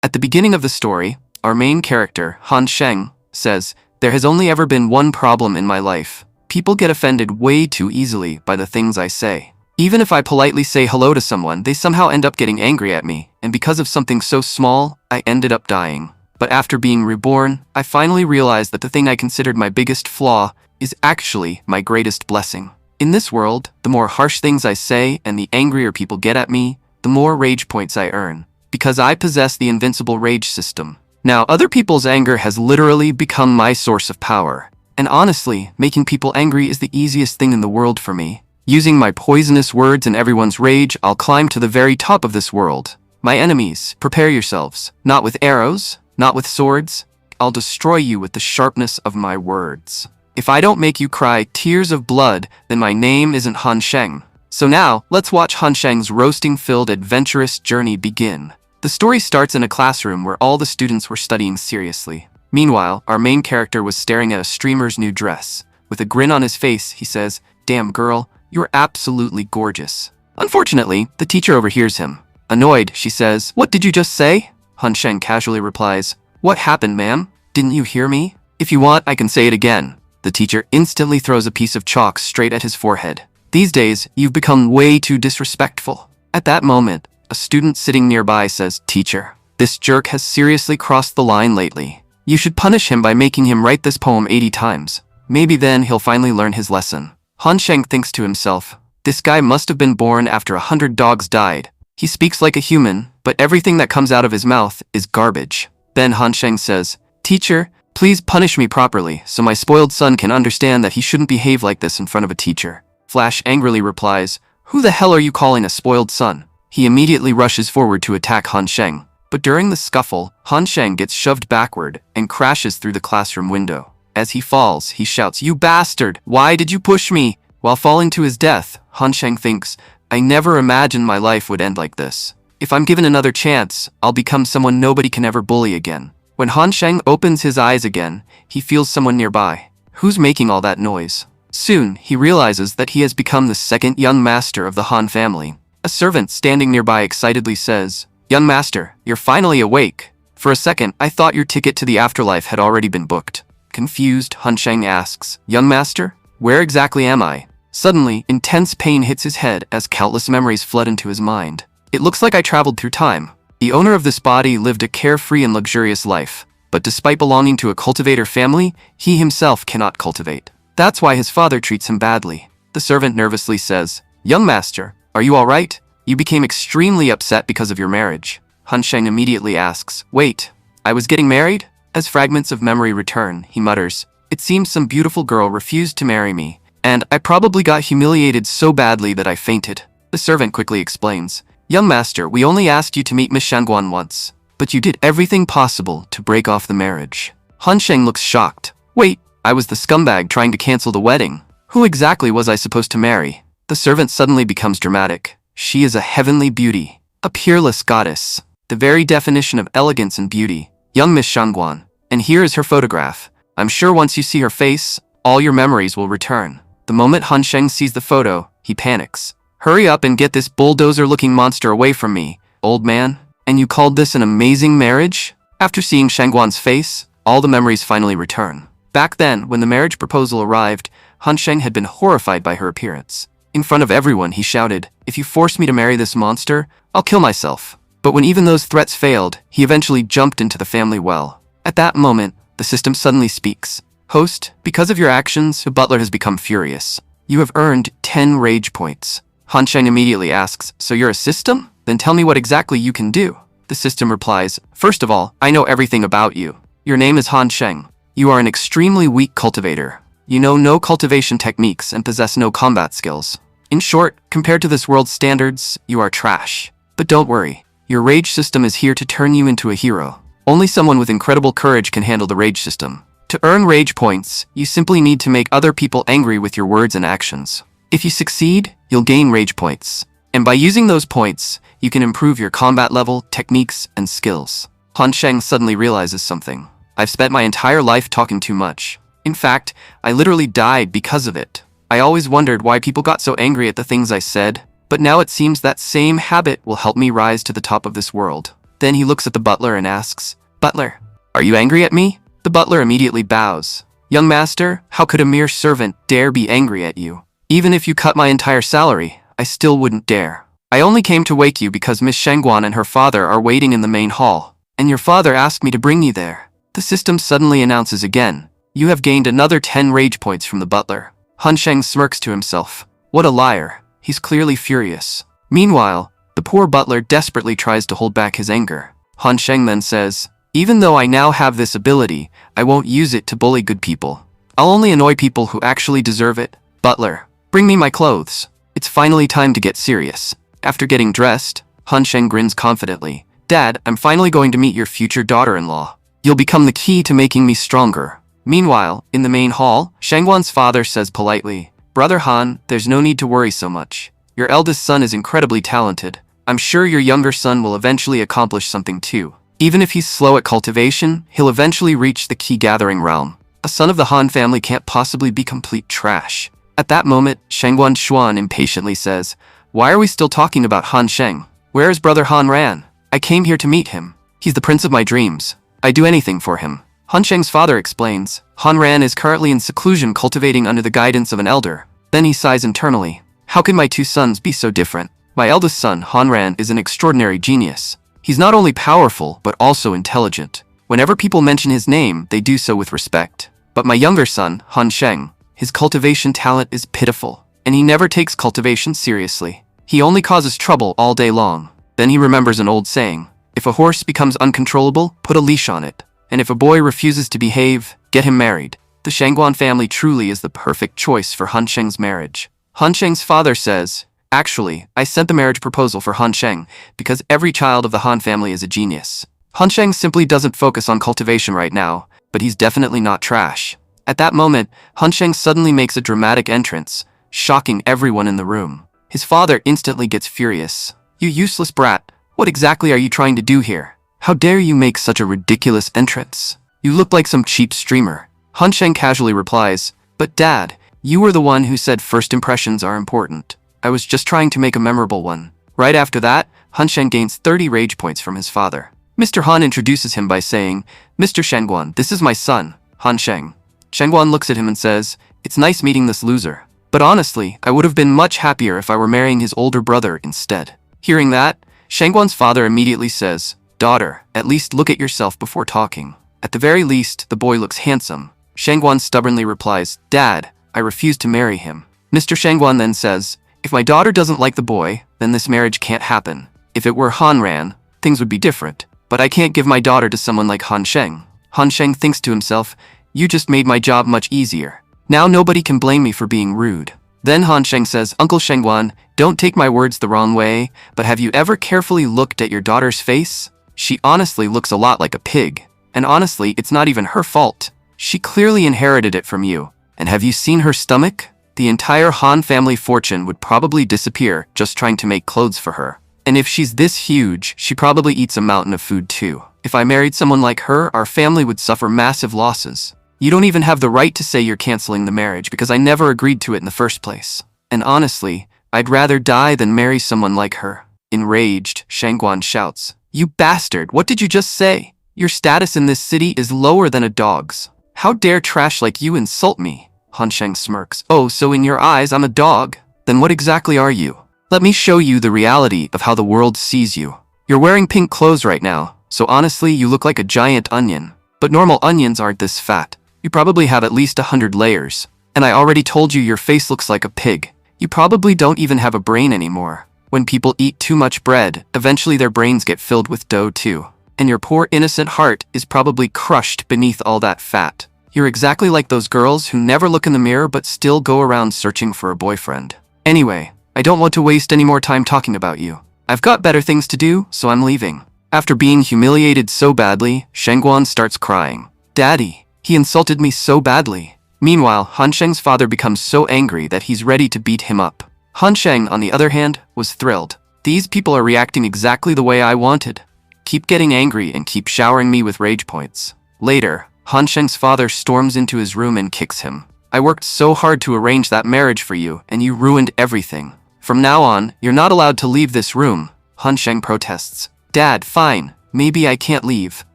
At the beginning of the story, our main character, Han Sheng, says, "There has only ever been one problem in my life. People get offended way too easily by the things I say. Even if I politely say hello to someone, they somehow end up getting angry at me, and because of something so small, I ended up dying. But after being reborn, I finally realized that the thing I considered my biggest flaw is actually my greatest blessing. In this world, the more harsh things I say and the angrier people get at me, the more rage points I earn, because I possess the invincible rage system. Now, other people's anger has literally become my source of power. And honestly, making people angry is the easiest thing in the world for me. Using my poisonous words and everyone's rage, I'll climb to the very top of this world. My enemies, prepare yourselves. Not with arrows, not with swords. I'll destroy you with the sharpness of my words. If I don't make you cry tears of blood, then my name isn't Han Sheng." So now, let's watch Han Sheng's roasting-filled adventurous journey begin. The story starts in a classroom where all the students were studying seriously. Meanwhile, our main character was staring at a streamer's new dress. With a grin on his face, he says, "Damn girl, you're absolutely gorgeous." Unfortunately, the teacher overhears him. Annoyed, she says, "What did you just say?" Han Sheng casually replies, "What happened, ma'am? Didn't you hear me? If you want, I can say it again." The teacher instantly throws a piece of chalk straight at his forehead. "These days, you've become way too disrespectful." At that moment, a student sitting nearby says, "Teacher, this jerk has seriously crossed the line lately. You should punish him by making him write this poem 80 times. Maybe then he'll finally learn his lesson." Han Sheng thinks to himself, "This guy must have been born after 100 dogs died. He speaks like a human, but everything that comes out of his mouth is garbage." Then Han Sheng says, "Teacher, please punish me properly so my spoiled son can understand that he shouldn't behave like this in front of a teacher." Flash angrily replies, "Who the hell are you calling a spoiled son?" He immediately rushes forward to attack Han Sheng. But during the scuffle, Han Sheng gets shoved backward and crashes through the classroom window. As he falls, he shouts, "You bastard! Why did you push me?" While falling to his death, Han Sheng thinks, "I never imagined my life would end like this. If I'm given another chance, I'll become someone nobody can ever bully again." When Han Sheng opens his eyes again, he feels someone nearby. Who's making all that noise? Soon, he realizes that he has become the second young master of the Han family. A servant standing nearby excitedly says, "Young master, you're finally awake. For a second, I thought your ticket to the afterlife had already been booked." Confused, Han Sheng asks, "Young master, where exactly am I?" Suddenly, intense pain hits his head as countless memories flood into his mind. "It looks like I traveled through time. The owner of this body lived a carefree and luxurious life, but despite belonging to a cultivator family, he himself cannot cultivate. That's why his father treats him badly." The servant nervously says, "Young master, are you all right? You became extremely upset because of your marriage." Han Sheng immediately asks, "Wait, I was getting married?" As fragments of memory return, he mutters, "It seems some beautiful girl refused to marry me, and I probably got humiliated so badly that I fainted." The servant quickly explains, "Young master, we only asked you to meet Miss Shangguan once, but you did everything possible to break off the marriage." Han Sheng looks shocked. "Wait, I was the scumbag trying to cancel the wedding. Who exactly was I supposed to marry?" The servant suddenly becomes dramatic. "She is a heavenly beauty, a peerless goddess, the very definition of elegance and beauty, young Miss Shangguan. And here is her photograph. I'm sure once you see her face, all your memories will return." The moment Han Sheng sees the photo, he panics. "Hurry up and get this bulldozer-looking monster away from me, old man. And you called this an amazing marriage?" After seeing Shangguan's face, all the memories finally return. Back then, when the marriage proposal arrived, Han Sheng had been horrified by her appearance. In front of everyone, he shouted, "If you force me to marry this monster, I'll kill myself." But when even those threats failed, he eventually jumped into the family well. At that moment, the system suddenly speaks. "Host, because of your actions, the butler has become furious. You have earned 10 rage points." Han Sheng immediately asks, "So you're a system? Then tell me what exactly you can do." The system replies, "First of all, I know everything about you. Your name is Han Sheng. You are an extremely weak cultivator. You know no cultivation techniques and possess no combat skills. In short, compared to this world's standards, you are trash. But don't worry, your rage system is here to turn you into a hero. Only someone with incredible courage can handle the rage system. To earn rage points, you simply need to make other people angry with your words and actions. If you succeed, you'll gain rage points. And by using those points, you can improve your combat level, techniques, and skills." Han Sheng suddenly realizes something. "I've spent my entire life talking too much. In fact, I literally died because of it. I always wondered why people got so angry at the things I said, but now it seems that same habit will help me rise to the top of this world." Then he looks at the butler and asks, "Butler, are you angry at me?" The butler immediately bows. "Young master, how could a mere servant dare be angry at you? Even if you cut my entire salary, I still wouldn't dare. I only came to wake you because Miss Shangguan and her father are waiting in the main hall, and your father asked me to bring you there." The system suddenly announces again, "You have gained another 10 rage points from the butler." Han Sheng smirks to himself. What a liar. He's clearly furious. Meanwhile, the poor butler desperately tries to hold back his anger. Han Sheng then says, "Even though I now have this ability, I won't use it to bully good people. I'll only annoy people who actually deserve it. Butler, bring me my clothes." It's finally time to get serious. After getting dressed, Han Sheng grins confidently. "Dad, I'm finally going to meet your future daughter-in-law. You'll become the key to making me stronger." Meanwhile, in the main hall, Shangguan's father says politely, "Brother Han, there's no need to worry so much. Your eldest son is incredibly talented. I'm sure your younger son will eventually accomplish something too. Even if he's slow at cultivation, he'll eventually reach the key gathering realm. A son of the Han family can't possibly be complete trash." At that moment, Shangguan Xuan impatiently says, "Why are we still talking about Han Sheng? Where is brother Han Ran? I came here to meet him. He's the prince of my dreams. I'd do anything for him." Han Sheng's father explains, "Han Ran is currently in seclusion cultivating under the guidance of an elder." Then he sighs internally. "How could my two sons be so different? My eldest son, Han Ran, is an extraordinary genius. He's not only powerful, but also intelligent. Whenever people mention his name, they do so with respect. But my younger son, Han Sheng, his cultivation talent is pitiful, and he never takes cultivation seriously. He only causes trouble all day long." Then he remembers an old saying, "If a horse becomes uncontrollable, put a leash on it. And if a boy refuses to behave, get him married." The Shangguan family truly is the perfect choice for Han Sheng's marriage. Han Sheng's father says, "Actually, I sent the marriage proposal for Han Sheng because every child of the Han family is a genius. Han Sheng simply doesn't focus on cultivation right now, but he's definitely not trash." At that moment, Han Sheng suddenly makes a dramatic entrance, shocking everyone in the room. His father instantly gets furious. "You useless brat, what exactly are you trying to do here? How dare you make such a ridiculous entrance? You look like some cheap streamer." Han Sheng casually replies, "But Dad, you were the one who said first impressions are important. I was just trying to make a memorable one." Right after that, Han Sheng gains 30 rage points from his father. Mr. Han introduces him by saying, "Mr. Shangguan, this is my son, Han Sheng." Shangguan looks at him and says, "It's nice meeting this loser. But honestly, I would have been much happier if I were marrying his older brother instead." Hearing that, Shangguan's father immediately says, "Daughter, at least look at yourself before talking. At the very least, the boy looks handsome." Shangguan stubbornly replies, "Dad, I refuse to marry him." Mr. Shangguan then says, "If my daughter doesn't like the boy, then this marriage can't happen. If it were Han Ran, things would be different. But I can't give my daughter to someone like Han Sheng." Han Sheng thinks to himself, "You just made my job much easier. Now nobody can blame me for being rude." Then Han Sheng says, "Uncle Shangguan, don't take my words the wrong way, but have you ever carefully looked at your daughter's face? She honestly looks a lot like a pig. And honestly, it's not even her fault. She clearly inherited it from you. And have you seen her stomach? The entire Han family fortune would probably disappear just trying to make clothes for her. And if she's this huge, she probably eats a mountain of food too. If I married someone like her, our family would suffer massive losses. You don't even have the right to say you're canceling the marriage because I never agreed to it in the first place. And honestly, I'd rather die than marry someone like her." Enraged, Shangguan shouts, "You bastard, what did you just say? Your status in this city is lower than a dog's. How dare trash like you insult me?" Han Sheng smirks. "Oh, so in your eyes I'm a dog? Then what exactly are you? Let me show you the reality of how the world sees you. You're wearing pink clothes right now, so honestly you look like a giant onion. But normal onions aren't this fat. You probably have at least 100 layers. And I already told you your face looks like a pig. You probably don't even have a brain anymore. When people eat too much bread, eventually their brains get filled with dough too. And your poor innocent heart is probably crushed beneath all that fat. You're exactly like those girls who never look in the mirror but still go around searching for a boyfriend. Anyway, I don't want to waste any more time talking about you. I've got better things to do, so I'm leaving." After being humiliated so badly, Shangguan starts crying. "Daddy, he insulted me so badly." Meanwhile, Han Sheng's father becomes so angry that he's ready to beat him up. Han Sheng, on the other hand, was thrilled. "These people are reacting exactly the way I wanted. Keep getting angry and keep showering me with rage points." Later, Han Sheng's father storms into his room and kicks him. "I worked so hard to arrange that marriage for you, and you ruined everything. From now on, you're not allowed to leave this room." Han Sheng protests. "Dad, fine. maybe I can't leave.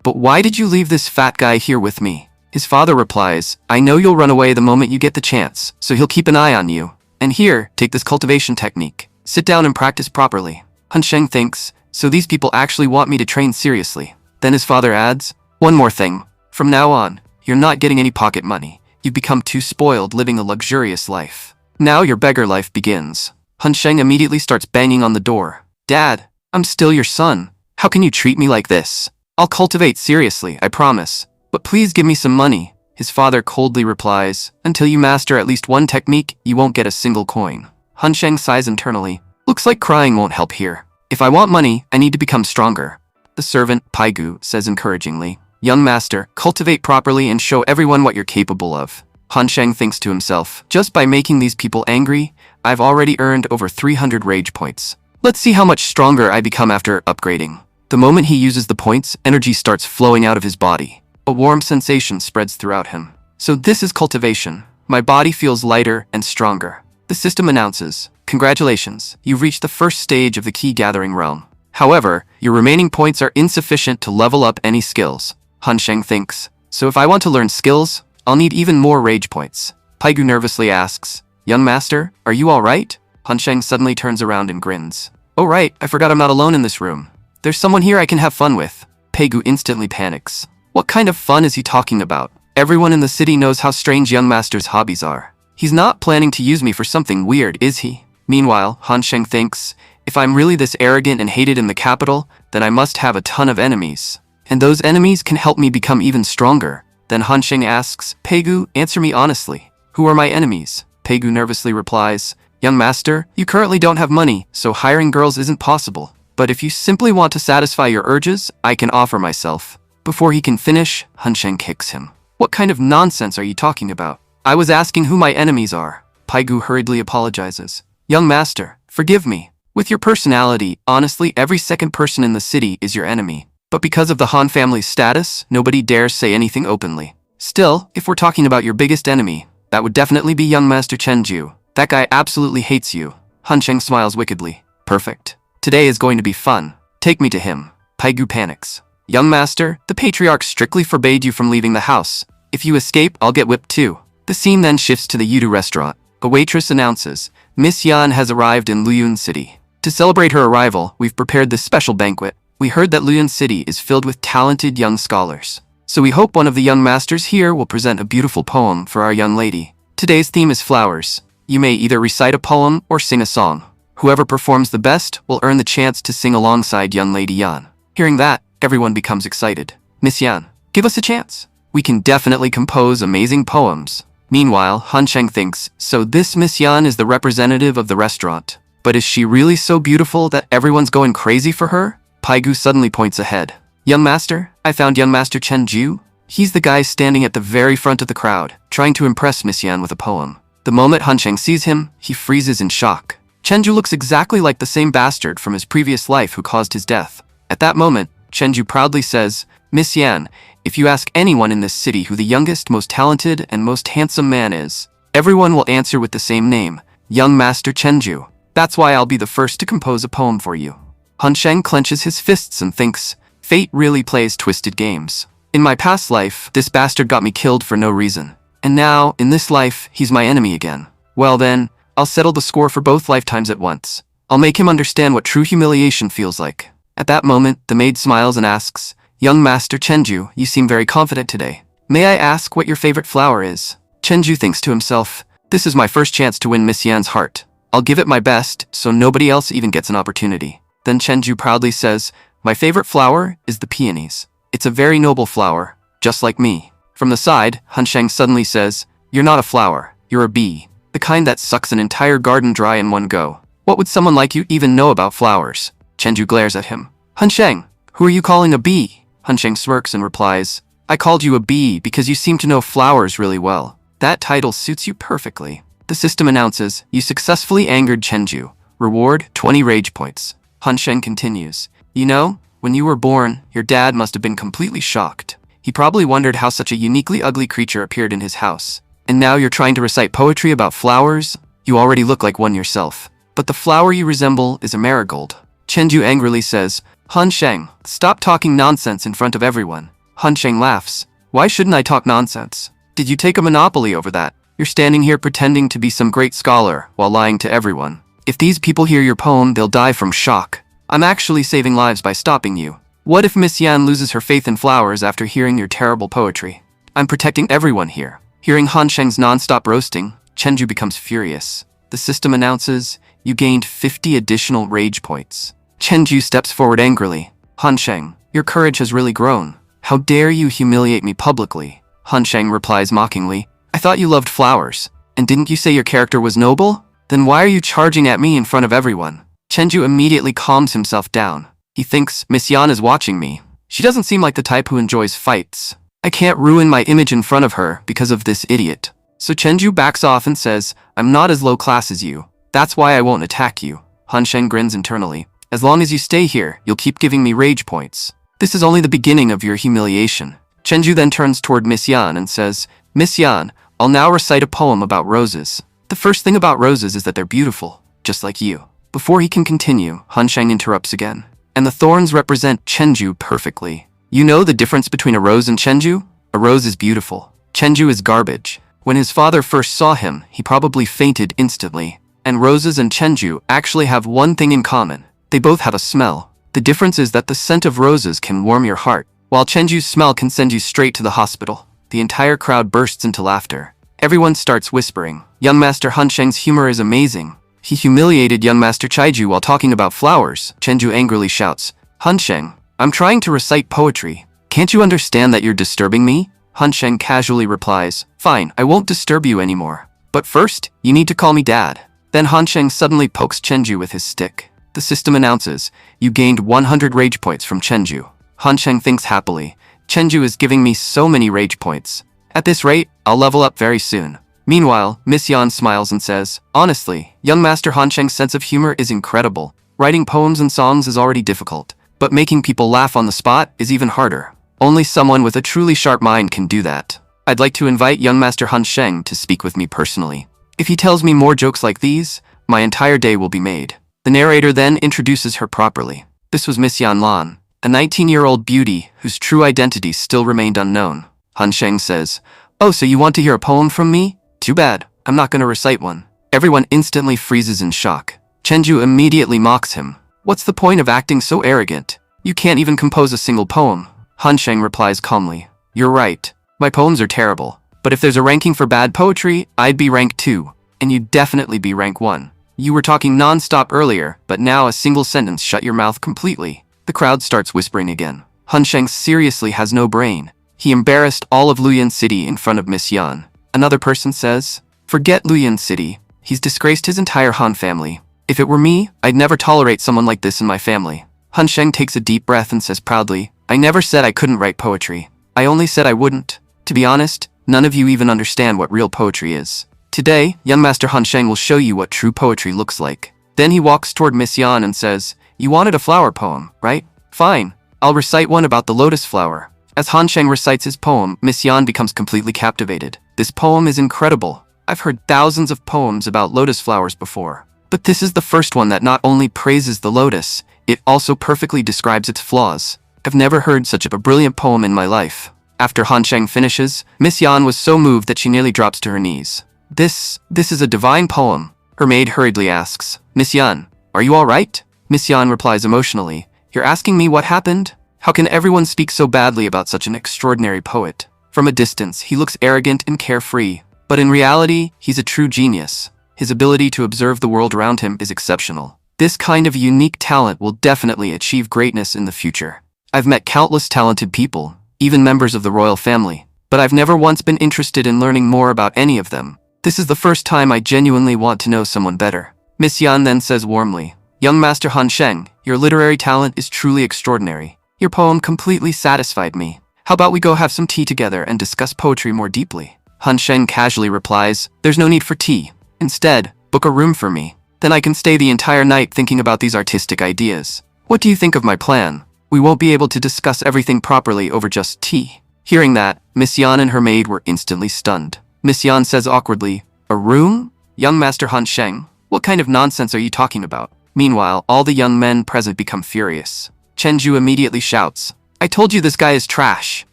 But why did you leave this fat guy here with me? His father replies, I know you'll run away the moment you get the chance, so he'll keep an eye on you. And here, take this cultivation technique. Sit down and practice properly. Han Sheng thinks, so these people actually want me to train seriously. Then his father adds, one more thing. From now on, you're not getting any pocket money. You've become too spoiled living a luxurious life. Now your beggar life begins. Han Sheng immediately starts banging on the door. Dad, I'm still your son. How can you treat me like this? I'll cultivate seriously, I promise. But please give me some money. His father coldly replies, until you master at least one technique, you won't get a single coin. Han Sheng sighs internally. Looks like crying won't help here. If I want money, I need to become stronger. The servant, Paigu, says encouragingly, young master, cultivate properly and show everyone what you're capable of. Han Sheng thinks to himself, just by making these people angry, I've already earned over 300 rage points. Let's see how much stronger I become after upgrading. The moment he uses the points, energy starts flowing out of his body. A warm sensation spreads throughout him. So this is cultivation. My body feels lighter and stronger. The system announces, congratulations, you've reached the first stage of the key gathering realm. However, your remaining points are insufficient to level up any skills. Han Sheng thinks, so if I want to learn skills, I'll need even more rage points. Paigu nervously asks, young master, are you alright? Han Sheng suddenly turns around and grins. Oh right, I forgot I'm not alone in this room. There's someone here I can have fun with. Paigu instantly panics. What kind of fun is he talking about? Everyone in the city knows how strange young master's hobbies are. He's not planning to use me for something weird, is he? Meanwhile, Han Sheng thinks, if I'm really this arrogant and hated in the capital, then I must have a ton of enemies. And those enemies can help me become even stronger. Then Han Sheng asks, Paigu, answer me honestly. Who are my enemies? Paigu nervously replies, young master, you currently don't have money, so hiring girls isn't possible. But if you simply want to satisfy your urges, I can offer myself. Before he can finish, Han Sheng kicks him. What kind of nonsense are you talking about? I was asking who my enemies are. Paigu hurriedly apologizes. Young master, forgive me. With your personality, honestly, every second person in the city is your enemy. But because of the Han family's status, nobody dares say anything openly. Still, if we're talking about your biggest enemy, that would definitely be young Master Chenju. That guy absolutely hates you. Han Sheng smiles wickedly. Perfect. Today is going to be fun. Take me to him. Paigu panics. Young master, the patriarch strictly forbade you from leaving the house. If you escape, I'll get whipped too. The scene then shifts to the Yudu restaurant. A waitress announces, Miss Yan has arrived in Luyun City. To celebrate her arrival, we've prepared this special banquet. We heard that Luyun City is filled with talented young scholars. So we hope one of the young masters here will present a beautiful poem for our young lady. Today's theme is flowers. You may either recite a poem or sing a song. Whoever performs the best will earn the chance to sing alongside young lady Yan. Hearing that, everyone becomes excited. Miss Yan, give us a chance. We can definitely compose amazing poems. Meanwhile, Han Sheng thinks, so this Miss Yan is the representative of the restaurant. But is she really so beautiful that everyone's going crazy for her? Paigu suddenly points ahead. Young master, I found young master Chenju. He's the guy standing at the very front of the crowd, trying to impress Miss Yan with a poem. The moment Han Sheng sees him, he freezes in shock. Chenju looks exactly like the same bastard from his previous life who caused his death. At that moment, Chenju proudly says, Miss Yan, if you ask anyone in this city who the youngest, most talented, and most handsome man is, everyone will answer with the same name, young master Chenju. That's why I'll be the first to compose a poem for you. Han Sheng clenches his fists and thinks, fate really plays twisted games. In my past life, this bastard got me killed for no reason. And now, in this life, he's my enemy again. Well then, I'll settle the score for both lifetimes at once. I'll make him understand what true humiliation feels like. At that moment, the maid smiles and asks, young master Chenju, you seem very confident today. May I ask what your favorite flower is? Chenju thinks to himself, this is my first chance to win Miss Yan's heart. I'll give it my best, so nobody else even gets an opportunity. Then Chenju proudly says, my favorite flower is the peonies. It's a very noble flower, just like me. From the side, Han Sheng suddenly says, you're not a flower, you're a bee. The kind that sucks an entire garden dry in one go. What would someone like you even know about flowers? Chenju glares at him. Han Sheng, who are you calling a bee? Han Sheng smirks and replies, I called you a bee because you seem to know flowers really well. That title suits you perfectly. The system announces, you successfully angered Chenju. Reward, 20 rage points. Han Sheng continues, you know, when you were born, your dad must have been completely shocked. He probably wondered how such a uniquely ugly creature appeared in his house. And now you're trying to recite poetry about flowers? You already look like one yourself. But the flower you resemble is a marigold. Chenju angrily says, Han Sheng, stop talking nonsense in front of everyone. Han Sheng laughs. Why shouldn't I talk nonsense? Did you take a monopoly over that? You're standing here pretending to be some great scholar while lying to everyone. If these people hear your poem, they'll die from shock. I'm actually saving lives by stopping you. What if Miss Yan loses her faith in flowers after hearing your terrible poetry? I'm protecting everyone here. Hearing Han Sheng's non-stop roasting, Chenju becomes furious. The system announces, you gained 50 additional rage points. Chenju steps forward angrily. Han Sheng, your courage has really grown. How dare you humiliate me publicly? Han Sheng replies mockingly, I thought you loved flowers. And didn't you say your character was noble? Then why are you charging at me in front of everyone? Chenju immediately calms himself down. He thinks, Miss Yan is watching me. She doesn't seem like the type who enjoys fights. I can't ruin my image in front of her because of this idiot. So Chenju backs off and says, I'm not as low class as you. That's why I won't attack you. Han Sheng grins internally. As long as you stay here, you'll keep giving me rage points. This is only the beginning of your humiliation. Chenju then turns toward Miss Yan and says, Miss Yan, I'll now recite a poem about roses. The first thing about roses is that they're beautiful, just like you. Before he can continue, Han Sheng interrupts again. And the thorns represent Chenju perfectly. You know the difference between a rose and Chenju? A rose is beautiful. Chenju is garbage. When his father first saw him, he probably fainted instantly. And roses and Chenju actually have one thing in common. They both have a smell. The difference is that the scent of roses can warm your heart, while Chenju's smell can send you straight to the hospital. The entire crowd bursts into laughter. Everyone starts whispering. Young Master Han Sheng's humor is amazing. He humiliated young Master Chaiju while talking about flowers. Chenju angrily shouts, Han Sheng, I'm trying to recite poetry. Can't you understand that you're disturbing me? Han Sheng casually replies, fine, I won't disturb you anymore. But first, you need to call me Dad. Then Han Sheng suddenly pokes Chenju with his stick. The system announces, you gained 100 rage points from Chenju. Han Sheng thinks happily, Chenju is giving me so many rage points. At this rate, I'll level up very soon. Meanwhile, Miss Yan smiles and says, honestly, young Master Han Sheng's sense of humor is incredible. Writing poems and songs is already difficult, but making people laugh on the spot is even harder. Only someone with a truly sharp mind can do that. I'd like to invite young Master Han Sheng to speak with me personally. If he tells me more jokes like these, my entire day will be made. The narrator then introduces her properly. This was Miss Yan Lan, a 19-year-old beauty whose true identity still remained unknown. Han Sheng says, oh, so you want to hear a poem from me? Too bad, I'm not going to recite one. Everyone instantly freezes in shock. Chenju immediately mocks him. What's the point of acting so arrogant? You can't even compose a single poem. Han Sheng replies calmly, you're right. My poems are terrible. But if there's a ranking for bad poetry, I'd be rank 2. And you'd definitely be rank 1. You were talking non-stop earlier, but now a single sentence shut your mouth completely. The crowd starts whispering again. Han Sheng seriously has no brain. He embarrassed all of Luyan City in front of Miss Yan. Another person says, forget Luyan City. He's disgraced his entire Han family. If it were me, I'd never tolerate someone like this in my family. Han Sheng takes a deep breath and says proudly, I never said I couldn't write poetry. I only said I wouldn't. To be honest, none of you even understand what real poetry is. Today, young Master Han Sheng will show you what true poetry looks like. Then he walks toward Miss Yan and says, you wanted a flower poem, right? Fine. I'll recite one about the lotus flower. As Han Sheng recites his poem, Miss Yan becomes completely captivated. This poem is incredible. I've heard thousands of poems about lotus flowers before. But this is the first one that not only praises the lotus, it also perfectly describes its flaws. I've never heard such a brilliant poem in my life. After Han Sheng finishes, Miss Yan was so moved that she nearly drops to her knees. This is a divine poem. Her maid hurriedly asks, Miss Yan, are you all right? Miss Yan replies emotionally, you're asking me what happened? How can everyone speak so badly about such an extraordinary poet? From a distance, he looks arrogant and carefree, but in reality, he's a true genius. His ability to observe the world around him is exceptional. This kind of unique talent will definitely achieve greatness in the future. I've met countless talented people, even members of the royal family, but I've never once been interested in learning more about any of them. This is the first time I genuinely want to know someone better. Miss Yan then says warmly, young Master Han Sheng, your literary talent is truly extraordinary. Your poem completely satisfied me. How about we go have some tea together and discuss poetry more deeply? Han Sheng casually replies, there's no need for tea. Instead, book a room for me. Then I can stay the entire night thinking about these artistic ideas. What do you think of my plan? We won't be able to discuss everything properly over just tea. Hearing that, Miss Yan and her maid were instantly stunned. Miss Yan says awkwardly, a room? Young Master Han Sheng, what kind of nonsense are you talking about? Meanwhile, all the young men present become furious. Chenju immediately shouts, I told you this guy is trash.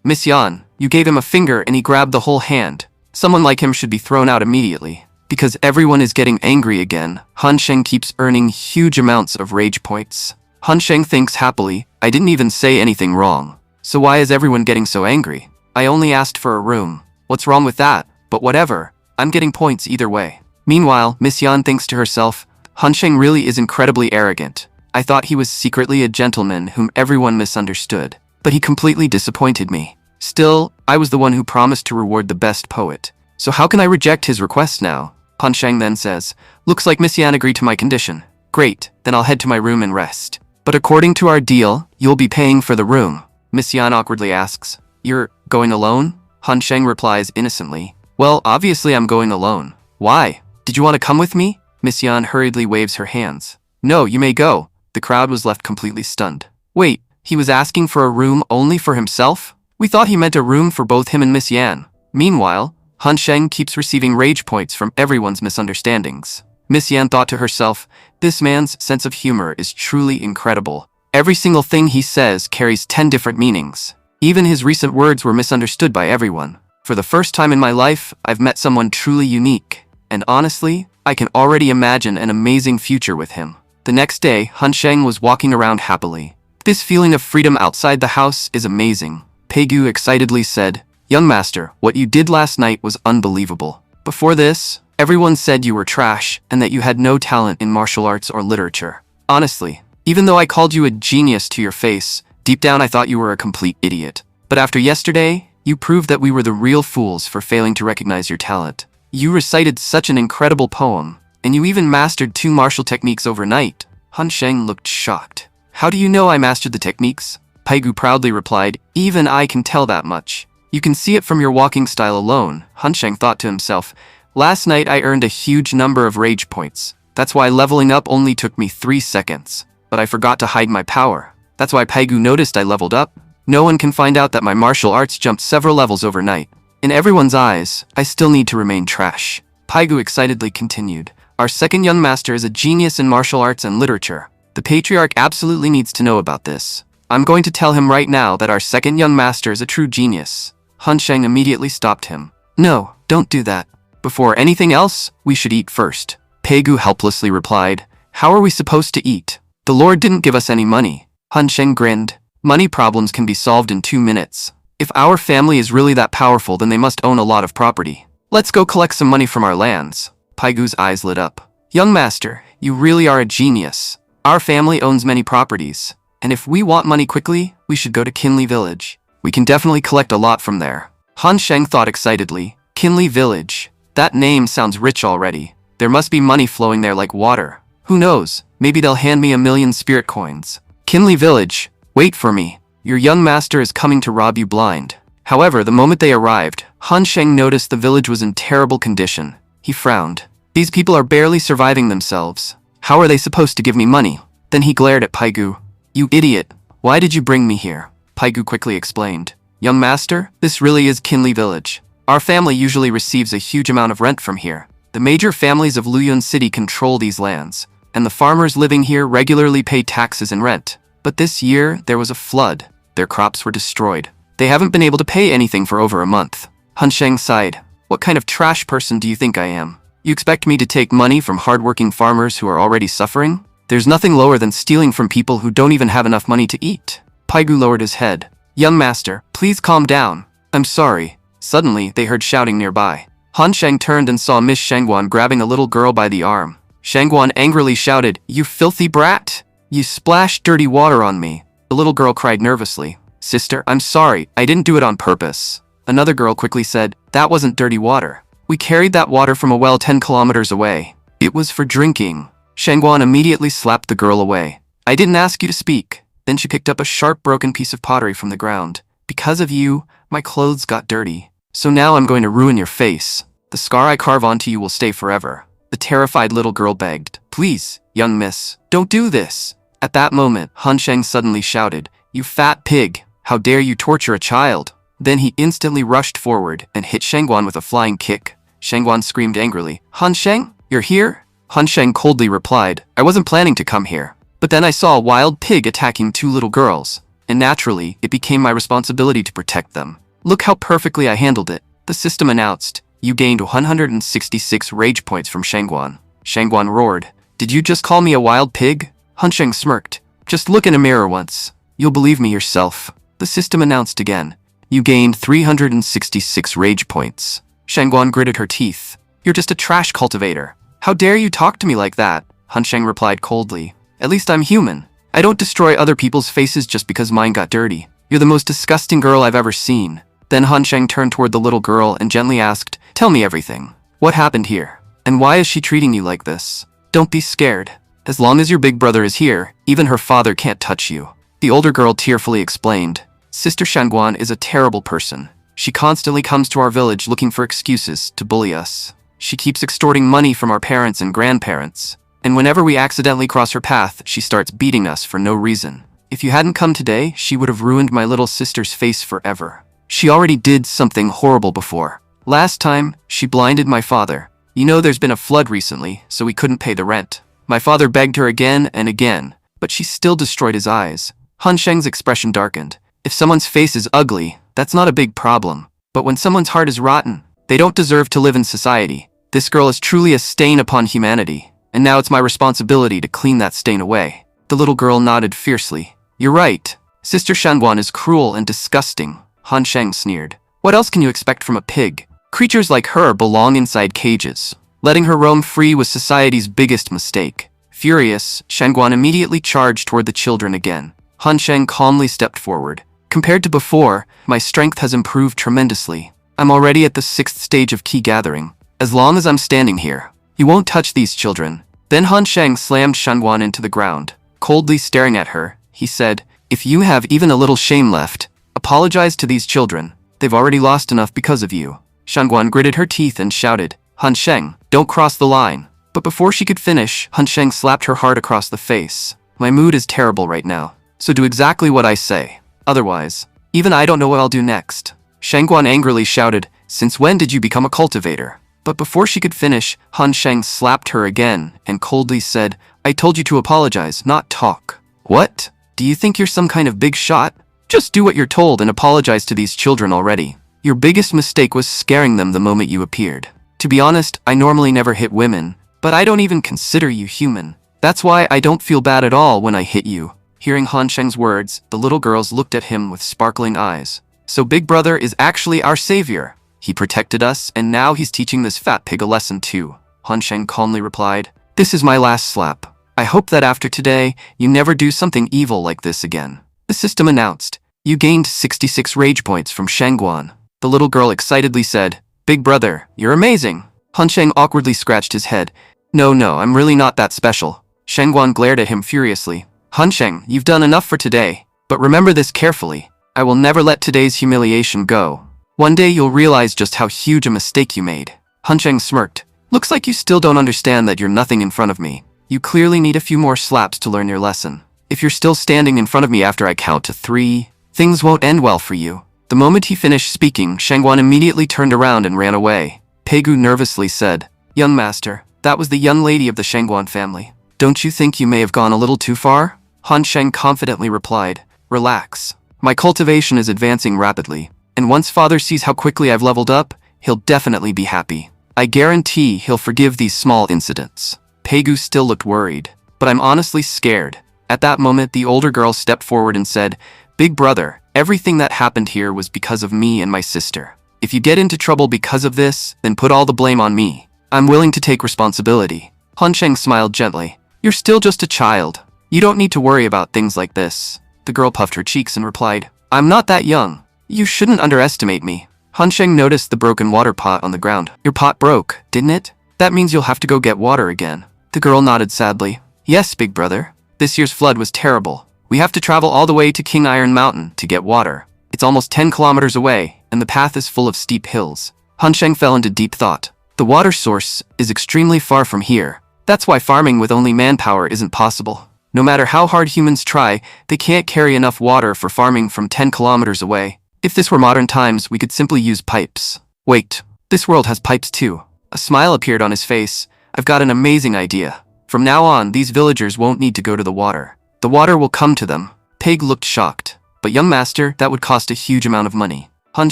Miss Yan, you gave him a finger and he grabbed the whole hand. Someone like him should be thrown out immediately. Because everyone is getting angry again, Han Sheng keeps earning huge amounts of rage points. Han Sheng thinks happily, I didn't even say anything wrong. So why is everyone getting so angry? I only asked for a room. What's wrong with that? But whatever, I'm getting points either way. Meanwhile, Miss Yan thinks to herself, Han Sheng really is incredibly arrogant. I thought he was secretly a gentleman whom everyone misunderstood. But he completely disappointed me. Still, I was the one who promised to reward the best poet. So how can I reject his request now? Han Sheng then says, looks like Miss Yan agreed to my condition. Great, then I'll head to my room and rest. But according to our deal, you'll be paying for the room. Miss Yan awkwardly asks, you're going alone? Han Sheng replies innocently, well, obviously I'm going alone. Why? Did you want to come with me? Miss Yan hurriedly waves her hands. No, you may go. The crowd was left completely stunned. Wait, he was asking for a room only for himself? We thought he meant a room for both him and Miss Yan. Meanwhile, Han Sheng keeps receiving rage points from everyone's misunderstandings. Miss Yan thought to herself, this man's sense of humor is truly incredible. Every single thing he says carries 10 different meanings. Even his recent words were misunderstood by everyone. For the first time in my life, I've met someone truly unique. And honestly, I can already imagine an amazing future with him. The next day, Han Sheng was walking around happily. This feeling of freedom outside the house is amazing. Pegu excitedly said, young master, what you did last night was unbelievable. Before this, everyone said you were trash and that you had no talent in martial arts or literature. Honestly, even though I called you a genius to your face, deep down I thought you were a complete idiot. But after yesterday, you proved that we were the real fools for failing to recognize your talent. You recited such an incredible poem, and you even mastered 2 martial techniques overnight. Han Sheng looked shocked. How do you know I mastered the techniques? Pegu proudly replied, even I can tell that much. You can see it from your walking style alone. Han Sheng thought to himself, last night I earned a huge number of rage points. That's why leveling up only took me 3 seconds. But I forgot to hide my power. That's why Pegu noticed I leveled up. No one can find out that my martial arts jumped several levels overnight. In everyone's eyes, I still need to remain trash. Pegu excitedly continued, our second young master is a genius in martial arts and literature. The patriarch absolutely needs to know about this. I'm going to tell him right now that our second young master is a true genius. Han Sheng immediately stopped him. No, don't do that. Before anything else, we should eat first. Pegu helplessly replied, how are we supposed to eat? The Lord didn't give us any money. Han Sheng grinned. Money problems can be solved in 2 minutes. If our family is really that powerful, then they must own a lot of property. Let's go collect some money from our lands. Paigu's eyes lit up. Young master, you really are a genius. Our family owns many properties, and if we want money quickly, we should go to Kinley Village. We can definitely collect a lot from there. Han Sheng thought excitedly. Kinley Village. That name sounds rich already. There must be money flowing there like water. Who knows, maybe they'll hand me 1,000,000 spirit coins. Kinley Village, wait for me. Your young master is coming to rob you blind. However, the moment they arrived, Han Sheng noticed the village was in terrible condition. He frowned. These people are barely surviving themselves. How are they supposed to give me money? Then he glared at Paigu. You idiot, why did you bring me here? Paigu quickly explained. Young master, this really is Kinley Village. Our family usually receives a huge amount of rent from here. The major families of Luyun City control these lands, and the farmers living here regularly pay taxes and rent. But this year, there was a flood. Their crops were destroyed. They haven't been able to pay anything for over a month. Han Sheng sighed. What kind of trash person do you think I am? You expect me to take money from hardworking farmers who are already suffering? There's nothing lower than stealing from people who don't even have enough money to eat. Paigu lowered his head. Young master, please calm down. I'm sorry. Suddenly, they heard shouting nearby. Han Sheng turned and saw Miss Shangguan grabbing a little girl by the arm. Shangguan angrily shouted, You filthy brat! You splashed dirty water on me. The little girl cried nervously. Sister, I'm sorry, I didn't do it on purpose. Another girl quickly said, That wasn't dirty water. We carried that water from a well 10 kilometers away. It was for drinking. Shangguan immediately slapped the girl away. I didn't ask you to speak. Then she picked up a sharp broken piece of pottery from the ground. Because of you, my clothes got dirty. So now I'm going to ruin your face. The scar I carve onto you will stay forever. The terrified little girl begged. Please, young miss, don't do this. At that moment, Han Sheng suddenly shouted, You fat pig, how dare you torture a child? Then he instantly rushed forward and hit Shangguan with a flying kick. Shangguan screamed angrily, Han Sheng, you're here? Han Sheng coldly replied, I wasn't planning to come here. But then I saw a wild pig attacking 2 little girls, and naturally, it became my responsibility to protect them. Look how perfectly I handled it. The system announced. You gained 166 rage points from Shangguan. Shangguan roared. Did you just call me a wild pig? Han Sheng smirked. Just look in a mirror once. You'll believe me yourself. The system announced again. You gained 366 rage points. Shangguan gritted her teeth. You're just a trash cultivator. How dare you talk to me like that? Han Sheng replied coldly. At least I'm human. I don't destroy other people's faces just because mine got dirty. You're the most disgusting girl I've ever seen. Then Han Sheng turned toward the little girl and gently asked, Tell me everything. What happened here? And why is she treating you like this? Don't be scared. As long as your big brother is here, even her father can't touch you. The older girl tearfully explained. Sister Shangguan is a terrible person. She constantly comes to our village looking for excuses to bully us. She keeps extorting money from our parents and grandparents. And whenever we accidentally cross her path, she starts beating us for no reason. If you hadn't come today, she would have ruined my little sister's face forever. She already did something horrible before. Last time, she blinded my father. You know there's been a flood recently, so we couldn't pay the rent. My father begged her again and again, but she still destroyed his eyes. Han Sheng's expression darkened. If someone's face is ugly, that's not a big problem. But when someone's heart is rotten, they don't deserve to live in society. This girl is truly a stain upon humanity. And now it's my responsibility to clean that stain away. The little girl nodded fiercely. You're right. Sister Shangguan is cruel and disgusting. Han Sheng sneered. What else can you expect from a pig? Creatures like her belong inside cages. Letting her roam free was society's biggest mistake. Furious, Shangguan immediately charged toward the children again. Han Sheng calmly stepped forward. Compared to before, my strength has improved tremendously. I'm already at the 6th stage of key gathering. As long as I'm standing here, you won't touch these children. Then Han Sheng slammed Shangguan into the ground. Coldly staring at her, he said, If you have even a little shame left, apologize to these children. They've already lost enough because of you. Shangguan gritted her teeth and shouted, Han Sheng, don't cross the line. But before she could finish, Han Sheng slapped her hard across the face. My mood is terrible right now, so do exactly what I say. Otherwise, even I don't know what I'll do next. Shangguan angrily shouted, Since when did you become a cultivator? But before she could finish, Han Sheng slapped her again and coldly said, I told you to apologize, not talk. What? Do you think you're some kind of big shot? Just do what you're told and apologize to these children already. Your biggest mistake was scaring them the moment you appeared. To be honest, I normally never hit women, but I don't even consider you human. That's why I don't feel bad at all when I hit you. Hearing Han Sheng's words, the little girls looked at him with sparkling eyes. So Big Brother is actually our savior. He protected us, and now he's teaching this fat pig a lesson too. Han Sheng calmly replied, This is my last slap. I hope that after today, you never do something evil like this again. The system announced. You gained 66 rage points from Shangguan. The little girl excitedly said, Big Brother, you're amazing. Han Sheng awkwardly scratched his head. No, I'm really not that special. Shangguan glared at him furiously. Han Sheng, you've done enough for today. But remember this carefully. I will never let today's humiliation go. One day you'll realize just how huge a mistake you made. Han Sheng smirked. Looks like you still don't understand that you're nothing in front of me. You clearly need a few more slaps to learn your lesson. If you're still standing in front of me after I count to 3, things won't end well for you. The moment he finished speaking, Shangguan immediately turned around and ran away. Pegu nervously said, Young master, that was the young lady of the Shangguan family. Don't you think you may have gone a little too far? Han Sheng confidently replied, Relax. My cultivation is advancing rapidly. And once father sees how quickly I've leveled up, he'll definitely be happy. I guarantee he'll forgive these small incidents. Pegu still looked worried, but I'm honestly scared. At that moment, the older girl stepped forward and said, Big Brother, everything that happened here was because of me and my sister. If you get into trouble because of this, then put all the blame on me. I'm willing to take responsibility. Han Sheng smiled gently. You're still just a child. You don't need to worry about things like this. The girl puffed her cheeks and replied, I'm not that young. You shouldn't underestimate me. Han Sheng noticed the broken water pot on the ground. Your pot broke, didn't it? That means you'll have to go get water again. The girl nodded sadly. Yes, Big Brother. This year's flood was terrible. We have to travel all the way to King Iron Mountain to get water. It's almost 10 kilometers away, and the path is full of steep hills. Han Sheng fell into deep thought. The water source is extremely far from here. That's why farming with only manpower isn't possible. No matter how hard humans try, they can't carry enough water for farming from 10 kilometers away. If this were modern times, we could simply use pipes. Wait, this world has pipes too. A smile appeared on his face. I've got an amazing idea. From now on, these villagers won't need to go to the water. The water will come to them. Pig looked shocked. But young master, that would cost a huge amount of money. Han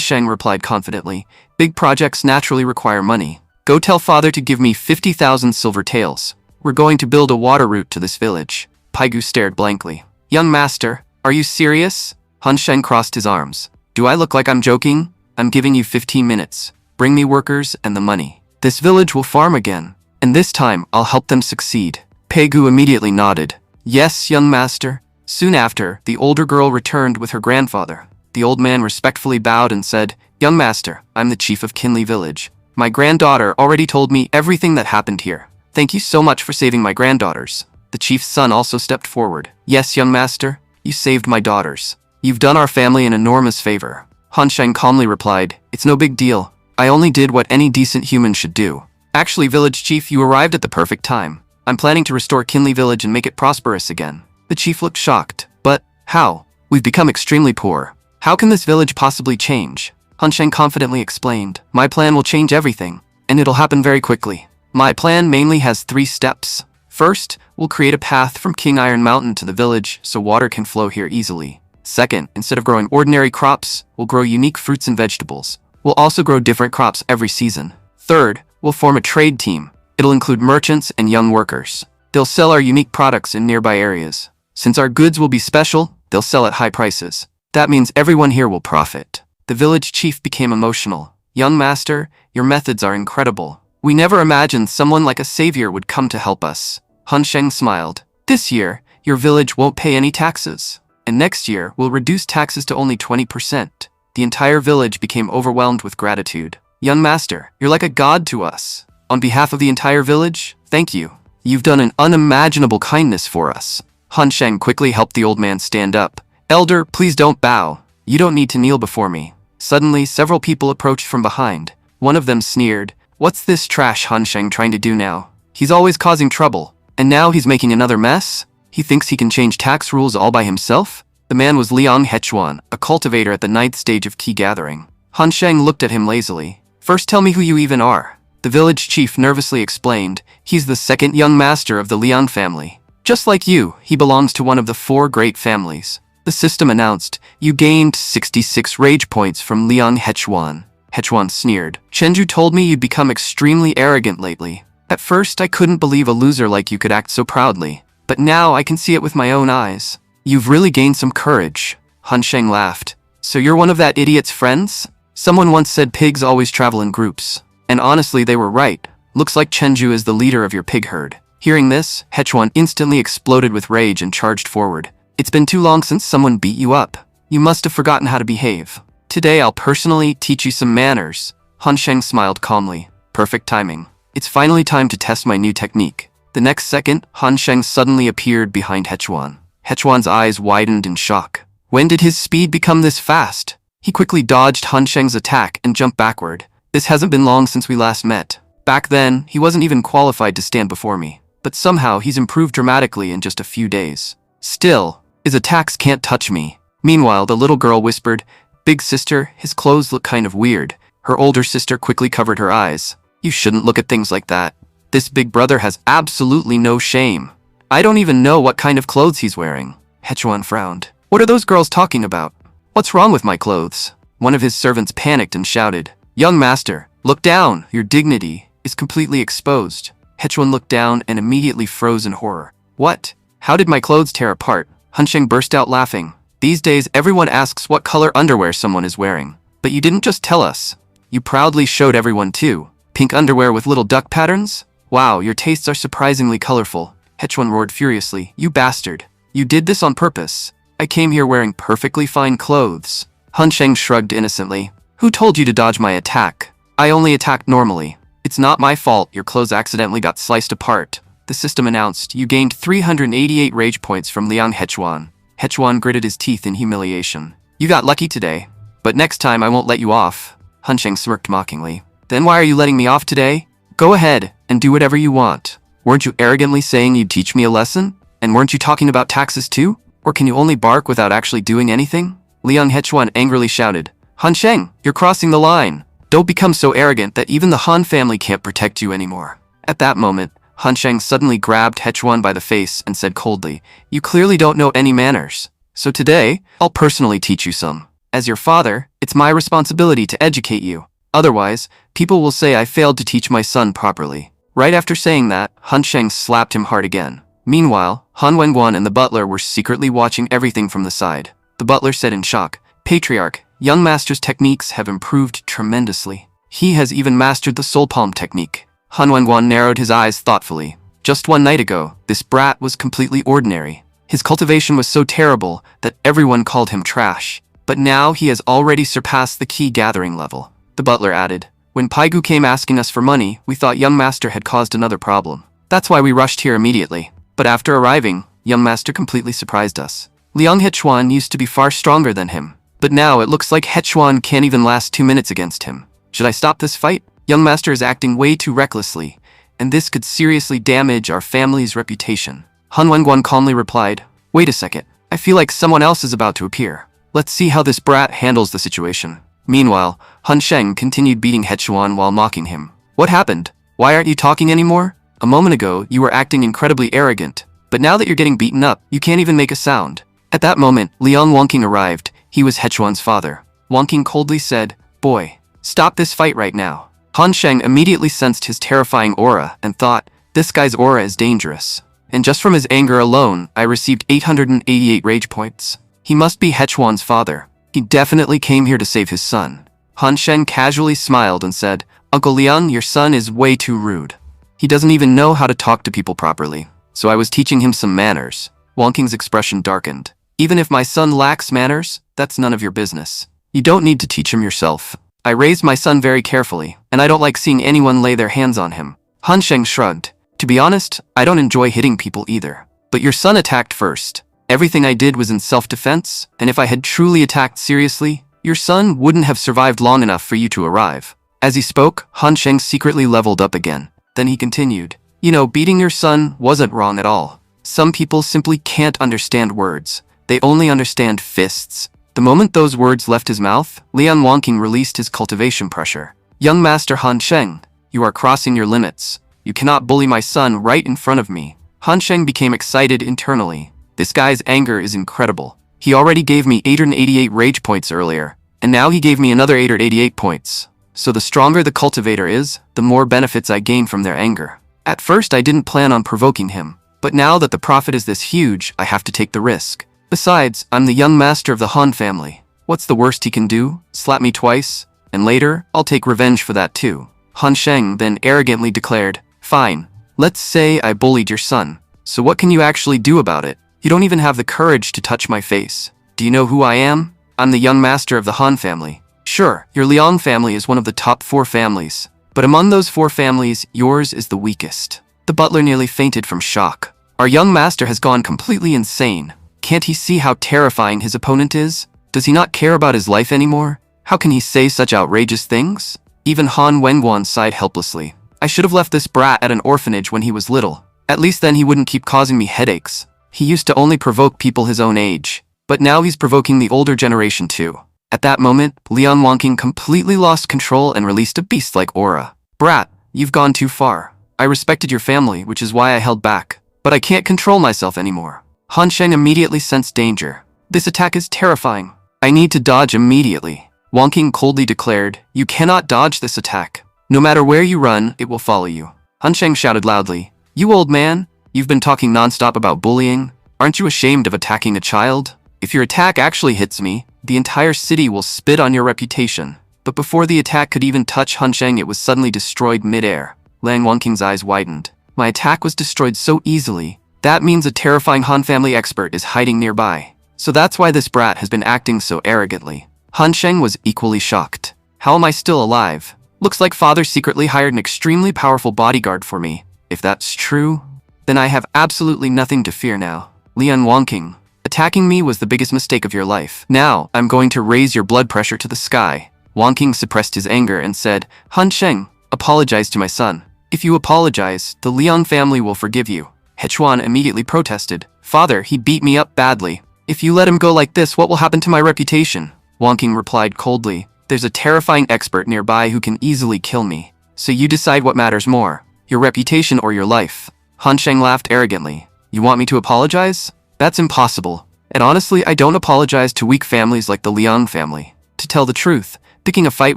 Sheng replied confidently. Big projects naturally require money. Go tell father to give me 50,000 silver taels. We're going to build a water route to this village. Paigu stared blankly. Young master, are you serious? Han Sheng crossed his arms. Do I look like I'm joking? I'm giving you 15 minutes. Bring me workers and the money. This village will farm again. And this time, I'll help them succeed. Peigu immediately nodded. Yes, young master. Soon after, the older girl returned with her grandfather. The old man respectfully bowed and said, Young master, I'm the chief of Kinley village. My granddaughter already told me everything that happened here. Thank you so much for saving my granddaughters. The chief's son also stepped forward. Yes, young master, you saved my daughters. You've done our family an enormous favor. Han Sheng calmly replied, It's no big deal. I only did what any decent human should do. Actually, village chief, you arrived at the perfect time. I'm planning to restore Kinley village and make it prosperous again. The chief looked shocked. But how? We've become extremely poor. How can this village possibly change? Han Sheng confidently explained, My plan will change everything, and it'll happen very quickly. My plan mainly has 3 steps. First, we'll create a path from King Iron Mountain to the village so water can flow here easily. Second, instead of growing ordinary crops, we'll grow unique fruits and vegetables. We'll also grow different crops every season. Third, we'll form a trade team. It'll include merchants and young workers. They'll sell our unique products in nearby areas. Since our goods will be special, they'll sell at high prices. That means everyone here will profit. The village chief became emotional. Young master, your methods are incredible. We never imagined someone like a savior would come to help us. Han Sheng smiled. This year, your village won't pay any taxes. And next year, we'll reduce taxes to only 20%. The entire village became overwhelmed with gratitude. Young master, you're like a god to us. On behalf of the entire village, thank you. You've done an unimaginable kindness for us. Han Sheng quickly helped the old man stand up. Elder, please don't bow. You don't need to kneel before me. Suddenly, several people approached from behind. One of them sneered. What's this trash Han Sheng trying to do now? He's always causing trouble. And now he's making another mess? He thinks he can change tax rules all by himself? The man was Liang Hechuan, a cultivator at the 9th stage of Qi gathering. Han Sheng looked at him lazily. First tell me who you even are. The village chief nervously explained. He's the second young master of the Liang family. Just like you, he belongs to one of the 4 great families. The system announced, you gained 66 rage points from Liang Hechuan. Hechuan sneered. Chenju told me you'd become extremely arrogant lately. At first, I couldn't believe a loser like you could act so proudly. But now I can see it with my own eyes. You've really gained some courage. Han Sheng laughed. So you're one of that idiot's friends? Someone once said pigs always travel in groups. And honestly, they were right. Looks like Chenju is the leader of your pig herd. Hearing this, Hechuan instantly exploded with rage and charged forward. It's been too long since someone beat you up. You must have forgotten how to behave. Today I'll personally teach you some manners. Han Sheng smiled calmly. Perfect timing. It's finally time to test my new technique. The next second, Han Sheng suddenly appeared behind Hechuan. Hechuan's eyes widened in shock. When did his speed become this fast? He quickly dodged Han Sheng's attack and jumped backward. This hasn't been long since we last met. Back then, he wasn't even qualified to stand before me. But somehow he's improved dramatically in just a few days. Still, his attacks can't touch me. Meanwhile, the little girl whispered, Big sister, his clothes look kind of weird. Her older sister quickly covered her eyes. You shouldn't look at things like that. This big brother has absolutely no shame. I don't even know what kind of clothes he's wearing. Hechuan frowned. What are those girls talking about? What's wrong with my clothes? One of his servants panicked and shouted, Young master, look down. Your dignity is completely exposed. Hechuan looked down and immediately froze in horror. What? How did my clothes tear apart? Han Sheng burst out laughing. These days, everyone asks what color underwear someone is wearing. But you didn't just tell us. You proudly showed everyone too. Pink underwear with little duck patterns? Wow, your tastes are surprisingly colorful. Hechuan roared furiously. You bastard. You did this on purpose. I came here wearing perfectly fine clothes. Han Sheng shrugged innocently. Who told you to dodge my attack? I only attacked normally. It's not my fault your clothes accidentally got sliced apart. The system announced, you gained 388 rage points from Liang Hechuan. Hechuan gritted his teeth in humiliation. You got lucky today. But next time I won't let you off. Han Sheng smirked mockingly. Then why are you letting me off today? Go ahead and do whatever you want. Weren't you arrogantly saying you'd teach me a lesson? And weren't you talking about taxes too? Or can you only bark without actually doing anything? Liang Hechuan angrily shouted. Han Sheng, you're crossing the line. Don't become so arrogant that even the Han family can't protect you anymore. At that moment, Han Sheng suddenly grabbed Hechuan by the face and said coldly, "You clearly don't know any manners. So today, I'll personally teach you some. As your father, it's my responsibility to educate you. Otherwise, people will say I failed to teach my son properly." Right after saying that, Han Sheng slapped him hard again. Meanwhile, Han Wenguan and the butler were secretly watching everything from the side. The butler said in shock, "Patriarch, young master's techniques have improved tremendously. He has even mastered the soul palm technique." Han Wenguan narrowed his eyes thoughtfully. Just one night ago, this brat was completely ordinary. His cultivation was so terrible that everyone called him trash. But now he has already surpassed the key gathering level. The butler added, "When Paigu came asking us for money, we thought young master had caused another problem. That's why we rushed here immediately. But after arriving, young master completely surprised us. Liang Hechuan used to be far stronger than him. But now it looks like Hechuan can't even last 2 minutes against him. Should I stop this fight? Young master is acting way too recklessly, and this could seriously damage our family's reputation." Han Wenguan calmly replied, "Wait a second. I feel like someone else is about to appear. Let's see how this brat handles the situation." Meanwhile, Han Sheng continued beating Hechuan while mocking him. "What happened? Why aren't you talking anymore? A moment ago, you were acting incredibly arrogant, but now that you're getting beaten up, you can't even make a sound." At that moment, Liang Wangqing arrived. He was Hechuan's father. Wangqing coldly said, "Boy, stop this fight right now." Han Sheng immediately sensed his terrifying aura and thought, "This guy's aura is dangerous." And just from his anger alone, I received 888 rage points. He must be Hechuan's father. He definitely came here to save his son. Han Sheng casually smiled and said, "Uncle Liang, your son is way too rude. He doesn't even know how to talk to people properly. So I was teaching him some manners." Wangqing's expression darkened. "Even if my son lacks manners, that's none of your business. You don't need to teach him yourself. I raised my son very carefully, and I don't like seeing anyone lay their hands on him." Han Sheng shrugged. "To be honest, I don't enjoy hitting people either. But your son attacked first. Everything I did was in self-defense, and if I had truly attacked seriously, your son wouldn't have survived long enough for you to arrive." As he spoke, Han Sheng secretly leveled up again. Then he continued, "You know, beating your son wasn't wrong at all. Some people simply can't understand words. They only understand fists." The moment those words left his mouth, Liang Wangqing released his cultivation pressure. "Young Master Han Sheng, you are crossing your limits. You cannot bully my son right in front of me." Han Sheng became excited internally. This guy's anger is incredible. He already gave me 888 rage points earlier, and now he gave me another 888 points. So the stronger the cultivator is, the more benefits I gain from their anger. At first I didn't plan on provoking him, but now that the profit is this huge, I have to take the risk. Besides, I'm the young master of the Han family. What's the worst he can do? Slap me twice? And later, I'll take revenge for that too. Han Sheng then arrogantly declared, "Fine. Let's say I bullied your son. So what can you actually do about it? You don't even have the courage to touch my face. Do you know who I am? I'm the young master of the Han family. Sure, your Liang family is one of the top 4 families, but among those 4 families, yours is the weakest." The butler nearly fainted from shock. Our young master has gone completely insane. Can't he see how terrifying his opponent is? Does he not care about his life anymore? How can he say such outrageous things? Even Han Wenguan sighed helplessly. "I should have left this brat at an orphanage when he was little. At least then he wouldn't keep causing me headaches. He used to only provoke people his own age. But now he's provoking the older generation too." At that moment, Liang Wangqing completely lost control and released a beast-like aura. "Brat, you've gone too far. I respected your family, which is why I held back. But I can't control myself anymore." Han Sheng immediately sensed danger. "This attack is terrifying. I need to dodge immediately." Wangqing coldly declared, "You cannot dodge this attack. No matter where you run, it will follow you." Han Sheng shouted loudly, "You old man, you've been talking nonstop about bullying. Aren't you ashamed of attacking a child? If your attack actually hits me, the entire city will spit on your reputation." But before the attack could even touch Han Sheng, it was suddenly destroyed mid-air. Liang Wangqing's eyes widened. "My attack was destroyed so easily. That means a terrifying Han family expert is hiding nearby. So that's why this brat has been acting so arrogantly." Han Sheng was equally shocked. "How am I still alive? Looks like father secretly hired an extremely powerful bodyguard for me. If that's true, then I have absolutely nothing to fear now. Liang Wangqing, attacking me was the biggest mistake of your life. Now, I'm going to raise your blood pressure to the sky." Wangqing suppressed his anger and said, "Han Sheng, apologize to my son. If you apologize, the Liang family will forgive you." Hechuan immediately protested, "Father, he beat me up badly. If you let him go like this, what will happen to my reputation?" Wangqing replied coldly, "There's a terrifying expert nearby who can easily kill me. So you decide what matters more, your reputation or your life. Han Sheng laughed arrogantly. You want me to apologize? That's impossible. And honestly, I don't apologize to weak families like the Liang family. To tell the truth, picking a fight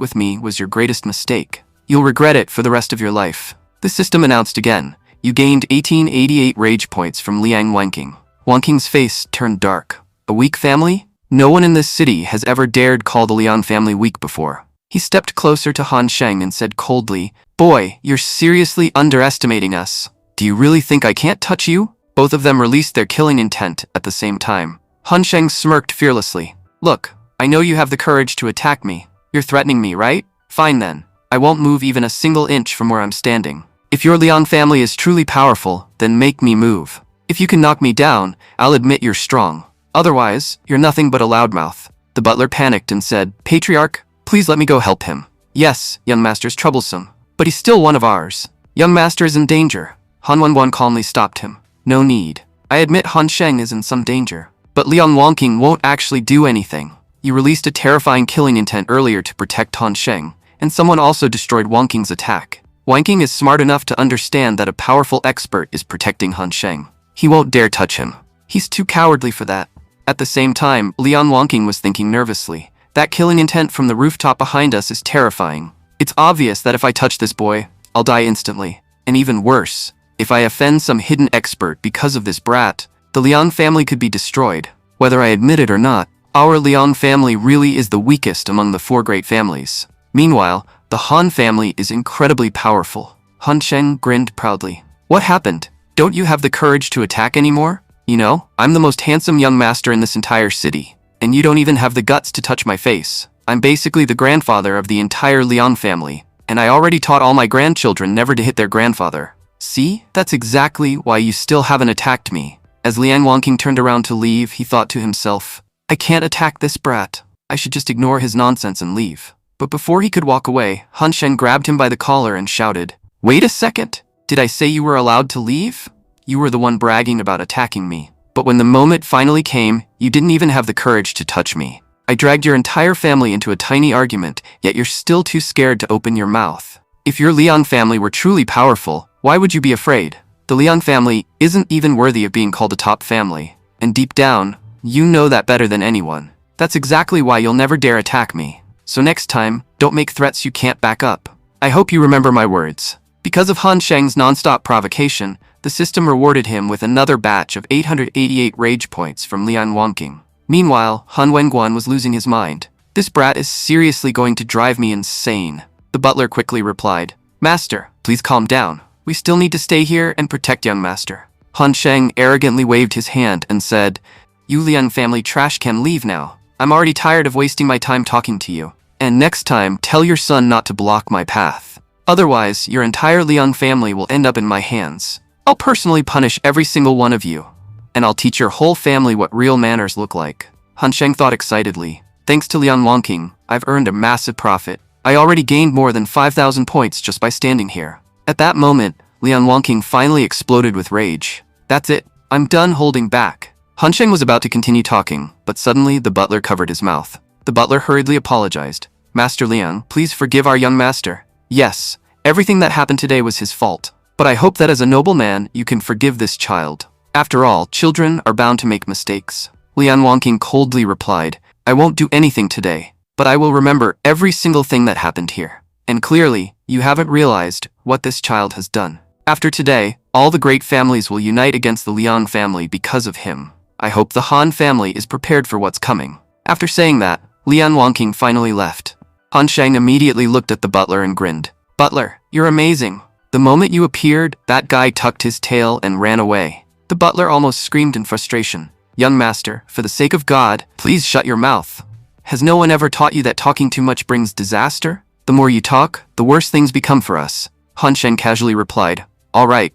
with me was your greatest mistake. You'll regret it for the rest of your life. The system announced again. You gained 1888 rage points from Liang Wanking. Wanking's face turned dark. A weak family? No one in this city has ever dared call the Liang family weak before. He stepped closer to Han Sheng and said coldly, Boy, you're seriously underestimating us. Do you really think I can't touch you? Both of them released their killing intent at the same time. Han Sheng smirked fearlessly. Look, I know you have the courage to attack me. You're threatening me, right? Fine then. I won't move even a single inch from where I'm standing. If your Liang family is truly powerful, then make me move. If you can knock me down, I'll admit you're strong. Otherwise, you're nothing but a loudmouth. The butler panicked and said, Patriarch, please let me go help him. Yes, young master's troublesome, but he's still one of ours. Young master is in danger. Han Wenguan calmly stopped him. No need. I admit Han Sheng is in some danger, but Liang Wanking won't actually do anything. You released a terrifying killing intent earlier to protect Han Sheng, and someone also destroyed Wanking's attack. Wanking is smart enough to understand that a powerful expert is protecting Han Sheng. He won't dare touch him. He's too cowardly for that. At the same time, Liang Wanking was thinking nervously. That killing intent from the rooftop behind us is terrifying. It's obvious that if I touch this boy, I'll die instantly. And even worse, if I offend some hidden expert because of this brat, the Liang family could be destroyed. Whether I admit it or not, our Liang family really is the weakest among the four great families. Meanwhile, the Han family is incredibly powerful. Han Sheng grinned proudly. What happened? Don't you have the courage to attack anymore? You know, I'm the most handsome young master in this entire city, and you don't even have the guts to touch my face. I'm basically the grandfather of the entire Liang family, and I already taught all my grandchildren never to hit their grandfather. See? That's exactly why you still haven't attacked me. As Liang Wanking turned around to leave, he thought to himself, I can't attack this brat. I should just ignore his nonsense and leave. But before he could walk away, Han Sheng grabbed him by the collar and shouted, Wait a second! Did I say you were allowed to leave? You were the one bragging about attacking me. But when the moment finally came, you didn't even have the courage to touch me. I dragged your entire family into a tiny argument, yet you're still too scared to open your mouth. If your Liang family were truly powerful, why would you be afraid? The Liang family isn't even worthy of being called a top family. And deep down, you know that better than anyone. That's exactly why you'll never dare attack me. So next time, don't make threats you can't back up. I hope you remember my words. Because of Han Sheng's non-stop provocation, the system rewarded him with another batch of 888 rage points from Liang Wanking. Meanwhile, Han Wenguan was losing his mind. This brat is seriously going to drive me insane. The butler quickly replied, Master, please calm down. We still need to stay here and protect young master. Han Sheng arrogantly waved his hand and said, You Liang family trash can leave now. I'm already tired of wasting my time talking to you. And next time, tell your son not to block my path. Otherwise, your entire Liang family will end up in my hands. I'll personally punish every single one of you. And I'll teach your whole family what real manners look like. Han Sheng thought excitedly. Thanks to Liang Wanking, I've earned a massive profit. I already gained more than 5,000 points just by standing here. At that moment, Liang Wanking finally exploded with rage. That's it. I'm done holding back. Han Sheng was about to continue talking, but suddenly the butler covered his mouth. The butler hurriedly apologized. Master Liang, please forgive our young master. Yes, everything that happened today was his fault. But I hope that as a noble man, you can forgive this child. After all, children are bound to make mistakes. Liang Wanking coldly replied, I won't do anything today, but I will remember every single thing that happened here. And clearly, you haven't realized what this child has done. After today, all the great families will unite against the Liang family because of him. I hope the Han family is prepared for what's coming. After saying that, Liang Wanking finally left. Han Sheng immediately looked at the butler and grinned. Butler, you're amazing. The moment you appeared, that guy tucked his tail and ran away. The butler almost screamed in frustration. Young master, for the sake of God, please shut your mouth. Has no one ever taught you that talking too much brings disaster? The more you talk, the worse things become for us. Han Sheng casually replied, all right.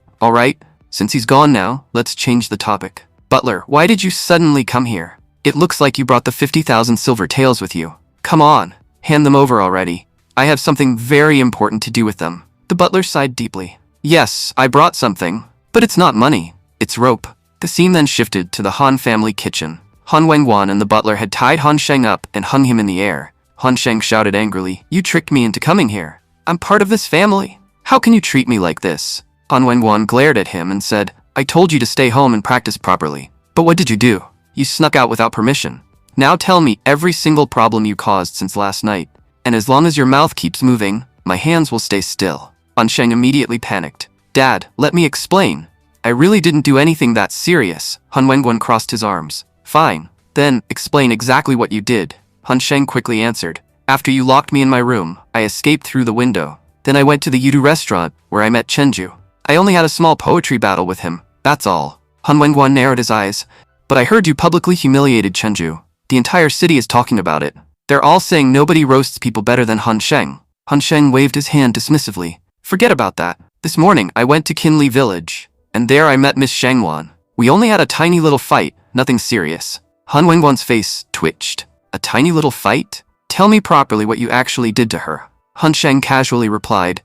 Since he's gone now, let's change the topic. Butler, why did you suddenly come here? It looks like you brought the 50,000 silver taels with you. Come on, hand them over already. I have something very important to do with them. The butler sighed deeply. Yes, I brought something, but it's not money, it's rope. The scene then shifted to the Han family kitchen. Han Wenguan and the butler had tied Han Sheng up and hung him in the air. Han Sheng shouted angrily, You tricked me into coming here. I'm part of this family. How can you treat me like this? Han Wenguan glared at him and said, I told you to stay home and practice properly. But what did you do? You snuck out without permission. Now tell me every single problem you caused since last night. And as long as your mouth keeps moving, my hands will stay still. Han Sheng immediately panicked. Dad, let me explain. I really didn't do anything that serious. Han Wenguan crossed his arms. Fine. Then, explain exactly what you did. Han Sheng quickly answered. After you locked me in my room, I escaped through the window. Then I went to the Yudu restaurant, where I met Chenju. I only had a small poetry battle with him, that's all. Han Wenguan narrowed his eyes. But I heard you publicly humiliated Chenju. The entire city is talking about it. They're all saying nobody roasts people better than Han Sheng. Han Sheng waved his hand dismissively. Forget about that. This morning, I went to Qinli village, and there I met Miss Shangwan. We only had a tiny little fight, nothing serious. Han Wenguan's face twitched. A tiny little fight? Tell me properly what you actually did to her. Han Sheng casually replied,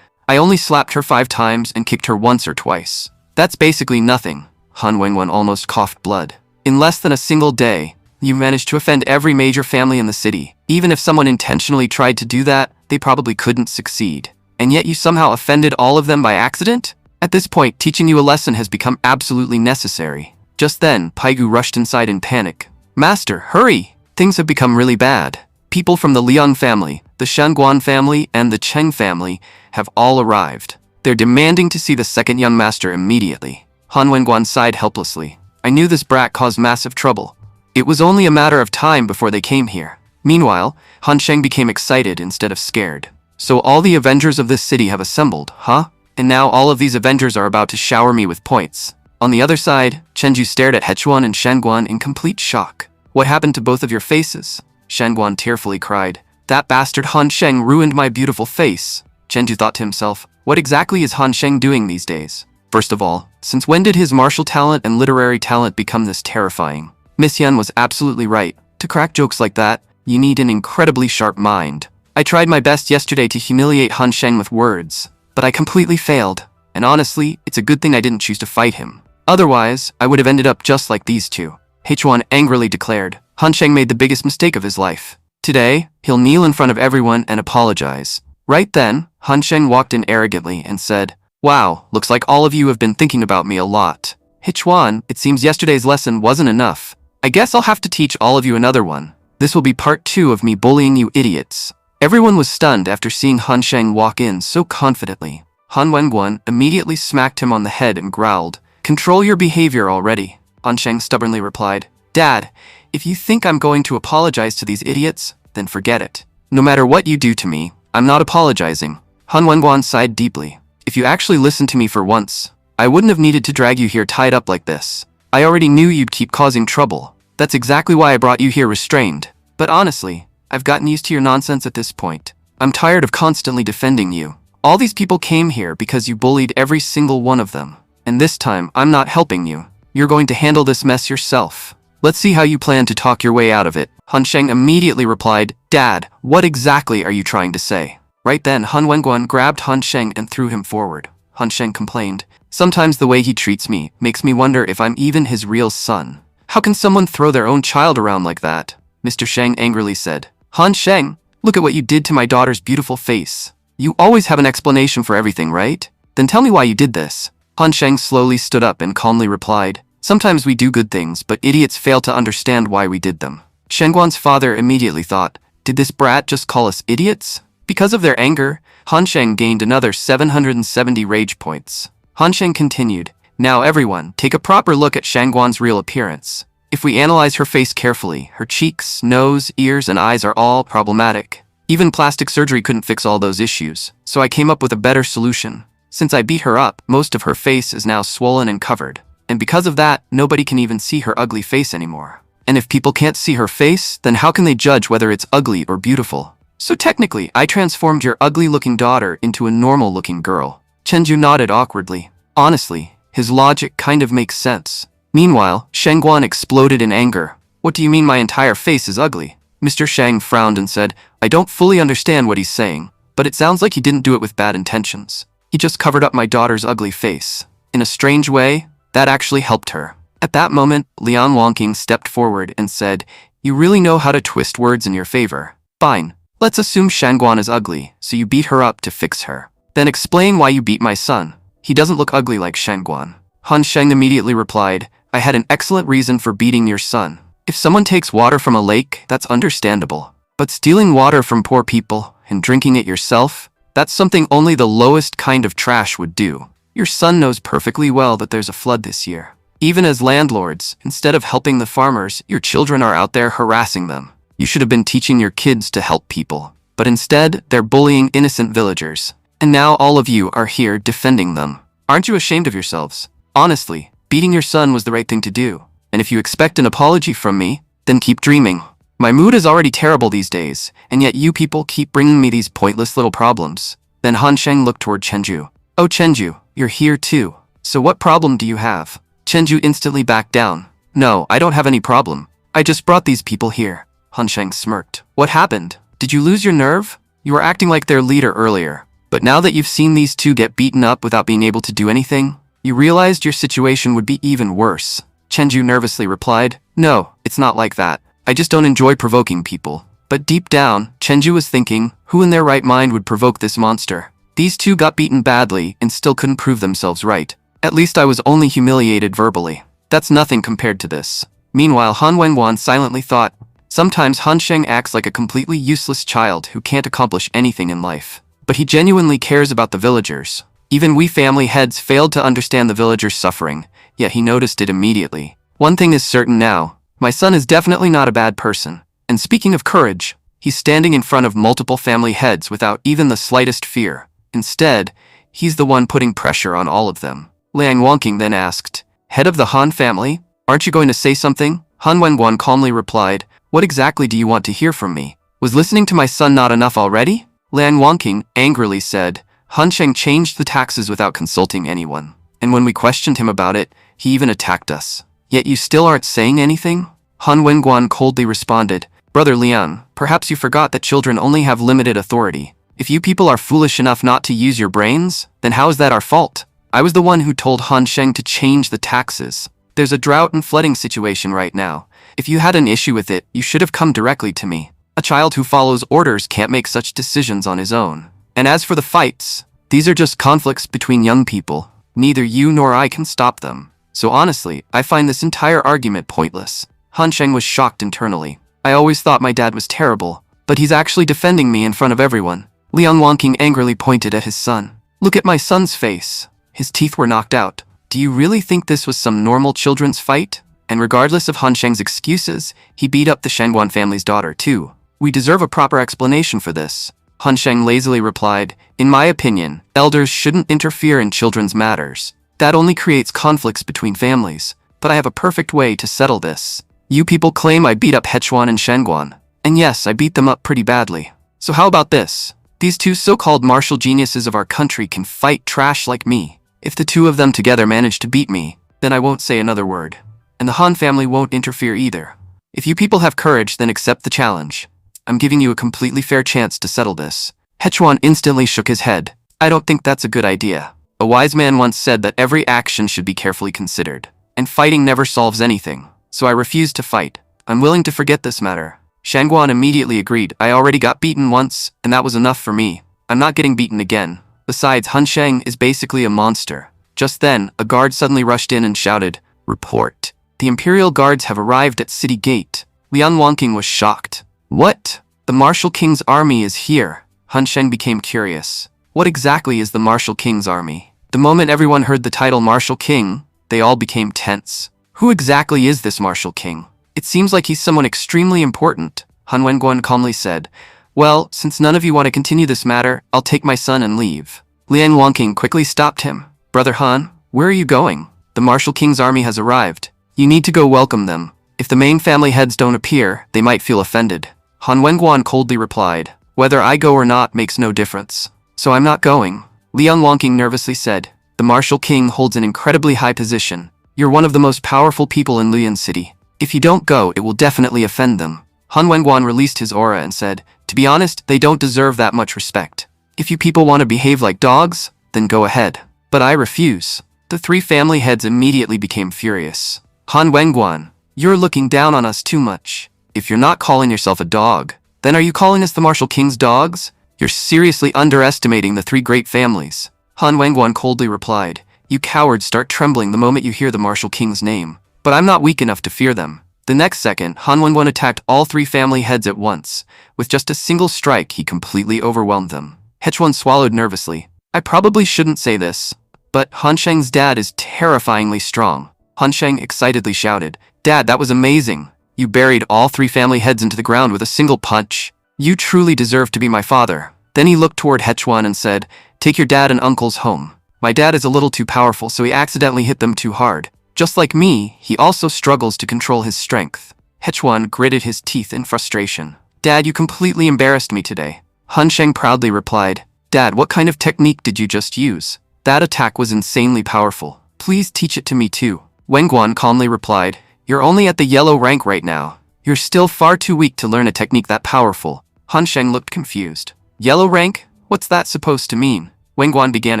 I only slapped her 5 times and kicked her once or twice. That's basically nothing. Han Wenguan almost coughed blood. In less than a single day, you managed to offend every major family in the city. Even if someone intentionally tried to do that, they probably couldn't succeed. And yet you somehow offended all of them by accident? At this point, teaching you a lesson has become absolutely necessary. Just then, Paigu rushed inside in panic. Master, hurry! Things have become really bad. People from the Liang family, the Shangguan family, and the Cheng family have all arrived. They're demanding to see the second young master immediately. Han Wenguan sighed helplessly. I knew this brat caused massive trouble. It was only a matter of time before they came here. Meanwhile, Han Sheng became excited instead of scared. So all the Avengers of this city have assembled, huh? And now all of these Avengers are about to shower me with points. On the other side, Chenju stared at Hechuan and Shangguan in complete shock. What happened to both of your faces? Shangguan tearfully cried. That bastard Han Sheng ruined my beautiful face. Chenju thought to himself, what exactly is Han Sheng doing these days? First of all, since when did his martial talent and literary talent become this terrifying? Miss Yan was absolutely right. To crack jokes like that, you need an incredibly sharp mind. I tried my best yesterday to humiliate Han Sheng with words, but I completely failed. And honestly, it's a good thing I didn't choose to fight him. Otherwise, I would have ended up just like these two. Hechuan angrily declared. Han Sheng made the biggest mistake of his life. Today, he'll kneel in front of everyone and apologize. Right then, Han Sheng walked in arrogantly and said, Wow, looks like all of you have been thinking about me a lot. Hechuan, it seems yesterday's lesson wasn't enough. I guess I'll have to teach all of you another one. This will be part 2 of me bullying you idiots. Everyone was stunned after seeing Han Sheng walk in so confidently. Han Wenguan immediately smacked him on the head and growled, Control your behavior already. Han Sheng stubbornly replied, Dad, if you think I'm going to apologize to these idiots, then forget it. No matter what you do to me, I'm not apologizing. Han Wenguan sighed deeply. If you actually listened to me for once, I wouldn't have needed to drag you here tied up like this. I already knew you'd keep causing trouble. That's exactly why I brought you here restrained. But honestly, I've gotten used to your nonsense at this point. I'm tired of constantly defending you. All these people came here because you bullied every single one of them. And this time, I'm not helping you. You're going to handle this mess yourself. Let's see how you plan to talk your way out of it. Han Sheng immediately replied, Dad, what exactly are you trying to say? Right then, Han Wenguan grabbed Han Sheng and threw him forward. Han Sheng complained, Sometimes the way he treats me makes me wonder if I'm even his real son. How can someone throw their own child around like that? Mr. Sheng angrily said, Han Sheng, look at what you did to my daughter's beautiful face. You always have an explanation for everything, right? Then tell me why you did this. Han Sheng slowly stood up and calmly replied, Sometimes we do good things, but idiots fail to understand why we did them. Shangguan's father immediately thought, Did this brat just call us idiots? Because of their anger, Han Sheng gained another 770 rage points. Han Sheng continued, Now everyone, take a proper look at Shangguan's real appearance. If we analyze her face carefully, her cheeks, nose, ears, and eyes are all problematic. Even plastic surgery couldn't fix all those issues, so I came up with a better solution. Since I beat her up, most of her face is now swollen and covered. And because of that, nobody can even see her ugly face anymore. And if people can't see her face, then how can they judge whether it's ugly or beautiful? So technically, I transformed your ugly-looking daughter into a normal-looking girl. Chenju nodded awkwardly. Honestly, his logic kind of makes sense. Meanwhile, Shangguan exploded in anger. What do you mean my entire face is ugly? Mr. Shang frowned and said, I don't fully understand what he's saying, but it sounds like he didn't do it with bad intentions. He just covered up my daughter's ugly face. In a strange way, that actually helped her. At that moment, Lian Wangqing stepped forward and said, You really know how to twist words in your favor. Fine. Let's assume Shangguan is ugly, so you beat her up to fix her. Then explain why you beat my son. He doesn't look ugly like Shangguan. Han Sheng immediately replied, I had an excellent reason for beating your son. If someone takes water from a lake, that's understandable. But stealing water from poor people and drinking it yourself, that's something only the lowest kind of trash would do. Your son knows perfectly well that there's a flood this year. Even as landlords, instead of helping the farmers, your children are out there harassing them. You should have been teaching your kids to help people. But instead, they're bullying innocent villagers. And now all of you are here defending them. Aren't you ashamed of yourselves? Honestly, beating your son was the right thing to do. And if you expect an apology from me, then keep dreaming. My mood is already terrible these days, and yet you people keep bringing me these pointless little problems. Then Han Sheng looked toward Chenju. Oh Chenju, you're here too. So what problem do you have? Chenju instantly backed down. No, I don't have any problem. I just brought these people here. Han Sheng smirked. What happened? Did you lose your nerve? You were acting like their leader earlier. But now that you've seen these two get beaten up without being able to do anything, you realized your situation would be even worse. Chenju nervously replied, No, it's not like that. I just don't enjoy provoking people. But deep down, Chenju was thinking, who in their right mind would provoke this monster? These two got beaten badly and still couldn't prove themselves right. At least I was only humiliated verbally. That's nothing compared to this. Meanwhile, Han Wenguan silently thought, sometimes Han Sheng acts like a completely useless child who can't accomplish anything in life. But he genuinely cares about the villagers. Even we family heads failed to understand the villagers' suffering, yet he noticed it immediately. One thing is certain now, my son is definitely not a bad person. And speaking of courage, he's standing in front of multiple family heads without even the slightest fear. Instead, he's the one putting pressure on all of them. Liang Wangqing then asked, Head of the Han family, aren't you going to say something? Han Wenguan calmly replied, What exactly do you want to hear from me? Was listening to my son not enough already? Liang Wangqing angrily said, Han Sheng changed the taxes without consulting anyone. And when we questioned him about it, he even attacked us. Yet you still aren't saying anything? Han Wenguan coldly responded, Brother Liang, perhaps you forgot that children only have limited authority. If you people are foolish enough not to use your brains, then how is that our fault? I was the one who told Han Sheng to change the taxes. There's a drought and flooding situation right now. If you had an issue with it, you should have come directly to me. A child who follows orders can't make such decisions on his own. And as for the fights, these are just conflicts between young people. Neither you nor I can stop them. So honestly, I find this entire argument pointless. Han Sheng was shocked internally. I always thought my dad was terrible, but he's actually defending me in front of everyone. Liang Wangqing angrily pointed at his son. Look at my son's face. His teeth were knocked out. Do you really think this was some normal children's fight? And regardless of Han Sheng's excuses, he beat up the Shangguan family's daughter too. We deserve a proper explanation for this. Han Sheng lazily replied, In my opinion, elders shouldn't interfere in children's matters. That only creates conflicts between families. But I have a perfect way to settle this. You people claim I beat up Hechuan and Shangguan. And yes, I beat them up pretty badly. So how about this? These two so-called martial geniuses of our country can fight trash like me. If the two of them together manage to beat me, then I won't say another word. And the Han family won't interfere either. If you people have courage, then accept the challenge. I'm giving you a completely fair chance to settle this. Hechuan instantly shook his head. I don't think that's a good idea. A wise man once said that every action should be carefully considered. And fighting never solves anything. So I refuse to fight. I'm willing to forget this matter. Shangguan immediately agreed. I already got beaten once, and that was enough for me. I'm not getting beaten again. Besides, Han Sheng is basically a monster. Just then, a guard suddenly rushed in and shouted, Report. The Imperial Guards have arrived at City Gate. Liang Wangqing was shocked. What? The Martial King's army is here. Han Sheng became curious. What exactly is the Martial King's army? The moment everyone heard the title Martial King, they all became tense. Who exactly is this Martial King? It seems like he's someone extremely important. Han Wenguan calmly said, Well, since none of you want to continue this matter, I'll take my son and leave. Liang Wangqing quickly stopped him. Brother Han, where are you going? The Martial King's army has arrived. You need to go welcome them. If the main family heads don't appear, they might feel offended. Han Wenguan coldly replied, Whether I go or not makes no difference. So I'm not going. Liang Wangqing nervously said, The Martial King holds an incredibly high position. You're one of the most powerful people in Luyan City. If you don't go, it will definitely offend them. Han Wenguan released his aura and said, To be honest, they don't deserve that much respect. If you people want to behave like dogs, then go ahead. But I refuse. The three family heads immediately became furious. Han Wenguan, you're looking down on us too much. If you're not calling yourself a dog, then are you calling us the Martial King's dogs? You're seriously underestimating the three great families. Han Wenguan coldly replied, "You cowards start trembling the moment you hear the Martial King's name. But I'm not weak enough to fear them." The next second, Han Wenguan attacked all three family heads at once. With just a single strike, he completely overwhelmed them. Hechuan swallowed nervously. "I probably shouldn't say this, but Han Sheng's dad is terrifyingly strong." Han Sheng excitedly shouted, "Dad, that was amazing. You buried all three family heads into the ground with a single punch. You truly deserve to be my father." Then he looked toward Hechuan and said, "Take your dad and uncles home. My dad is a little too powerful, so he accidentally hit them too hard. Just like me, he also struggles to control his strength." Hechuan gritted his teeth in frustration. "Dad, you completely embarrassed me today." Han Sheng proudly replied, "Dad, what kind of technique did you just use? That attack was insanely powerful. Please teach it to me too." Wenguan calmly replied, "You're only at the yellow rank right now. You're still far too weak to learn a technique that powerful." Han Sheng looked confused. "Yellow rank? What's that supposed to mean?" Wenguan began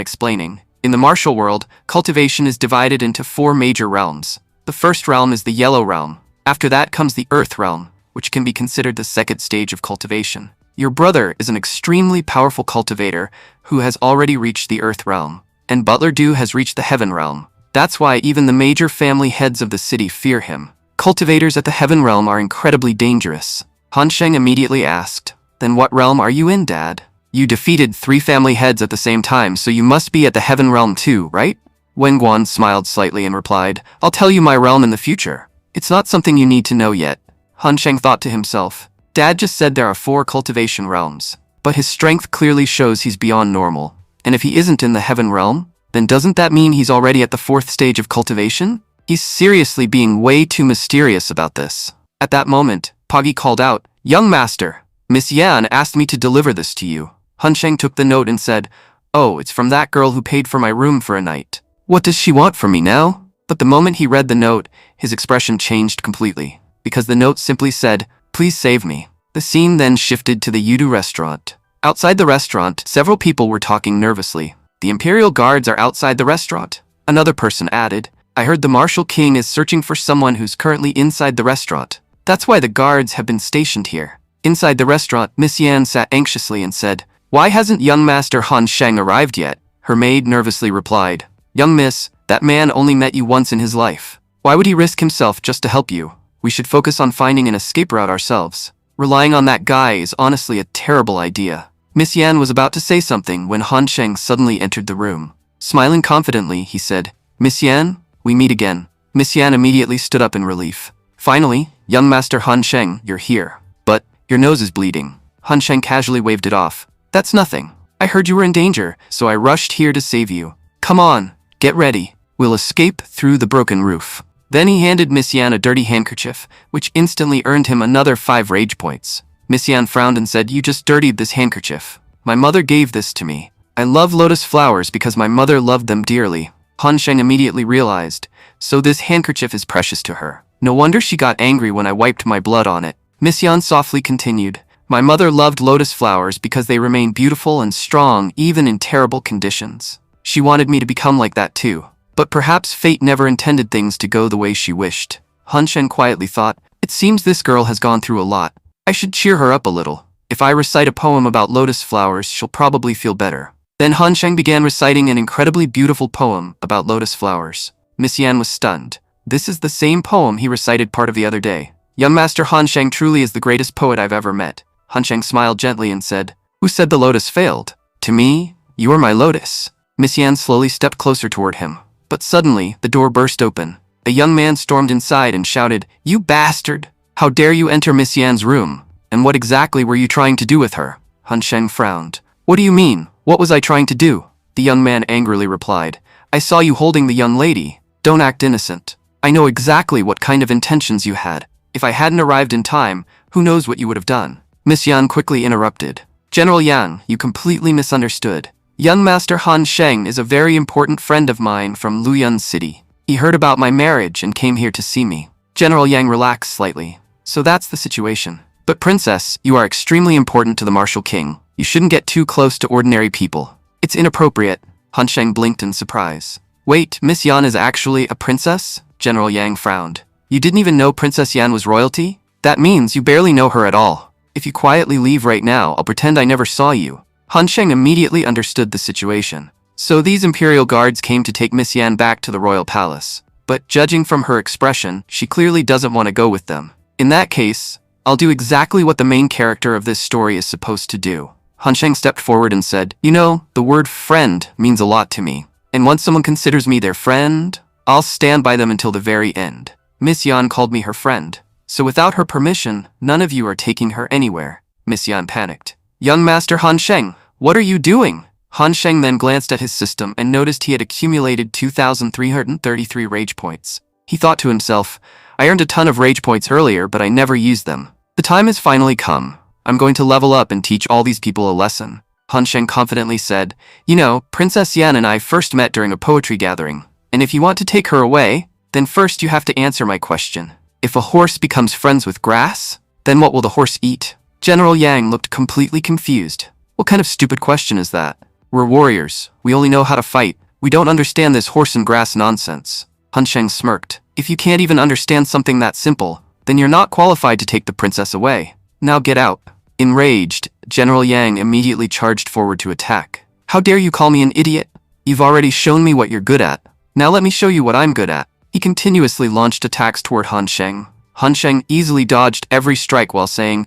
explaining. "In the martial world, cultivation is divided into 4 major realms. The first realm is the yellow realm. After that comes the earth realm, which can be considered the second stage of cultivation. Your brother is an extremely powerful cultivator who has already reached the earth realm, and Butler Du has reached the heaven realm. That's why even the major family heads of the city fear him. Cultivators at the heaven realm are incredibly dangerous." Han Sheng immediately asked, "Then what realm are you in, Dad? You defeated 3 family heads at the same time, so you must be at the heaven realm too, right?" Wenguan smiled slightly and replied, "I'll tell you my realm in the future. It's not something you need to know yet." Han Sheng thought to himself, Dad just said there are 4 cultivation realms, but his strength clearly shows he's beyond normal. And if he isn't in the heaven realm, then doesn't that mean he's already at the 4th stage of cultivation? He's seriously being way too mysterious about this. At that moment, Poggy called out, "Young master, Miss Yan asked me to deliver this to you." Han Sheng took the note and said, "Oh, it's from that girl who paid for my room for a night. What does she want from me now?" But the moment he read the note, his expression changed completely, because the note simply said, "Please save me." The scene then shifted to the Yudu restaurant. Outside the restaurant, several people were talking nervously. "The Imperial Guards are outside the restaurant," another person added. "I heard the Martial King is searching for someone who's currently inside the restaurant. That's why the guards have been stationed here." Inside the restaurant, Miss Yan sat anxiously and said, "Why hasn't young Master Han Sheng arrived yet?" Her maid nervously replied, "Young miss, that man only met you once in his life. Why would he risk himself just to help you? We should focus on finding an escape route ourselves. Relying on that guy is honestly a terrible idea." Miss Yan was about to say something when Han Sheng suddenly entered the room. Smiling confidently, he said, "Miss Yan, we meet again." Miss Yan immediately stood up in relief. "Finally, young Master Han Sheng, you're here. But your nose is bleeding." Han Sheng casually waved it off. "That's nothing. I heard you were in danger, so I rushed here to save you. Come on, get ready. We'll escape through the broken roof." Then he handed Miss Yan a dirty handkerchief, which instantly earned him another 5 rage points. Miss Yan frowned and said, "You just dirtied this handkerchief. My mother gave this to me. I love lotus flowers because my mother loved them dearly." Han Sheng immediately realized, so this handkerchief is precious to her. No wonder she got angry when I wiped my blood on it. Miss Yan softly continued, "My mother loved lotus flowers because they remain beautiful and strong even in terrible conditions. She wanted me to become like that too. But perhaps fate never intended things to go the way she wished." Han Sheng quietly thought, "It seems this girl has gone through a lot. I should cheer her up a little. If I recite a poem about lotus flowers, she'll probably feel better." Then Han Sheng began reciting an incredibly beautiful poem about lotus flowers. Miss Yan was stunned. This is the same poem he recited part of the other day. "Young Master Han Sheng truly is the greatest poet I've ever met." Han Sheng smiled gently and said, "Who said the lotus failed? To me, you are my lotus." Miss Yan slowly stepped closer toward him. But suddenly, the door burst open. A young man stormed inside and shouted, "You bastard! How dare you enter Miss Yan's room? And what exactly were you trying to do with her?" Han Sheng frowned. "What do you mean? What was I trying to do?" The young man angrily replied, "I saw you holding the young lady. Don't act innocent. I know exactly what kind of intentions you had. If I hadn't arrived in time, who knows what you would have done." Miss Yan quickly interrupted. "General Yang, you completely misunderstood. Young Master Han Sheng is a very important friend of mine from Luyun City. He heard about my marriage and came here to see me." General Yang relaxed slightly. "So that's the situation. But Princess, you are extremely important to the Martial King. You shouldn't get too close to ordinary people. It's inappropriate." Han Sheng blinked in surprise. "Wait, Miss Yan is actually a princess?" General Yang frowned. "You didn't even know Princess Yan was royalty? That means you barely know her at all. If you quietly leave right now, I'll pretend I never saw you." Han Sheng immediately understood the situation. So these Imperial Guards came to take Miss Yan back to the royal palace. But judging from her expression, she clearly doesn't want to go with them. In that case, I'll do exactly what the main character of this story is supposed to do. Han Sheng stepped forward and said, "You know, the word friend means a lot to me. And once someone considers me their friend, I'll stand by them until the very end. Miss Yan called me her friend. So without her permission, none of you are taking her anywhere." Miss Yan panicked. "Young Master Han Sheng, what are you doing?" Han Sheng then glanced at his system and noticed he had accumulated 2,333 rage points. He thought to himself, "I earned a ton of rage points earlier, but I never used them. The time has finally come. I'm going to level up and teach all these people a lesson." Han Sheng confidently said, "You know, Princess Yan and I first met during a poetry gathering, and if you want to take her away, then first you have to answer my question. If a horse becomes friends with grass, then what will the horse eat?" General Yang looked completely confused. What kind of stupid question is that? We're warriors. We only know how to fight. We don't understand this horse and grass nonsense. Han Sheng smirked. "If you can't even understand something that simple, then you're not qualified to take the princess away. Now get out." Enraged, General Yang immediately charged forward to attack. "How dare you call me an idiot? You've already shown me what you're good at. Now let me show you what I'm good at." He continuously launched attacks toward Han Sheng. Han Sheng easily dodged every strike while saying,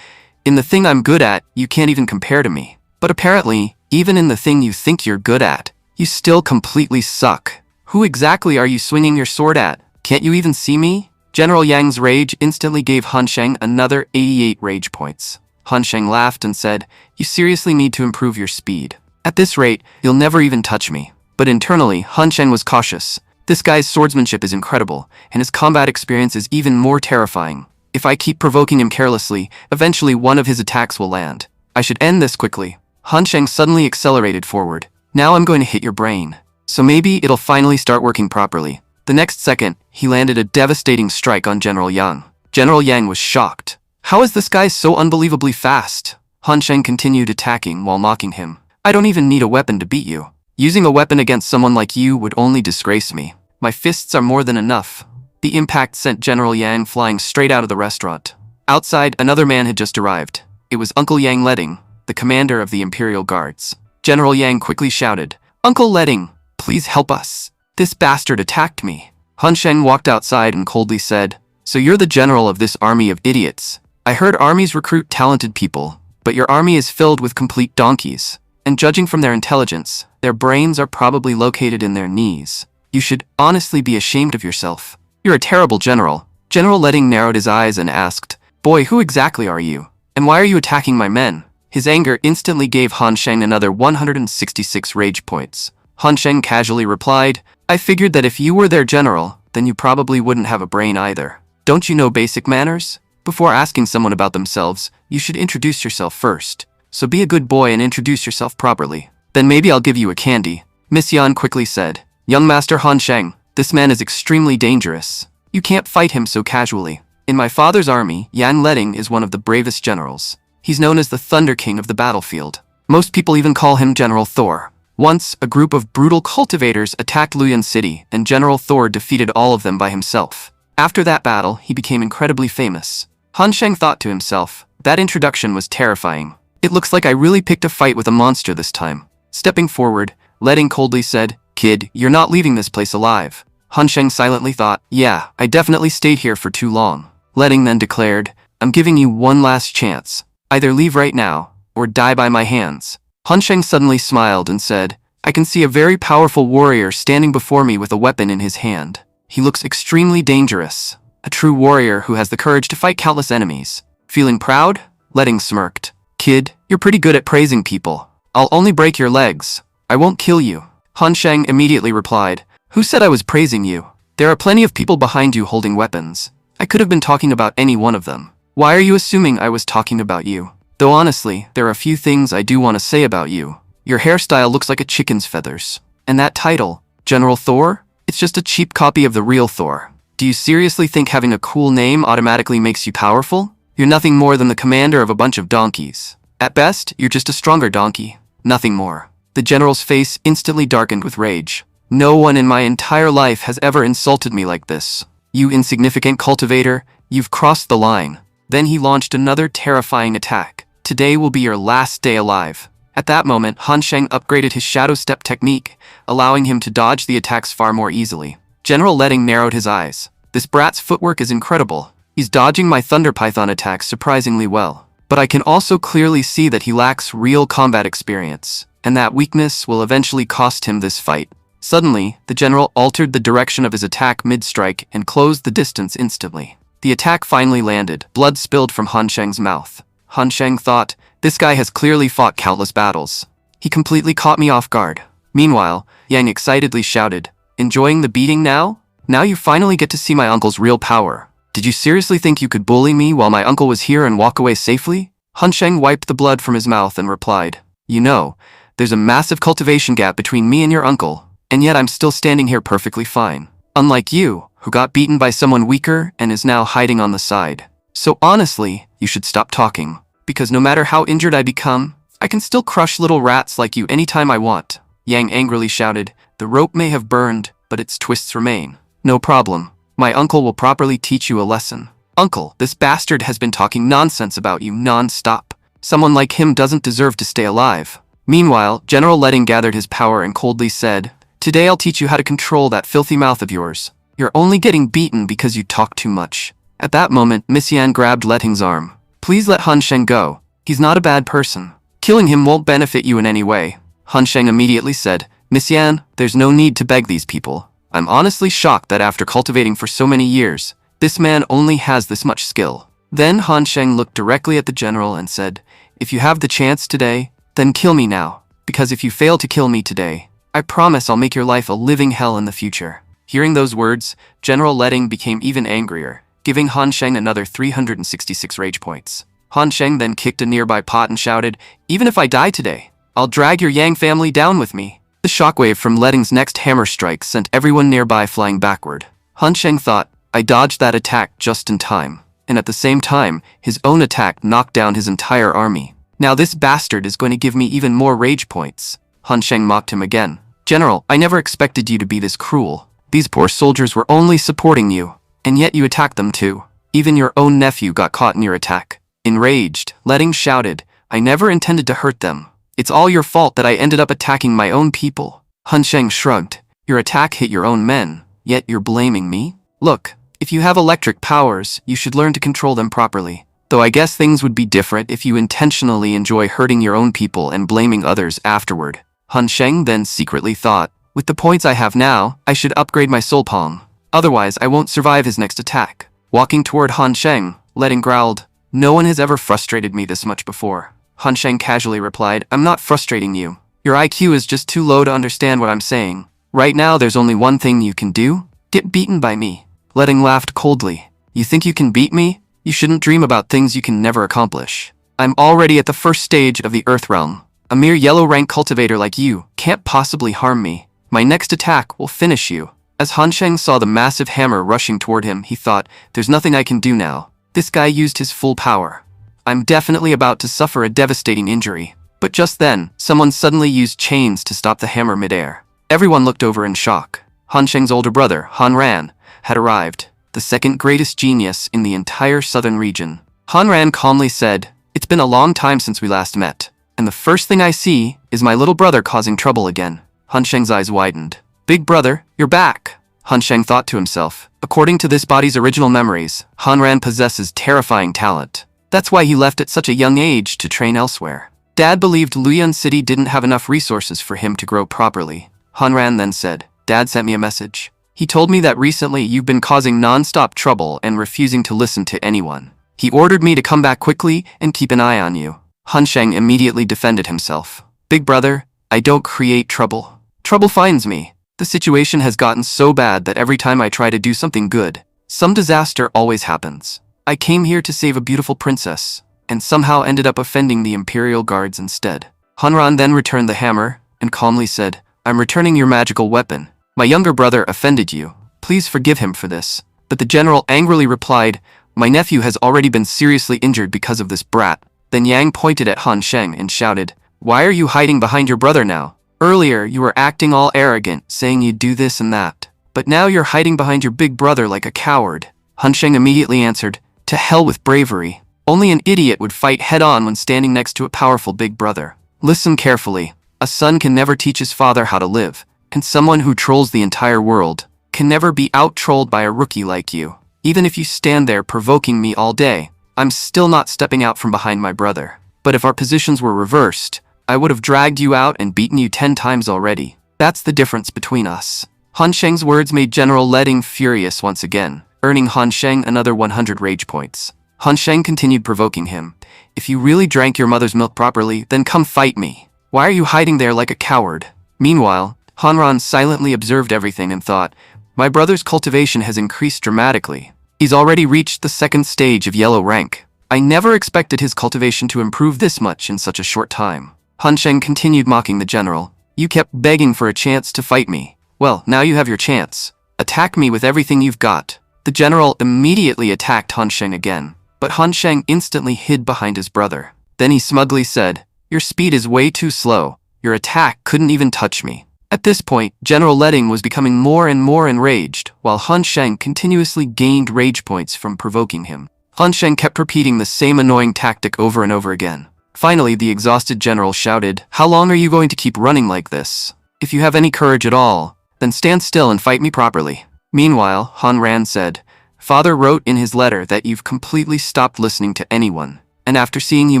"In the thing I'm good at, you can't even compare to me. But apparently, even in the thing you think you're good at, you still completely suck. Who exactly are you swinging your sword at? Can't you even see me?" General Yang's rage instantly gave Han Sheng another 88 rage points. Han Sheng laughed and said, "You seriously need to improve your speed. At this rate, you'll never even touch me." But internally, Han Sheng was cautious. This guy's swordsmanship is incredible, and his combat experience is even more terrifying. If I keep provoking him carelessly, eventually one of his attacks will land. I should end this quickly. Han Sheng suddenly accelerated forward. "Now I'm going to hit your brain. So maybe it'll finally start working properly." The next second, he landed a devastating strike on General Yang. General Yang was shocked. "How is this guy so unbelievably fast?" Han Sheng continued attacking while mocking him. "I don't even need a weapon to beat you. Using a weapon against someone like you would only disgrace me. My fists are more than enough." The impact sent General Yang flying straight out of the restaurant. Outside, another man had just arrived. It was Uncle Yang Letting, the commander of the Imperial Guards. General Yang quickly shouted, "Uncle Letting, please help us. This bastard attacked me." Han Sheng walked outside and coldly said, "So you're the general of this army of idiots. I heard armies recruit talented people, but your army is filled with complete donkeys. And judging from their intelligence, their brains are probably located in their knees. You should honestly be ashamed of yourself. You're a terrible general." General Letting narrowed his eyes and asked, "Boy, who exactly are you? And why are you attacking my men?" His anger instantly gave Han Sheng another 166 rage points. Han Sheng casually replied, "I figured that if you were their general, then you probably wouldn't have a brain either. Don't you know basic manners? Before asking someone about themselves, you should introduce yourself first. So be a good boy and introduce yourself properly. Then maybe I'll give you a candy." Miss Yan quickly said, "Young Master Han Sheng, this man is extremely dangerous. You can't fight him so casually. In my father's army, Yang Letting is one of the bravest generals. He's known as the Thunder King of the battlefield. Most people even call him General Thor. Once, a group of brutal cultivators attacked Luyan City, and General Thor defeated all of them by himself. After that battle, he became incredibly famous." Han Sheng thought to himself, "That introduction was terrifying. It looks like I really picked a fight with a monster this time." Stepping forward, Letting coldly said, "Kid, you're not leaving this place alive." Han Sheng silently thought, "Yeah, I definitely stayed here for too long." Letting then declared, "I'm giving you one last chance. Either leave right now, or die by my hands." Han Sheng suddenly smiled and said, "I can see a very powerful warrior standing before me with a weapon in his hand. He looks extremely dangerous. A true warrior who has the courage to fight countless enemies. Feeling proud?" Letting smirked. "Kid, you're pretty good at praising people. I'll only break your legs. I won't kill you." Han Sheng immediately replied, "Who said I was praising you? There are plenty of people behind you holding weapons. I could have been talking about any one of them. Why are you assuming I was talking about you? Though honestly, there are a few things I do want to say about you. Your hairstyle looks like a chicken's feathers. And that title, General Thor? It's just a cheap copy of the real Thor. Do you seriously think having a cool name automatically makes you powerful? You're nothing more than the commander of a bunch of donkeys. At best, you're just a stronger donkey. Nothing more." The general's face instantly darkened with rage. "No one in my entire life has ever insulted me like this. You insignificant cultivator, you've crossed the line." Then he launched another terrifying attack. "Today will be your last day alive." At that moment, Han Sheng upgraded his shadow step technique, allowing him to dodge the attacks far more easily. General Letting narrowed his eyes. This brat's footwork is incredible. He's dodging my Thunder Python attacks surprisingly well. But I can also clearly see that he lacks real combat experience, and that weakness will eventually cost him this fight. Suddenly, the general altered the direction of his attack mid-strike and closed the distance instantly. The attack finally landed. Blood spilled from Han Sheng's mouth. Han Sheng thought, this guy has clearly fought countless battles. He completely caught me off guard. Meanwhile, Yang excitedly shouted, enjoying the beating now? Now you finally get to see my uncle's real power. Did you seriously think you could bully me while my uncle was here and walk away safely? Han Sheng wiped the blood from his mouth and replied, you know, there's a massive cultivation gap between me and your uncle, and yet I'm still standing here perfectly fine. Unlike you, who got beaten by someone weaker and is now hiding on the side. So honestly, you should stop talking, because no matter how injured I become, I can still crush little rats like you anytime I want. Yang angrily shouted, the rope may have burned, but its twists remain. No problem. My uncle will properly teach you a lesson. Uncle, this bastard has been talking nonsense about you non-stop. Someone like him doesn't deserve to stay alive. Meanwhile, General Letting gathered his power and coldly said, today I'll teach you how to control that filthy mouth of yours. You're only getting beaten because you talk too much. At that moment, Miss Yan grabbed Letting's arm. Please let Han Sheng go. He's not a bad person. Killing him won't benefit you in any way. Han Sheng immediately said, Miss Yan, there's no need to beg these people. I'm honestly shocked that after cultivating for so many years, this man only has this much skill. Then Han Sheng looked directly at the general and said, if you have the chance today, then kill me now. Because if you fail to kill me today, I promise I'll make your life a living hell in the future. Hearing those words, General Letting became even angrier, giving Han Sheng another 366 rage points. Han Sheng then kicked a nearby pot and shouted, even if I die today, I'll drag your Yang family down with me. The shockwave from Letting's next hammer strike sent everyone nearby flying backward. Han Sheng thought, I dodged that attack just in time, and at the same time, his own attack knocked down his entire army. Now this bastard is going to give me even more rage points. Han Sheng mocked him again. General, I never expected you to be this cruel. These poor soldiers were only supporting you, and yet you attacked them too. Even your own nephew got caught in your attack. Enraged, Letting shouted, I never intended to hurt them. It's all your fault that I ended up attacking my own people. Han Sheng shrugged. Your attack hit your own men, yet you're blaming me? Look, if you have electric powers, you should learn to control them properly. Though I guess things would be different if you intentionally enjoy hurting your own people and blaming others afterward. Han Sheng then secretly thought, with the points I have now, I should upgrade my Soul Palm. Otherwise, I won't survive his next attack. Walking toward Han Sheng, Letting growled, no one has ever frustrated me this much before. Han Sheng casually replied, I'm not frustrating you. Your IQ is just too low to understand what I'm saying. Right now, there's only one thing you can do. Get beaten by me. Letting laughed coldly. You think you can beat me? You shouldn't dream about things you can never accomplish. I'm already at the first stage of the Earth Realm. A mere yellow rank cultivator like you can't possibly harm me. My next attack will finish you. As Han Sheng saw the massive hammer rushing toward him, he thought, there's nothing I can do now. This guy used his full power. I'm definitely about to suffer a devastating injury. But just then, someone suddenly used chains to stop the hammer midair. Everyone looked over in shock. Han Sheng's older brother, Han Ran, had arrived, the second greatest genius in the entire southern region. Han Ran calmly said, it's been a long time since we last met, and the first thing I see is my little brother causing trouble again. Han Sheng's eyes widened. Big brother, you're back. Han Sheng thought to himself. According to this body's original memories, Han Ran possesses terrifying talent. That's why he left at such a young age to train elsewhere. Dad believed Luoyang City didn't have enough resources for him to grow properly. Han Ran then said, Dad sent me a message. He told me that recently you've been causing non-stop trouble and refusing to listen to anyone. He ordered me to come back quickly and keep an eye on you. Han Sheng immediately defended himself. Big brother, I don't create trouble. Trouble finds me. The situation has gotten so bad that every time I try to do something good, some disaster always happens. I came here to save a beautiful princess, and somehow ended up offending the Imperial Guards instead. Han Ran then returned the hammer, and calmly said, I'm returning your magical weapon. My younger brother offended you. Please forgive him for this. But the general angrily replied, my nephew has already been seriously injured because of this brat. Then Yang pointed at Han Sheng and shouted, why are you hiding behind your brother now? Earlier, you were acting all arrogant, saying you'd do this and that. But now you're hiding behind your big brother like a coward. Han Sheng immediately answered, to hell with bravery. Only an idiot would fight head-on when standing next to a powerful big brother. Listen carefully. A son can never teach his father how to live, and someone who trolls the entire world can never be out-trolled by a rookie like you. Even if you stand there provoking me all day, I'm still not stepping out from behind my brother. But if our positions were reversed, I would have dragged you out and beaten you 10 times already. That's the difference between us. Han Sheng's words made General Letting furious once again, earning Han Sheng another 100 rage points. Han Sheng continued provoking him. If you really drank your mother's milk properly, then come fight me. Why are you hiding there like a coward? Meanwhile, Hanran silently observed everything and thought, my brother's cultivation has increased dramatically. He's already reached the 2nd stage of yellow rank. I never expected his cultivation to improve this much in such a short time. Han Sheng continued mocking the general. You kept begging for a chance to fight me. Well, now you have your chance. Attack me with everything you've got. The general immediately attacked Han Sheng again, but Han Sheng instantly hid behind his brother. Then he smugly said, your speed is way too slow. Your attack couldn't even touch me. At this point, General Letting was becoming more and more enraged, while Han Sheng continuously gained rage points from provoking him. Han Sheng kept repeating the same annoying tactic over and over again. Finally, the exhausted general shouted, how long are you going to keep running like this? If you have any courage at all, then stand still and fight me properly. Meanwhile, Han Ran said, Father wrote in his letter that you've completely stopped listening to anyone. And after seeing you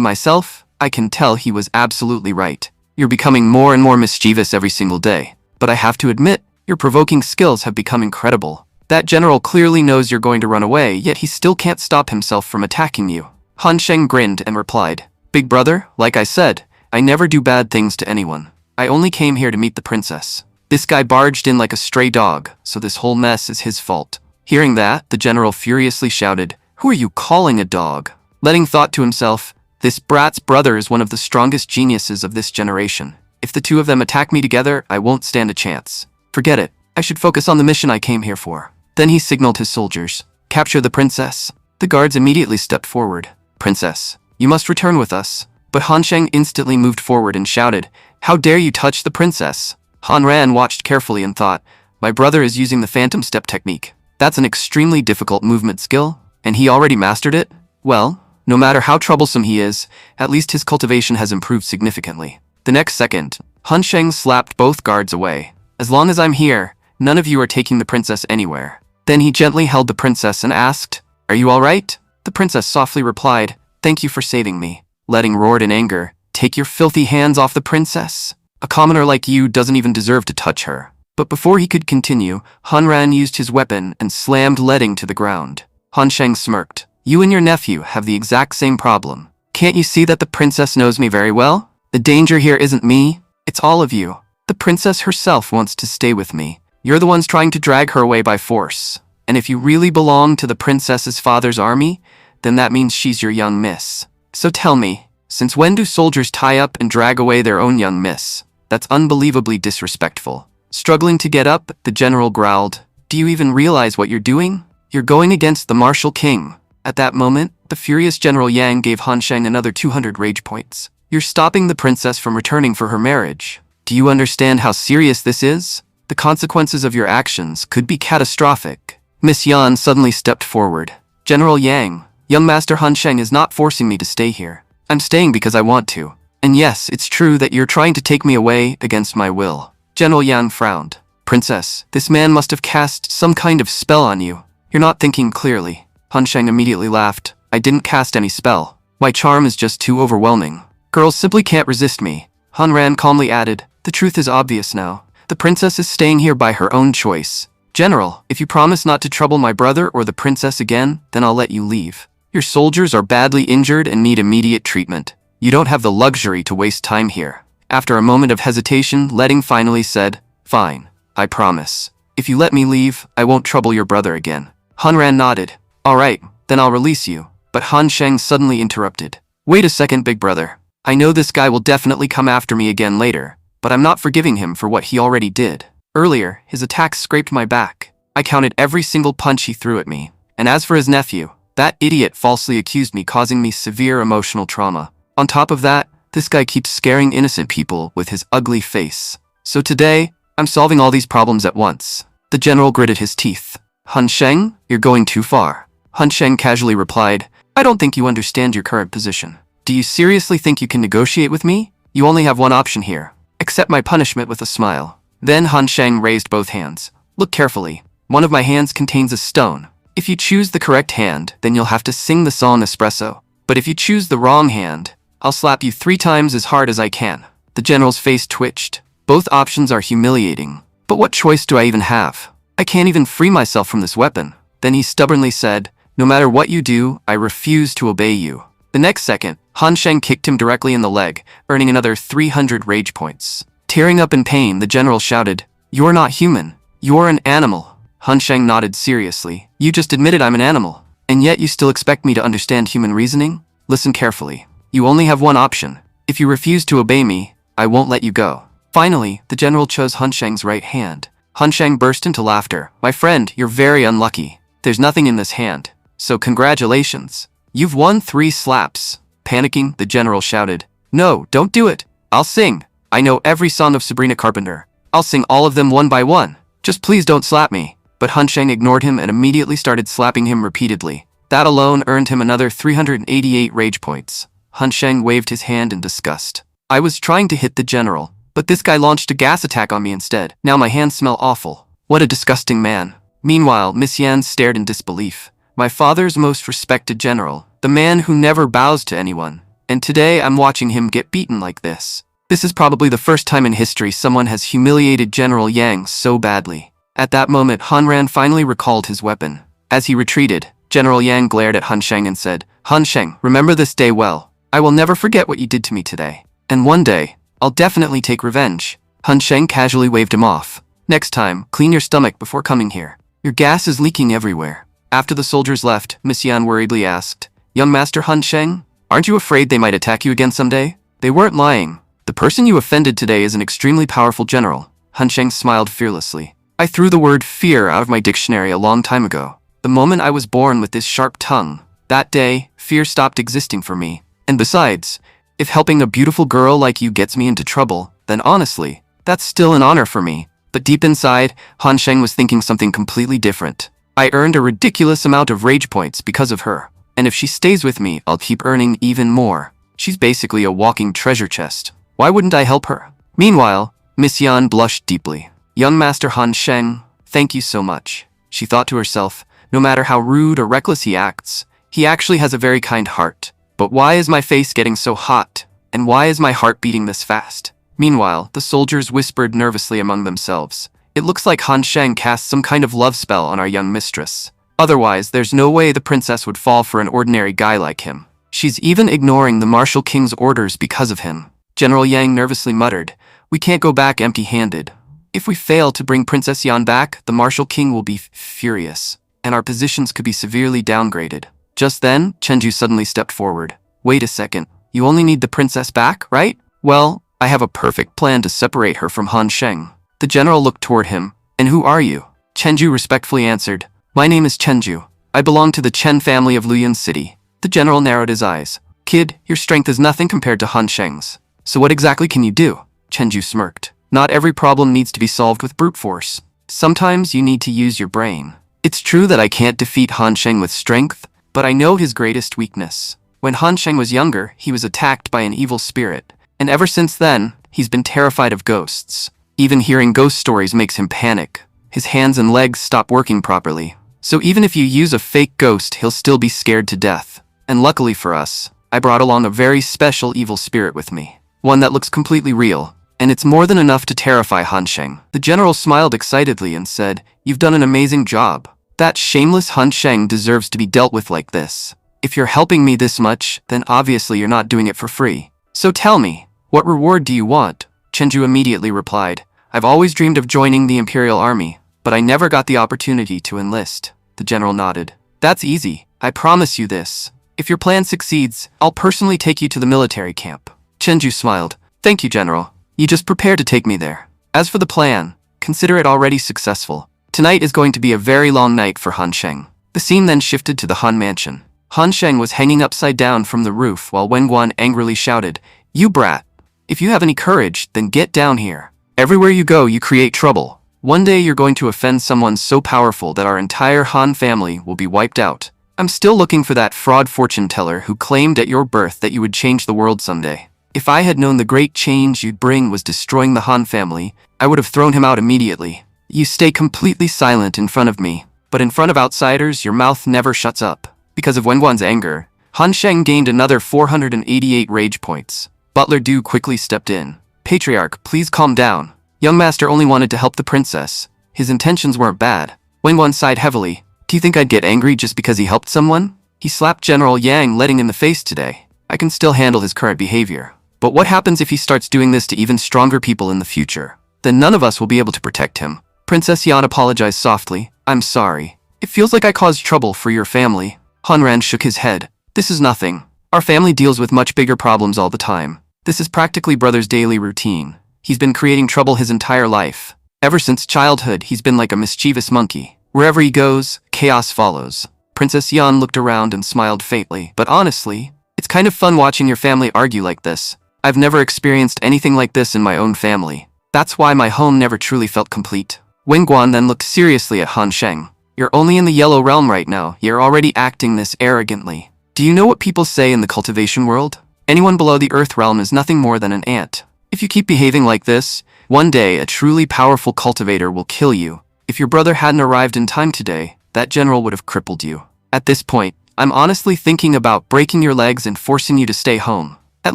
myself, I can tell he was absolutely right. You're becoming more and more mischievous every single day. But I have to admit, your provoking skills have become incredible. That general clearly knows you're going to run away, yet he still can't stop himself from attacking you. Han Sheng grinned and replied, Big brother, like I said, I never do bad things to anyone. I only came here to meet the princess. This guy barged in like a stray dog, so this whole mess is his fault. Hearing that, the general furiously shouted, Who are you calling a dog? Letting thought to himself, this brat's brother is one of the strongest geniuses of this generation. If the two of them attack me together, I won't stand a chance. Forget it. I should focus on the mission I came here for. Then he signaled his soldiers. Capture the princess. The guards immediately stepped forward. Princess, you must return with us. But Han Sheng instantly moved forward and shouted, How dare you touch the princess? Han Ran watched carefully and thought, my brother is using the phantom step technique. That's an extremely difficult movement skill, and he already mastered it? Well, no matter how troublesome he is, at least his cultivation has improved significantly. The next second, Han Sheng slapped both guards away. As long as I'm here, none of you are taking the princess anywhere. Then he gently held the princess and asked, Are you all right? The princess softly replied, Thank you for saving me. Letting roared in anger, Take your filthy hands off the princess. A commoner like you doesn't even deserve to touch her. But before he could continue, Han Ran used his weapon and slammed Letting to the ground. Han Sheng smirked. You and your nephew have the exact same problem. Can't you see that the princess knows me very well? The danger here isn't me, it's all of you. The princess herself wants to stay with me. You're the ones trying to drag her away by force. And if you really belong to the princess's father's army, then that means she's your young miss. So tell me, since when do soldiers tie up and drag away their own young miss? That's unbelievably disrespectful. Struggling to get up, the general growled, Do you even realize what you're doing? You're going against the martial king. At that moment, the furious General Yang gave Han Sheng another 200 rage points. You're stopping the princess from returning for her marriage. Do you understand how serious this is? The consequences of your actions could be catastrophic. Miss Yan suddenly stepped forward. General Yang, young Master Han Sheng is not forcing me to stay here. I'm staying because I want to. And yes, it's true that you're trying to take me away against my will. General Yang frowned. Princess, this man must have cast some kind of spell on you. You're not thinking clearly. Han Sheng immediately laughed. I didn't cast any spell. My charm is just too overwhelming. Girls simply can't resist me. Han Ran calmly added, The truth is obvious now. The princess is staying here by her own choice. General, if you promise not to trouble my brother or the princess again, then I'll let you leave. Your soldiers are badly injured and need immediate treatment. You don't have the luxury to waste time here. After a moment of hesitation, Letting finally said, Fine, I promise. If you let me leave, I won't trouble your brother again. Han Ran nodded. All right, then I'll release you. But Han Sheng suddenly interrupted. Wait a second, big brother. I know this guy will definitely come after me again later, but I'm not forgiving him for what he already did. Earlier, his attacks scraped my back. I counted every single punch he threw at me. And as for his nephew, that idiot falsely accused me, causing me severe emotional trauma. On top of that, this guy keeps scaring innocent people with his ugly face. So today, I'm solving all these problems at once. The general gritted his teeth. Han Sheng, you're going too far. Han Sheng casually replied, I don't think you understand your current position. Do you seriously think you can negotiate with me? You only have one option here. Accept my punishment with a smile. Then Han Sheng raised both hands. Look carefully. One of my hands contains a stone. If you choose the correct hand, then you'll have to sing the song Espresso. But if you choose the wrong hand, I'll slap you 3 times as hard as I can. The general's face twitched. Both options are humiliating. But what choice do I even have? I can't even free myself from this weapon. Then he stubbornly said, no matter what you do, I refuse to obey you. The next second, Han Sheng kicked him directly in the leg, earning another 300 rage points. Tearing up in pain, the general shouted, "You're not human. You're an animal." Han Sheng nodded seriously. You just admitted I'm an animal, and yet you still expect me to understand human reasoning? Listen carefully. You only have one option. If you refuse to obey me, I won't let you go. Finally, the general chose Han Sheng's right hand. Han Sheng burst into laughter. My friend, you're very unlucky. There's nothing in this hand, so congratulations. You've won 3 slaps. Panicking, the general shouted, "No, don't do it. I'll sing. I know every song of Sabrina Carpenter. I'll sing all of them one by one. Just please don't slap me." But Han Sheng ignored him and immediately started slapping him repeatedly. That alone earned him another 388 rage points. Han Sheng waved his hand in disgust. I was trying to hit the general, but this guy launched a gas attack on me instead. Now my hands smell awful. What a disgusting man. Meanwhile, Miss Yan stared in disbelief. My father's most respected general, the man who never bows to anyone. And today I'm watching him get beaten like this. This is probably the first time in history someone has humiliated General Yang so badly. At that moment, Han Ran finally recalled his weapon. As he retreated, General Yang glared at Han Sheng and said, Han Sheng, remember this day well. I will never forget what you did to me today. And one day, I'll definitely take revenge. Han Sheng casually waved him off. Next time, clean your stomach before coming here. Your gas is leaking everywhere. After the soldiers left, Miss Yan worriedly asked, Young Master Han Sheng, aren't you afraid they might attack you again someday? They weren't lying. The person you offended today is an extremely powerful general. Han Sheng smiled fearlessly. I threw the word fear out of my dictionary a long time ago. The moment I was born with this sharp tongue, that day, fear stopped existing for me. And besides, if helping a beautiful girl like you gets me into trouble, then honestly, that's still an honor for me. But deep inside, Han Sheng was thinking something completely different. I earned a ridiculous amount of rage points because of her. And if she stays with me, I'll keep earning even more. She's basically a walking treasure chest. Why wouldn't I help her? Meanwhile, Miss Yan blushed deeply. Young Master Han Sheng, thank you so much. She thought to herself, no matter how rude or reckless he acts, he actually has a very kind heart. But why is my face getting so hot? And why is my heart beating this fast? Meanwhile, the soldiers whispered nervously among themselves. It looks like Han Sheng cast some kind of love spell on our young mistress. Otherwise, there's no way the princess would fall for an ordinary guy like him. She's even ignoring the Martial King's orders because of him. General Yang nervously muttered, we can't go back empty-handed. If we fail to bring Princess Yan back, the Martial King will be furious, and our positions could be severely downgraded. Just then, Chenju suddenly stepped forward. Wait a second, you only need the princess back, right? Well, I have a perfect plan to separate her from Han Sheng. The general looked toward him. And who are you? Chenju respectfully answered. My name is Chenju. I belong to the Chen family of Luyan City. The general narrowed his eyes. Kid, your strength is nothing compared to Han Sheng's. So what exactly can you do? Chenju smirked. Not every problem needs to be solved with brute force. Sometimes you need to use your brain. It's true that I can't defeat Han Sheng with strength, but I know his greatest weakness. When Han Sheng was younger, he was attacked by an evil spirit, and ever since then, he's been terrified of ghosts. Even hearing ghost stories makes him panic. His hands and legs stop working properly. So even if you use a fake ghost, he'll still be scared to death. And luckily for us, I brought along a very special evil spirit with me. One that looks completely real, and it's more than enough to terrify Han Sheng. The general smiled excitedly and said, You've done an amazing job. That shameless Han Sheng deserves to be dealt with like this. If you're helping me this much, then obviously you're not doing it for free. So tell me, what reward do you want? Chenju immediately replied, I've always dreamed of joining the Imperial Army, but I never got the opportunity to enlist. The general nodded. That's easy. I promise you this. If your plan succeeds, I'll personally take you to the military camp. Chenju smiled. Thank you, General. You just prepare to take me there. As for the plan, consider it already successful. Tonight is going to be a very long night for Han Sheng. The scene then shifted to the Han mansion. Han Sheng was hanging upside down from the roof while Wen Guan angrily shouted, You brat! If you have any courage, then get down here. Everywhere you go, you create trouble. One day you're going to offend someone so powerful that our entire Han family will be wiped out. I'm still looking for that fraud fortune teller who claimed at your birth that you would change the world someday. If I had known the great change you'd bring was destroying the Han family, I would have thrown him out immediately. You stay completely silent in front of me, but in front of outsiders, your mouth never shuts up. Because of Wenguan's anger, Han Sheng gained another 488 rage points. Butler Du quickly stepped in. Patriarch, please calm down. Young master only wanted to help the princess. His intentions weren't bad. Wenguan sighed heavily. Do you think I'd get angry just because he helped someone? He slapped General Yang letting in the face today. I can still handle his current behavior. But what happens if he starts doing this to even stronger people in the future? Then none of us will be able to protect him. Princess Yan apologized softly. I'm sorry. It feels like I caused trouble for your family. Hanran shook his head. This is nothing. Our family deals with much bigger problems all the time. This is practically brother's daily routine. He's been creating trouble his entire life. Ever since childhood, he's been like a mischievous monkey. Wherever he goes, chaos follows. Princess Yan looked around and smiled faintly. But honestly, it's kind of fun watching your family argue like this. I've never experienced anything like this in my own family. That's why my home never truly felt complete. Wenguan then looked seriously at Han Sheng. You're only in the yellow realm right now. You're already acting this arrogantly. Do you know what people say in the cultivation world? Anyone below the earth realm is nothing more than an ant. If you keep behaving like this, one day a truly powerful cultivator will kill you. If your brother hadn't arrived in time today, that general would have crippled you. At this point, I'm honestly thinking about breaking your legs and forcing you to stay home. At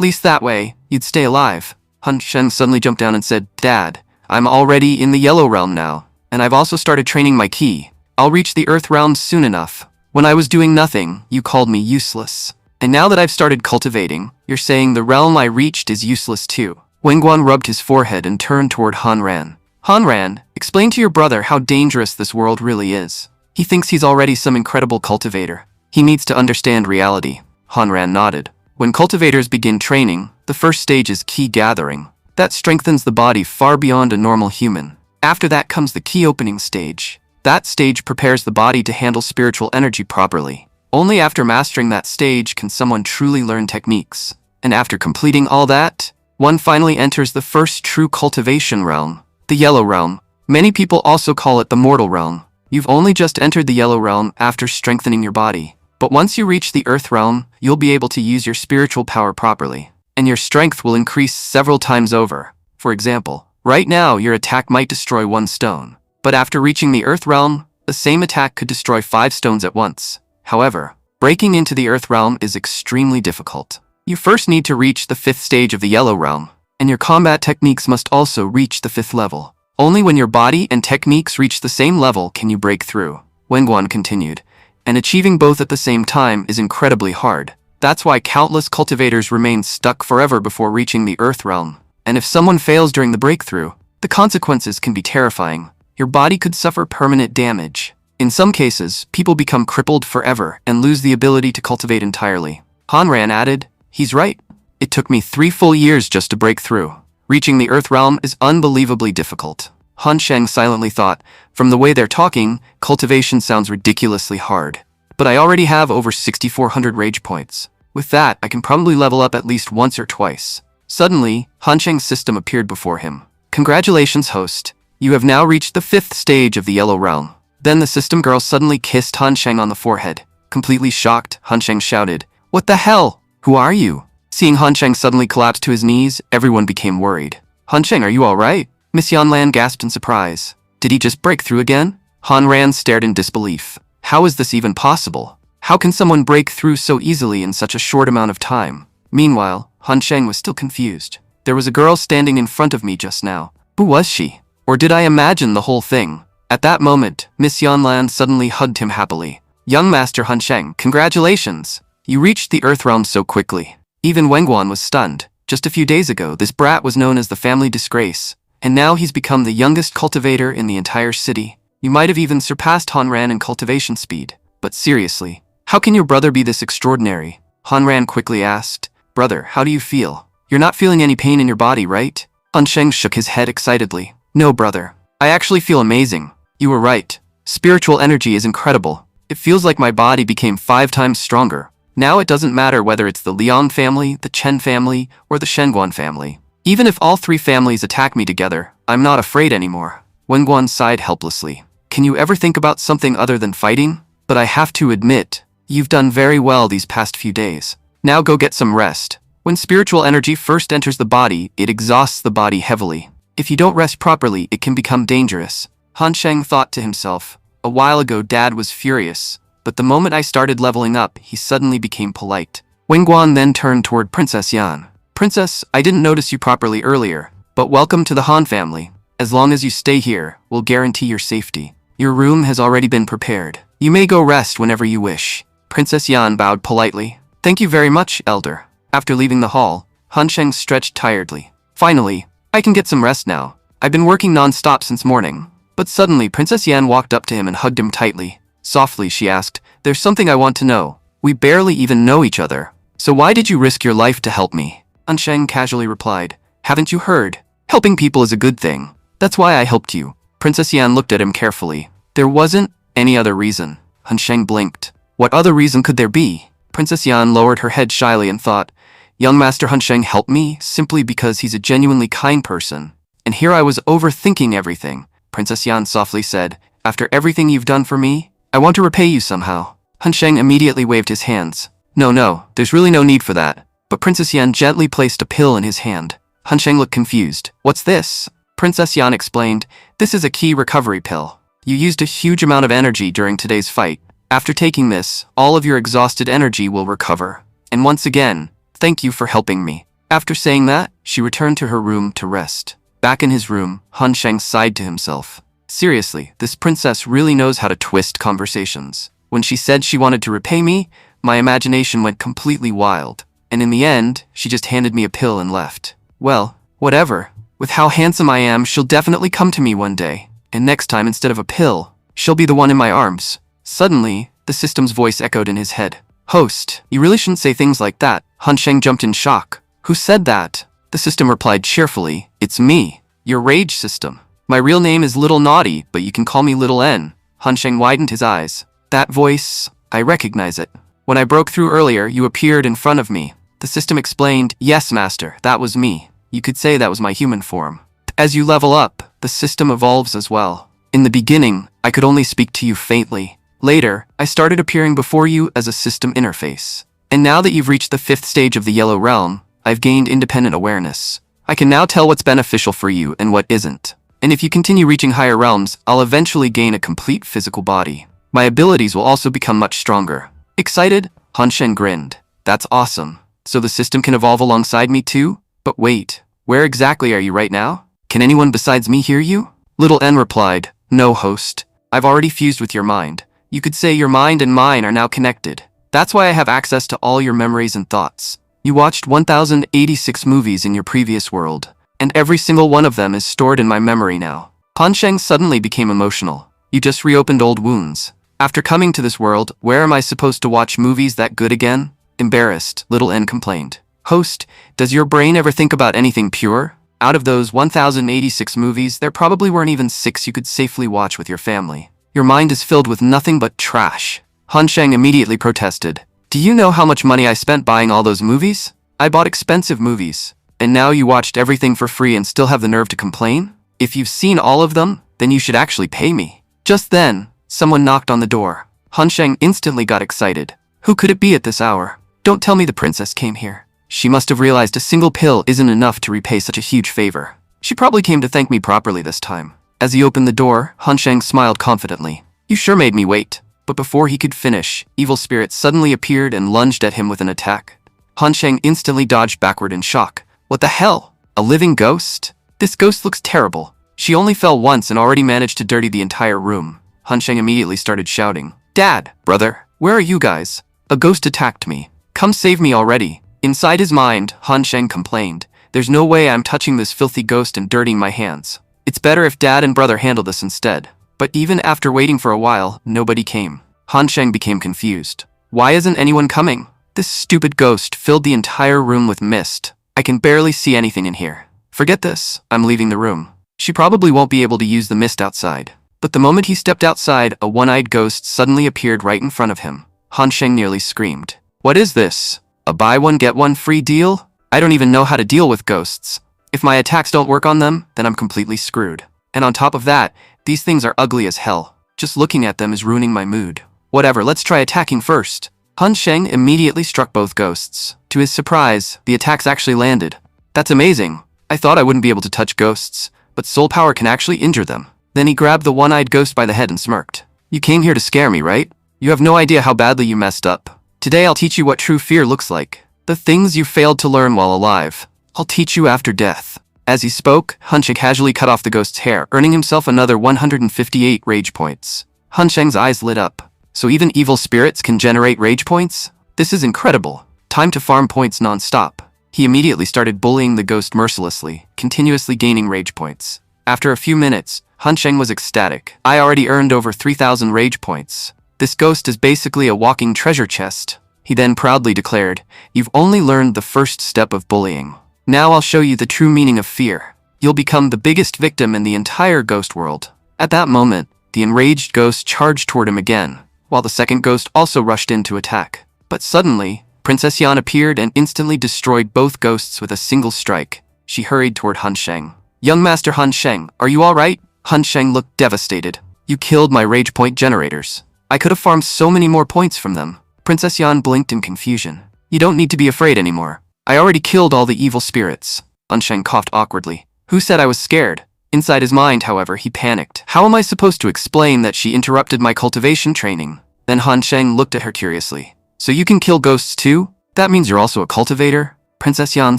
least that way, you'd stay alive. Han Sheng suddenly jumped down and said, Dad, I'm already in the yellow realm now, and I've also started training my ki. I'll reach the earth realm soon enough. When I was doing nothing, you called me useless. And now that I've started cultivating, you're saying the realm I reached is useless too. Wenguan rubbed his forehead and turned toward Hanran. Hanran, explain to your brother how dangerous this world really is. He thinks he's already some incredible cultivator. He needs to understand reality. Hanran nodded. When cultivators begin training, the first stage is ki gathering. That strengthens the body far beyond a normal human. After that comes the ki opening stage. That stage prepares the body to handle spiritual energy properly. Only after mastering that stage can someone truly learn techniques. And after completing all that, one finally enters the first true cultivation realm, the yellow realm. Many people also call it the mortal realm. You've only just entered the yellow realm after strengthening your body. But once you reach the earth realm, you'll be able to use your spiritual power properly. And your strength will increase several times over. For example, right now your attack might destroy 1 stone. But after reaching the earth realm, the same attack could destroy 5 stones at once. However, breaking into the earth realm is extremely difficult. You first need to reach the 5th stage of the yellow realm, and your combat techniques must also reach the 5th level. Only when your body and techniques reach the same level can you break through. Wenguan continued, and achieving both at the same time is incredibly hard. That's why countless cultivators remain stuck forever before reaching the earth realm. And if someone fails during the breakthrough, the consequences can be terrifying. Your body could suffer permanent damage. In some cases, people become crippled forever and lose the ability to cultivate entirely. Hanran added, he's right. It took me 3 full years just to break through. Reaching the earth realm is unbelievably difficult. Han Sheng silently thought, from the way they're talking, cultivation sounds ridiculously hard. But I already have over 6,400 rage points. With that, I can probably level up at least once or twice. Suddenly, Han Sheng's system appeared before him. Congratulations, host. You have now reached the 5th stage of the yellow realm. Then the system girl suddenly kissed Han Sheng on the forehead. Completely shocked, Han Sheng shouted, What the hell? Who are you? Seeing Han Sheng suddenly collapse to his knees, everyone became worried. Han Sheng, are you alright? Miss Yanlan gasped in surprise. Did he just break through again? Han Ran stared in disbelief. How is this even possible? How can someone break through so easily in such a short amount of time? Meanwhile, Han Sheng was still confused. There was a girl standing in front of me just now. Who was she? Or did I imagine the whole thing? At that moment, Miss Yanlan suddenly hugged him happily. Young Master Han Sheng, congratulations! You reached the earth realm so quickly. Even Wenguan was stunned. Just a few days ago, this brat was known as the family disgrace, and now he's become the youngest cultivator in the entire city. You might have even surpassed Hanran in cultivation speed. But seriously, how can your brother be this extraordinary? Hanran quickly asked. Brother, how do you feel? You're not feeling any pain in your body, right? Han Sheng shook his head excitedly. No, brother. I actually feel amazing. You were right. Spiritual energy is incredible. It feels like my body became 5 times stronger. Now it doesn't matter whether it's the Liang family, the Chen family, or the Shenguan family. Even if all 3 families attack me together, I'm not afraid anymore. Wenguan sighed helplessly. Can you ever think about something other than fighting? But I have to admit, you've done very well these past few days. Now go get some rest. When spiritual energy first enters the body, it exhausts the body heavily. If you don't rest properly, it can become dangerous. Han Sheng thought to himself, a while ago Dad was furious, but the moment I started leveling up, he suddenly became polite. Wang Guan then turned toward Princess Yan. Princess, I didn't notice you properly earlier, but welcome to the Han family. As long as you stay here, we'll guarantee your safety. Your room has already been prepared. You may go rest whenever you wish. Princess Yan bowed politely. Thank you very much, Elder. After leaving the hall, Han Sheng stretched tiredly. Finally, I can get some rest now. I've been working non-stop since morning. But suddenly, Princess Yan walked up to him and hugged him tightly. Softly, she asked, there's something I want to know. We barely even know each other. So why did you risk your life to help me? Han Sheng casually replied, haven't you heard? Helping people is a good thing. That's why I helped you. Princess Yan looked at him carefully. There wasn't any other reason. Han Sheng blinked. What other reason could there be? Princess Yan lowered her head shyly and thought, young Master Han Sheng helped me simply because he's a genuinely kind person. And here I was overthinking everything. Princess Yan softly said, after everything you've done for me, I want to repay you somehow. Han Sheng immediately waved his hands. No, there's really no need for that. But Princess Yan gently placed a pill in his hand. Han Sheng looked confused. What's this? Princess Yan explained, this is a key recovery pill. You used a huge amount of energy during today's fight. After taking this, all of your exhausted energy will recover. And once again, thank you for helping me. After saying that, she returned to her room to rest. Back in his room, Han Sheng sighed to himself. Seriously, this princess really knows how to twist conversations. When she said she wanted to repay me, my imagination went completely wild. And in the end, she just handed me a pill and left. Well, whatever. With how handsome I am, she'll definitely come to me one day. And next time, instead of a pill, she'll be the one in my arms. Suddenly, the system's voice echoed in his head. Host, you really shouldn't say things like that. Han Sheng jumped in shock. Who said that? The system replied cheerfully, it's me, your rage system. My real name is Little Naughty, but you can call me Little N. Han Sheng widened his eyes. That voice, I recognize it. When I broke through earlier, you appeared in front of me. The system explained, yes, Master, that was me. You could say that was my human form. As you level up, the system evolves as well. In the beginning, I could only speak to you faintly. Later, I started appearing before you as a system interface. And now that you've reached the 5th stage of the Yellow Realm, I've gained independent awareness. I can now tell what's beneficial for you and what isn't. And if you continue reaching higher realms, I'll eventually gain a complete physical body. My abilities will also become much stronger. Excited? Han Sheng grinned. That's awesome. So the system can evolve alongside me too? But wait, where exactly are you right now? Can anyone besides me hear you? Little N replied, no, host. I've already fused with your mind. You could say your mind and mine are now connected. That's why I have access to all your memories and thoughts. You watched 1086 movies in your previous world, and every single one of them is stored in my memory now. Han Sheng suddenly became emotional. You just reopened old wounds. After coming to this world, where am I supposed to watch movies that good again? Embarrassed, Little N complained. Host, does your brain ever think about anything pure? Out of those 1086 movies, there probably weren't even 6 you could safely watch with your family. Your mind is filled with nothing but trash. Han Sheng immediately protested. Do you know how much money I spent buying all those movies? I bought expensive movies. And now you watched everything for free and still have the nerve to complain? If you've seen all of them, then you should actually pay me. Just then, someone knocked on the door. Han Sheng instantly got excited. Who could it be at this hour? Don't tell me the princess came here. She must have realized a single pill isn't enough to repay such a huge favor. She probably came to thank me properly this time. As he opened the door, Han Sheng smiled confidently. You sure made me wait. But before he could finish, Evil Spirit suddenly appeared and lunged at him with an attack. Han Sheng instantly dodged backward in shock. What the hell? A living ghost? This ghost looks terrible. She only fell once and already managed to dirty the entire room. Han Sheng immediately started shouting. Dad, brother, where are you guys? A ghost attacked me. Come save me already. Inside his mind, Han Sheng complained. There's no way I'm touching this filthy ghost and dirtying my hands. It's better if Dad and brother handle this instead. But even after waiting for a while, nobody came. Han Sheng became confused. Why isn't anyone coming? This stupid ghost filled the entire room with mist. I can barely see anything in here. Forget this, I'm leaving the room. She probably won't be able to use the mist outside. But the moment he stepped outside, a one-eyed ghost suddenly appeared right in front of him. Han Sheng nearly screamed. What is this? A buy one get one free deal? I don't even know how to deal with ghosts. If my attacks don't work on them, then I'm completely screwed. And on top of that, these things are ugly as hell. Just looking at them is ruining my mood. Whatever, let's try attacking first. Han Sheng immediately struck both ghosts. To his surprise, the attacks actually landed. That's amazing. I thought I wouldn't be able to touch ghosts, but soul power can actually injure them. Then he grabbed the one-eyed ghost by the head and smirked. You came here to scare me, right? You have no idea how badly you messed up. Today I'll teach you what true fear looks like. The things you failed to learn while alive. I'll teach you after death. As he spoke, Han Sheng casually cut off the ghost's hair, earning himself another 158 rage points. Han Sheng's eyes lit up. So even evil spirits can generate rage points? This is incredible. Time to farm points non-stop. He immediately started bullying the ghost mercilessly, continuously gaining rage points. After a few minutes, Han Sheng was ecstatic. I already earned over 3,000 rage points. This ghost is basically a walking treasure chest. He then proudly declared, "You've only learned the first step of bullying. Now I'll show you the true meaning of fear. You'll become the biggest victim in the entire ghost world." At that moment, the enraged ghost charged toward him again, while the second ghost also rushed in to attack. But suddenly, Princess Yan appeared and instantly destroyed both ghosts with a single strike. She hurried toward Han Sheng. "Young Master Han Sheng, are you alright?" Han Sheng looked devastated. "You killed my rage point generators. I could have farmed so many more points from them." Princess Yan blinked in confusion. "You don't need to be afraid anymore. I already killed all the evil spirits." Han Sheng coughed awkwardly. "Who said I was scared?" Inside his mind, however, he panicked. How am I supposed to explain that she interrupted my cultivation training? Then Han Sheng looked at her curiously. "So you can kill ghosts too? That means you're also a cultivator?" Princess Yan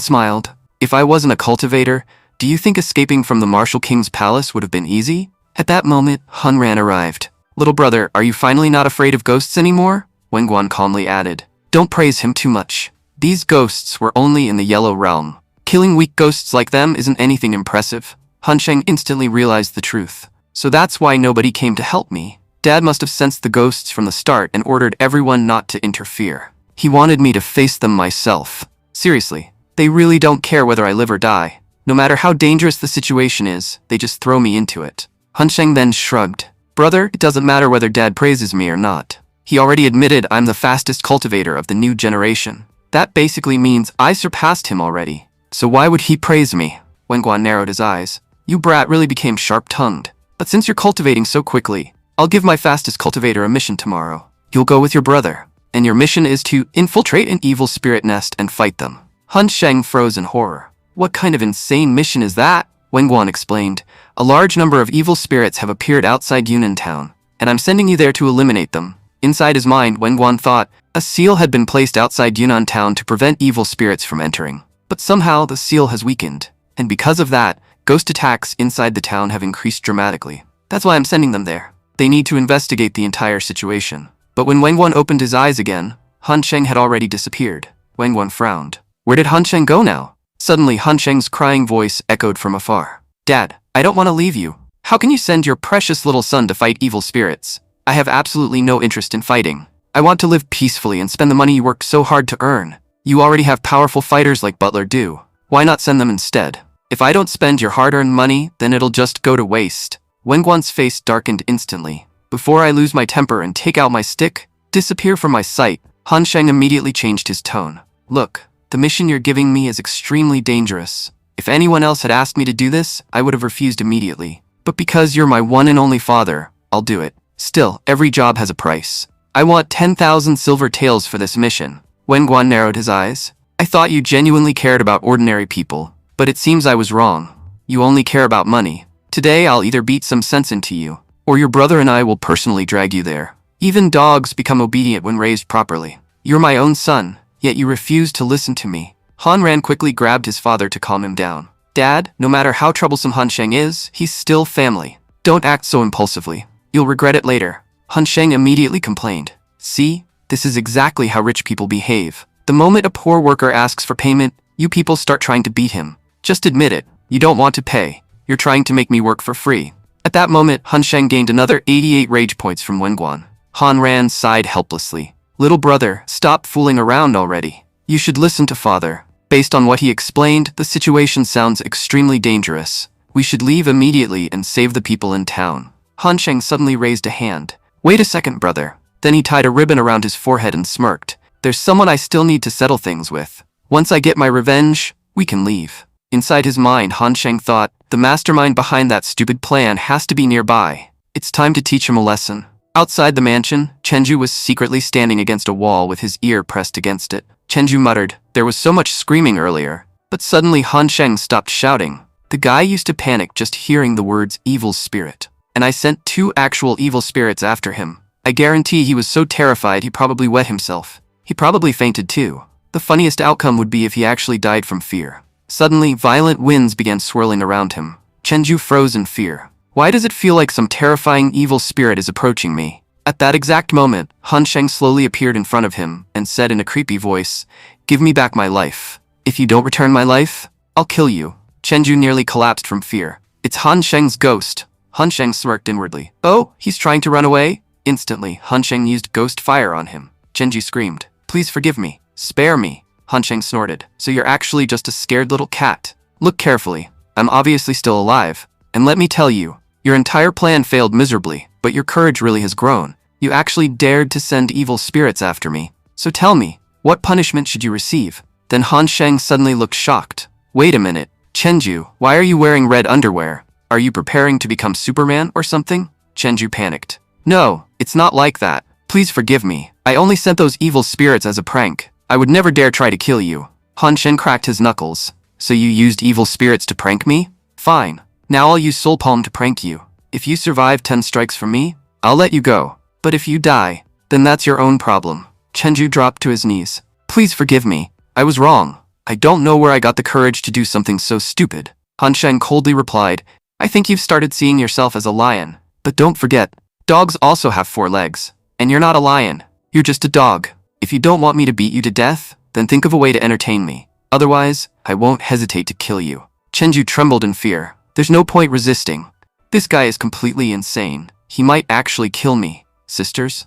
smiled. "If I wasn't a cultivator, do you think escaping from the Martial King's palace would have been easy?" At that moment, Han Ran arrived. "Little brother, are you finally not afraid of ghosts anymore?" Wenguan calmly added. "Don't praise him too much. These ghosts were only in the yellow realm. Killing weak ghosts like them isn't anything impressive." Han Sheng instantly realized the truth. "So that's why nobody came to help me. Dad must have sensed the ghosts from the start and ordered everyone not to interfere. He wanted me to face them myself. Seriously, they really don't care whether I live or die. No matter how dangerous the situation is, they just throw me into it." Han Sheng then shrugged. "Brother, it doesn't matter whether Dad praises me or not. He already admitted I'm the fastest cultivator of the new generation. That basically means I surpassed him already. So why would he praise me?" Wenguan narrowed his eyes. "You brat really became sharp-tongued. But since you're cultivating so quickly, I'll give my fastest cultivator a mission tomorrow. You'll go with your brother, and your mission is to infiltrate an evil spirit nest and fight them." Han Sheng froze in horror. "What kind of insane mission is that?" Wenguan explained. "A large number of evil spirits have appeared outside Yunnan town, and I'm sending you there to eliminate them." Inside his mind, Wenguan thought, a seal had been placed outside Yunnan town to prevent evil spirits from entering. But somehow the seal has weakened, and because of that, ghost attacks inside the town have increased dramatically. That's why I'm sending them there. They need to investigate the entire situation. But when Wenguan opened his eyes again, Han Sheng had already disappeared. Wenguan frowned. Where did Han Sheng go now? Suddenly, Han Sheng's crying voice echoed from afar. "Dad, I don't want to leave you. How can you send your precious little son to fight evil spirits? I have absolutely no interest in fighting. I want to live peacefully and spend the money you worked so hard to earn. You already have powerful fighters like Butler do. Why not send them instead? If I don't spend your hard-earned money, then it'll just go to waste." Wenguan's face darkened instantly. "Before I lose my temper and take out my stick, disappear from my sight." Han Sheng immediately changed his tone. "Look, the mission you're giving me is extremely dangerous. If anyone else had asked me to do this, I would have refused immediately. But because you're my one and only father, I'll do it. Still, every job has a price. I want 10,000 silver taels for this mission." Wenguan narrowed his eyes. "I thought you genuinely cared about ordinary people, but it seems I was wrong. You only care about money. Today I'll either beat some sense into you, or your brother and I will personally drag you there. Even dogs become obedient when raised properly. You're my own son, yet you refuse to listen to me." Han Ran quickly grabbed his father to calm him down. "Dad, no matter how troublesome Han Sheng is, he's still family. Don't act so impulsively. You'll regret it later." Han Sheng immediately complained. "See, this is exactly how rich people behave. The moment a poor worker asks for payment, you people start trying to beat him. Just admit it. You don't want to pay. You're trying to make me work for free." At that moment, Han Sheng gained another 88 rage points from Wenguan. Han Ran sighed helplessly. "Little brother, stop fooling around already. You should listen to father. Based on what he explained, the situation sounds extremely dangerous. We should leave immediately and save the people in town." Han Sheng suddenly raised a hand. "Wait a second, brother." Then he tied a ribbon around his forehead and smirked. "There's someone I still need to settle things with. Once I get my revenge, we can leave." Inside his mind, Han Sheng thought, the mastermind behind that stupid plan has to be nearby. It's time to teach him a lesson. Outside the mansion, Chenju was secretly standing against a wall with his ear pressed against it. Chenju muttered, "There was so much screaming earlier." But suddenly Han Sheng stopped shouting. The guy used to panic just hearing the words evil spirit. And I sent 2 actual evil spirits after him. I guarantee he was so terrified he probably wet himself. He probably fainted too. The funniest outcome would be if he actually died from fear. Suddenly, violent winds began swirling around him. Chenju froze in fear. Why does it feel like some terrifying evil spirit is approaching me? At that exact moment, Han Sheng slowly appeared in front of him and said in a creepy voice, "Give me back my life. If you don't return my life, I'll kill you." Chenju nearly collapsed from fear. "It's Han Sheng's ghost." Han Sheng smirked inwardly. "Oh, he's trying to run away?" Instantly, Han Sheng used ghost fire on him. Chenju screamed, "Please forgive me. Spare me." Han Sheng snorted, "So you're actually just a scared little cat. Look carefully. I'm obviously still alive. And let me tell you, your entire plan failed miserably, but your courage really has grown. You actually dared to send evil spirits after me. So tell me, what punishment should you receive?" Then Han Sheng suddenly looked shocked. "Wait a minute. Chenju, why are you wearing red underwear? Are you preparing to become Superman or something?" Chenju panicked. "No, it's not like that. Please forgive me. I only sent those evil spirits as a prank. I would never dare try to kill you." Han Sheng cracked his knuckles. "So you used evil spirits to prank me? Fine. Now I'll use Soul Palm to prank you. If you survive 10 strikes from me, I'll let you go. But if you die, then that's your own problem." Chenju dropped to his knees. "Please forgive me. I was wrong. I don't know where I got the courage to do something so stupid." Han Sheng coldly replied, "I think you've started seeing yourself as a lion. But don't forget, dogs also have 4 legs. And you're not a lion. You're just a dog. If you don't want me to beat you to death, then think of a way to entertain me. Otherwise, I won't hesitate to kill you." Chenju trembled in fear. There's no point resisting. This guy is completely insane. He might actually kill me. Sisters,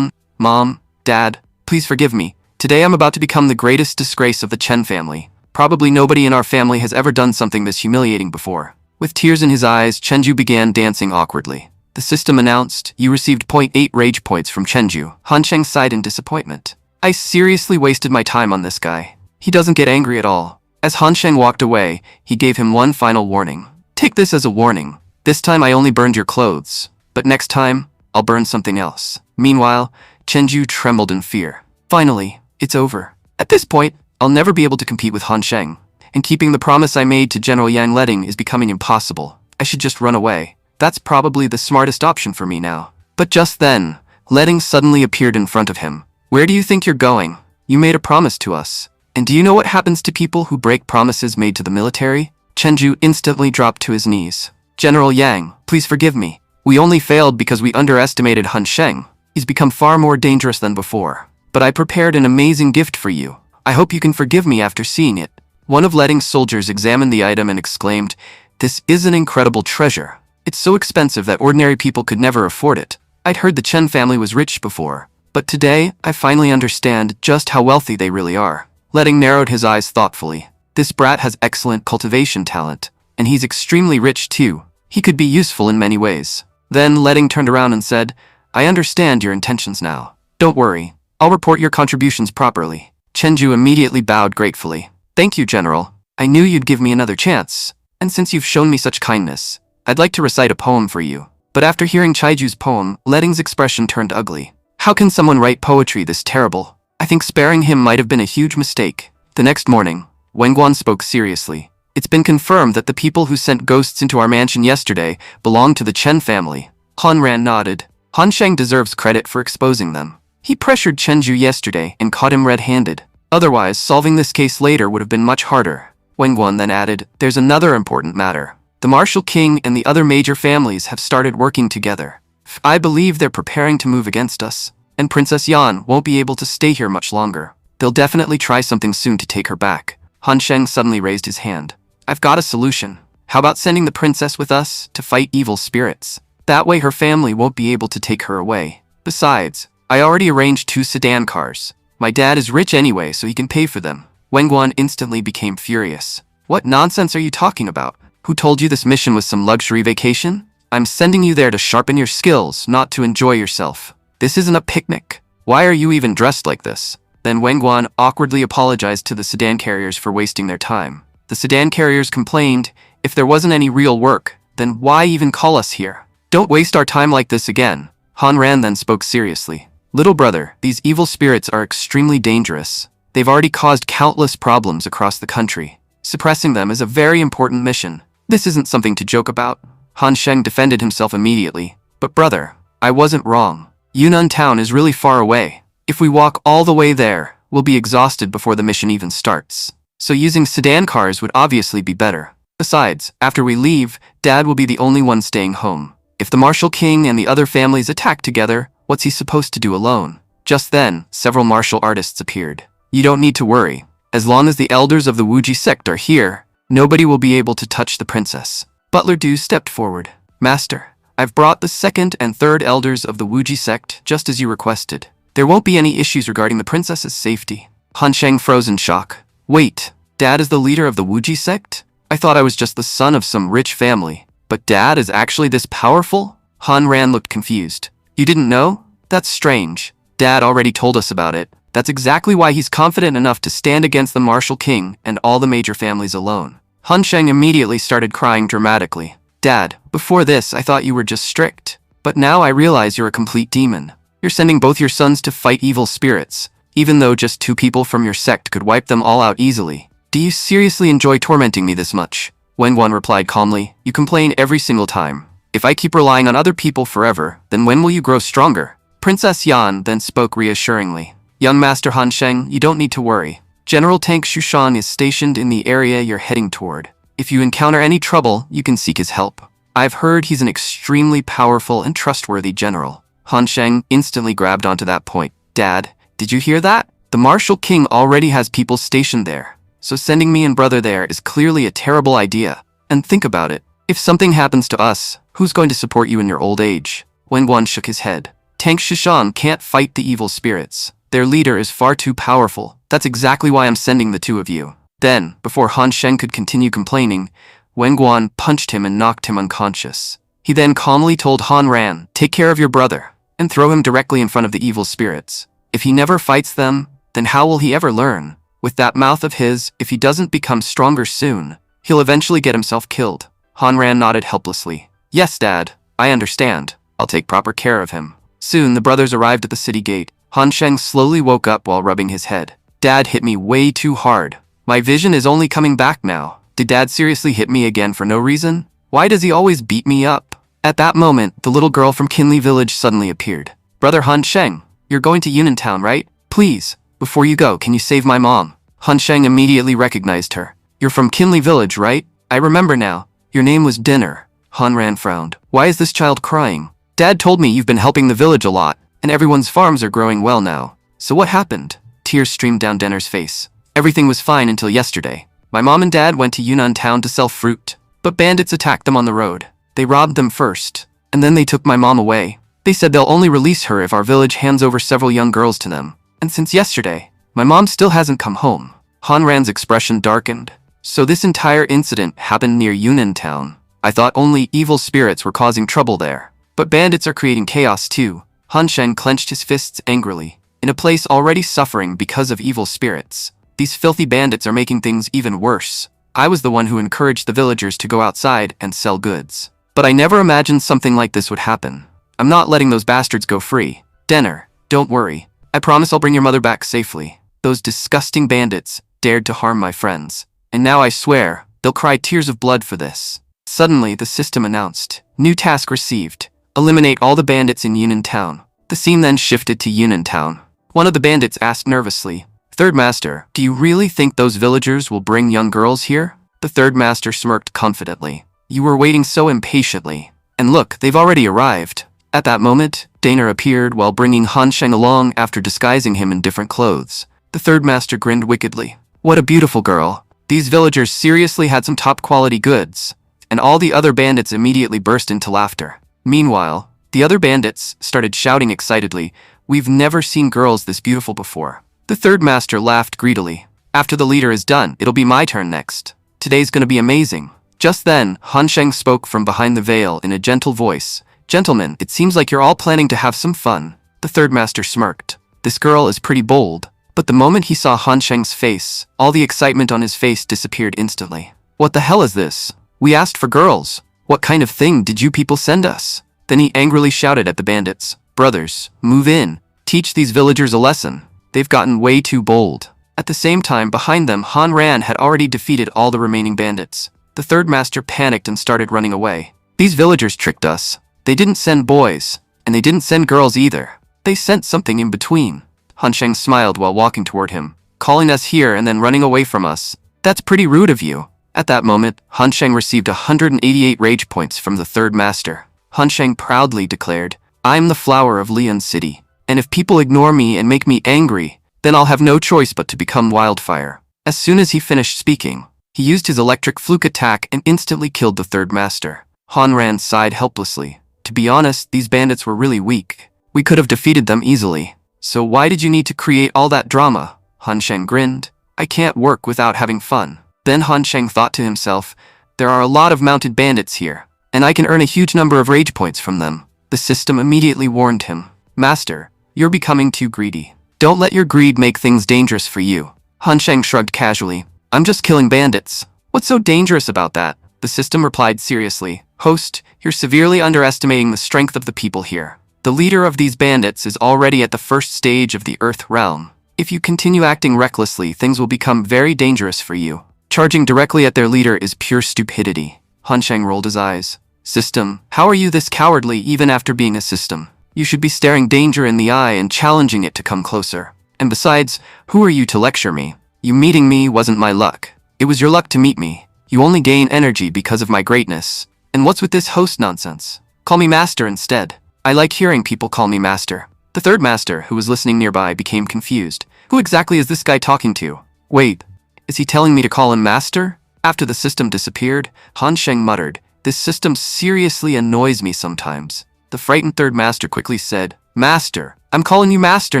Mom, Dad, please forgive me. Today I'm about to become the greatest disgrace of the Chen family. Probably nobody in our family has ever done something this humiliating before. With tears in his eyes, Chenju began dancing awkwardly. The system announced, "You received zero point 0.8 rage points from Chenju." Han Sheng sighed in disappointment. "I seriously wasted my time on this guy. He doesn't get angry at all." As Han Sheng walked away, he gave him one final warning. "Take this as a warning. This time I only burned your clothes. But next time, I'll burn something else." Meanwhile, Chenju trembled in fear. Finally, it's over. At this point, I'll never be able to compete with Han Sheng. And keeping the promise I made to General Yang Leding is becoming impossible. I should just run away. That's probably the smartest option for me now. But just then, Leding suddenly appeared in front of him. "Where do you think you're going? You made a promise to us. And do you know what happens to people who break promises made to the military?" Chenju instantly dropped to his knees. "General Yang, please forgive me. We only failed because we underestimated Han Sheng. He's become far more dangerous than before. But I prepared an amazing gift for you. I hope you can forgive me after seeing it." One of Leding's soldiers examined the item and exclaimed, "This is an incredible treasure. It's so expensive that ordinary people could never afford it. I'd heard the Chen family was rich before, but today I finally understand just how wealthy they really are." Leding narrowed his eyes thoughtfully. "This brat has excellent cultivation talent, and he's extremely rich too. He could be useful in many ways." Then Leding turned around and said, "I understand your intentions now. Don't worry, I'll report your contributions properly." Chenju immediately bowed gratefully. "Thank you, General. I knew you'd give me another chance, and since you've shown me such kindness, I'd like to recite a poem for you." But after hearing Chaiju's poem, Leding's expression turned ugly. How can someone write poetry this terrible? I think sparing him might have been a huge mistake. The next morning, Wenguan spoke seriously. "It's been confirmed that the people who sent ghosts into our mansion yesterday belong to the Chen family." Han Ran nodded. Han Sheng deserves credit for exposing them. He pressured Chenju yesterday and caught him red-handed. Otherwise, solving this case later would have been much harder. Wenguan then added, "There's another important matter. The Martial King and the other major families have started working together. I believe they're preparing to move against us, and Princess Yan won't be able to stay here much longer. They'll definitely try something soon to take her back." Han Sheng suddenly raised his hand. "I've got a solution. How about sending the princess with us to fight evil spirits? That way her family won't be able to take her away. Besides, I already arranged 2 sedan cars. My dad is rich anyway, so he can pay for them." Wenguan instantly became furious. "What nonsense are you talking about? Who told you this mission was some luxury vacation? I'm sending you there to sharpen your skills, not to enjoy yourself. This isn't a picnic. Why are you even dressed like this?" Then Wenguan awkwardly apologized to the sedan carriers for wasting their time. The sedan carriers complained, "If there wasn't any real work, then why even call us here? Don't waste our time like this again." Han Ran then spoke seriously. Little brother, these evil spirits are extremely dangerous. They've already caused countless problems across the country. Suppressing them is a very important mission. This isn't something to joke about. Han Sheng defended himself immediately. But brother, I wasn't wrong. Yunnan town is really far away. If we walk all the way there, we'll be exhausted before the mission even starts. So using sedan cars would obviously be better. Besides, after we leave, Dad will be the only one staying home. If the Martial King and the other families attack together, what's he supposed to do alone? Just then, several martial artists appeared. You don't need to worry. As long as the elders of the Wuji sect are here, nobody will be able to touch the princess. Butler Du stepped forward. Master, I've brought the second and third elders of the Wuji sect just as you requested. There won't be any issues regarding the princess's safety. Han Sheng froze in shock. Wait, Dad is the leader of the Wuji sect? I thought I was just the son of some rich family. But Dad is actually this powerful? Han Ran looked confused. You didn't know? That's strange. Dad already told us about it. That's exactly why he's confident enough to stand against the Martial King and all the major families alone. Han Sheng immediately started crying dramatically. Dad, before this I thought you were just strict. But now I realize you're a complete demon. You're sending both your sons to fight evil spirits, even though just 2 people from your sect could wipe them all out easily. Do you seriously enjoy tormenting me this much? Wenguan replied calmly. You complain every single time. If I keep relying on other people forever, then when will you grow stronger? Princess Yan then spoke reassuringly. Young Master Han Sheng, you don't need to worry. General Tank Shushan is stationed in the area you're heading toward. If you encounter any trouble, you can seek his help. I've heard he's an extremely powerful and trustworthy general. Han Sheng instantly grabbed onto that point. Dad, did you hear that? The Martial King already has people stationed there. So sending me and brother there is clearly a terrible idea. And think about it. If something happens to us, who's going to support you in your old age? Wenguan shook his head. Tank Shishan can't fight the evil spirits. Their leader is far too powerful. That's exactly why I'm sending the 2 of you. Then, before Han Sheng could continue complaining, Wenguan punched him and knocked him unconscious. He then calmly told Han Ran, take care of your brother, and throw him directly in front of the evil spirits. If he never fights them, then how will he ever learn? With that mouth of his, if he doesn't become stronger soon, he'll eventually get himself killed. Han Ran nodded helplessly. Yes, Dad, I understand. I'll take proper care of him. Soon, the brothers arrived at the city gate. Han Sheng slowly woke up while rubbing his head. Dad hit me way too hard. My vision is only coming back now. Did Dad seriously hit me again for no reason? Why does he always beat me up? At that moment, the little girl from Kinley Village suddenly appeared. Brother Han Sheng, you're going to Yunnan Town, right? Please, before you go, can you save my mom? Han Sheng immediately recognized her. You're from Kinley Village, right? I remember now. Your name was Dinner. Han Ran frowned. Why is this child crying? Dad told me you've been helping the village a lot, and everyone's farms are growing well now. So what happened? Tears streamed down Dinner's face. Everything was fine until yesterday. My mom and dad went to Yunnan Town to sell fruit, but bandits attacked them on the road. They robbed them first, and then they took my mom away. They said they'll only release her if our village hands over several young girls to them. And since yesterday, my mom still hasn't come home. Han Ran's expression darkened. So this entire incident happened near Yunnan Town. I thought only evil spirits were causing trouble there. But bandits are creating chaos too. Han Sheng clenched his fists angrily. In a place already suffering because of evil spirits, these filthy bandits are making things even worse. I was the one who encouraged the villagers to go outside and sell goods. But I never imagined something like this would happen. I'm not letting those bastards go free. Denner, don't worry. I promise I'll bring your mother back safely. Those disgusting bandits dared to harm my friends. And now I swear, they'll cry tears of blood for this. Suddenly, the system announced. New task received. Eliminate all the bandits in Yunnan Town. The scene then shifted to Yunnan Town. One of the bandits asked nervously, Third Master, do you really think those villagers will bring young girls here? The Third Master smirked confidently. You were waiting so impatiently. And look, they've already arrived. At that moment, Daner appeared while bringing Han Sheng along after disguising him in different clothes. The Third Master grinned wickedly. What a beautiful girl. These villagers seriously had some top-quality goods. And all the other bandits immediately burst into laughter. Meanwhile, the other bandits started shouting excitedly, We've never seen girls this beautiful before. The Third Master laughed greedily. After the leader is done, it'll be my turn next. Today's gonna be amazing. Just then, Han Sheng spoke from behind the veil in a gentle voice. Gentlemen, it seems like you're all planning to have some fun. The Third Master smirked. This girl is pretty bold. But the moment he saw Han Sheng's face, all the excitement on his face disappeared instantly. What the hell is this? We asked for girls. What kind of thing did you people send us? Then he angrily shouted at the bandits. Brothers, move in. Teach these villagers a lesson. They've gotten way too bold. At the same time, behind them, Han Ran had already defeated all the remaining bandits. The third master panicked and started running away. These villagers tricked us. They didn't send boys, and they didn't send girls either. They sent something in between. Han Sheng smiled while walking toward him, calling us here and then running away from us. That's pretty rude of you. At that moment, Han Sheng received 188 rage points from the third master. Han Sheng proudly declared, I'm the flower of Lian City, and if people ignore me and make me angry, then I'll have no choice but to become wildfire. As soon as he finished speaking, he used his electric fluke attack and instantly killed the third master. Han Ran sighed helplessly. To be honest, these bandits were really weak. We could have defeated them easily. So why did you need to create all that drama? Han Sheng grinned. I can't work without having fun. Then Han Sheng thought to himself, there are a lot of mounted bandits here, and I can earn a huge number of rage points from them. The system immediately warned him. Master, you're becoming too greedy. Don't let your greed make things dangerous for you. Han Sheng shrugged casually. I'm just killing bandits. What's so dangerous about that? The system replied seriously. Host, you're severely underestimating the strength of the people here. The leader of these bandits is already at the first stage of the Earth realm. If you continue acting recklessly, things will become very dangerous for you. Charging directly at their leader is pure stupidity. Han Sheng rolled his eyes. System, how are you this cowardly even after being a system? You should be staring danger in the eye and challenging it to come closer. And besides, who are you to lecture me? You meeting me wasn't my luck. It was your luck to meet me. You only gain energy because of my greatness. And what's with this host nonsense? Call me master instead. I like hearing people call me master. The third master, who was listening nearby, became confused. Who exactly is this guy talking to? Wait, is he telling me to call him master? After the system disappeared, Han Sheng muttered, this system seriously annoys me sometimes. The frightened third master quickly said, Master, I'm calling you master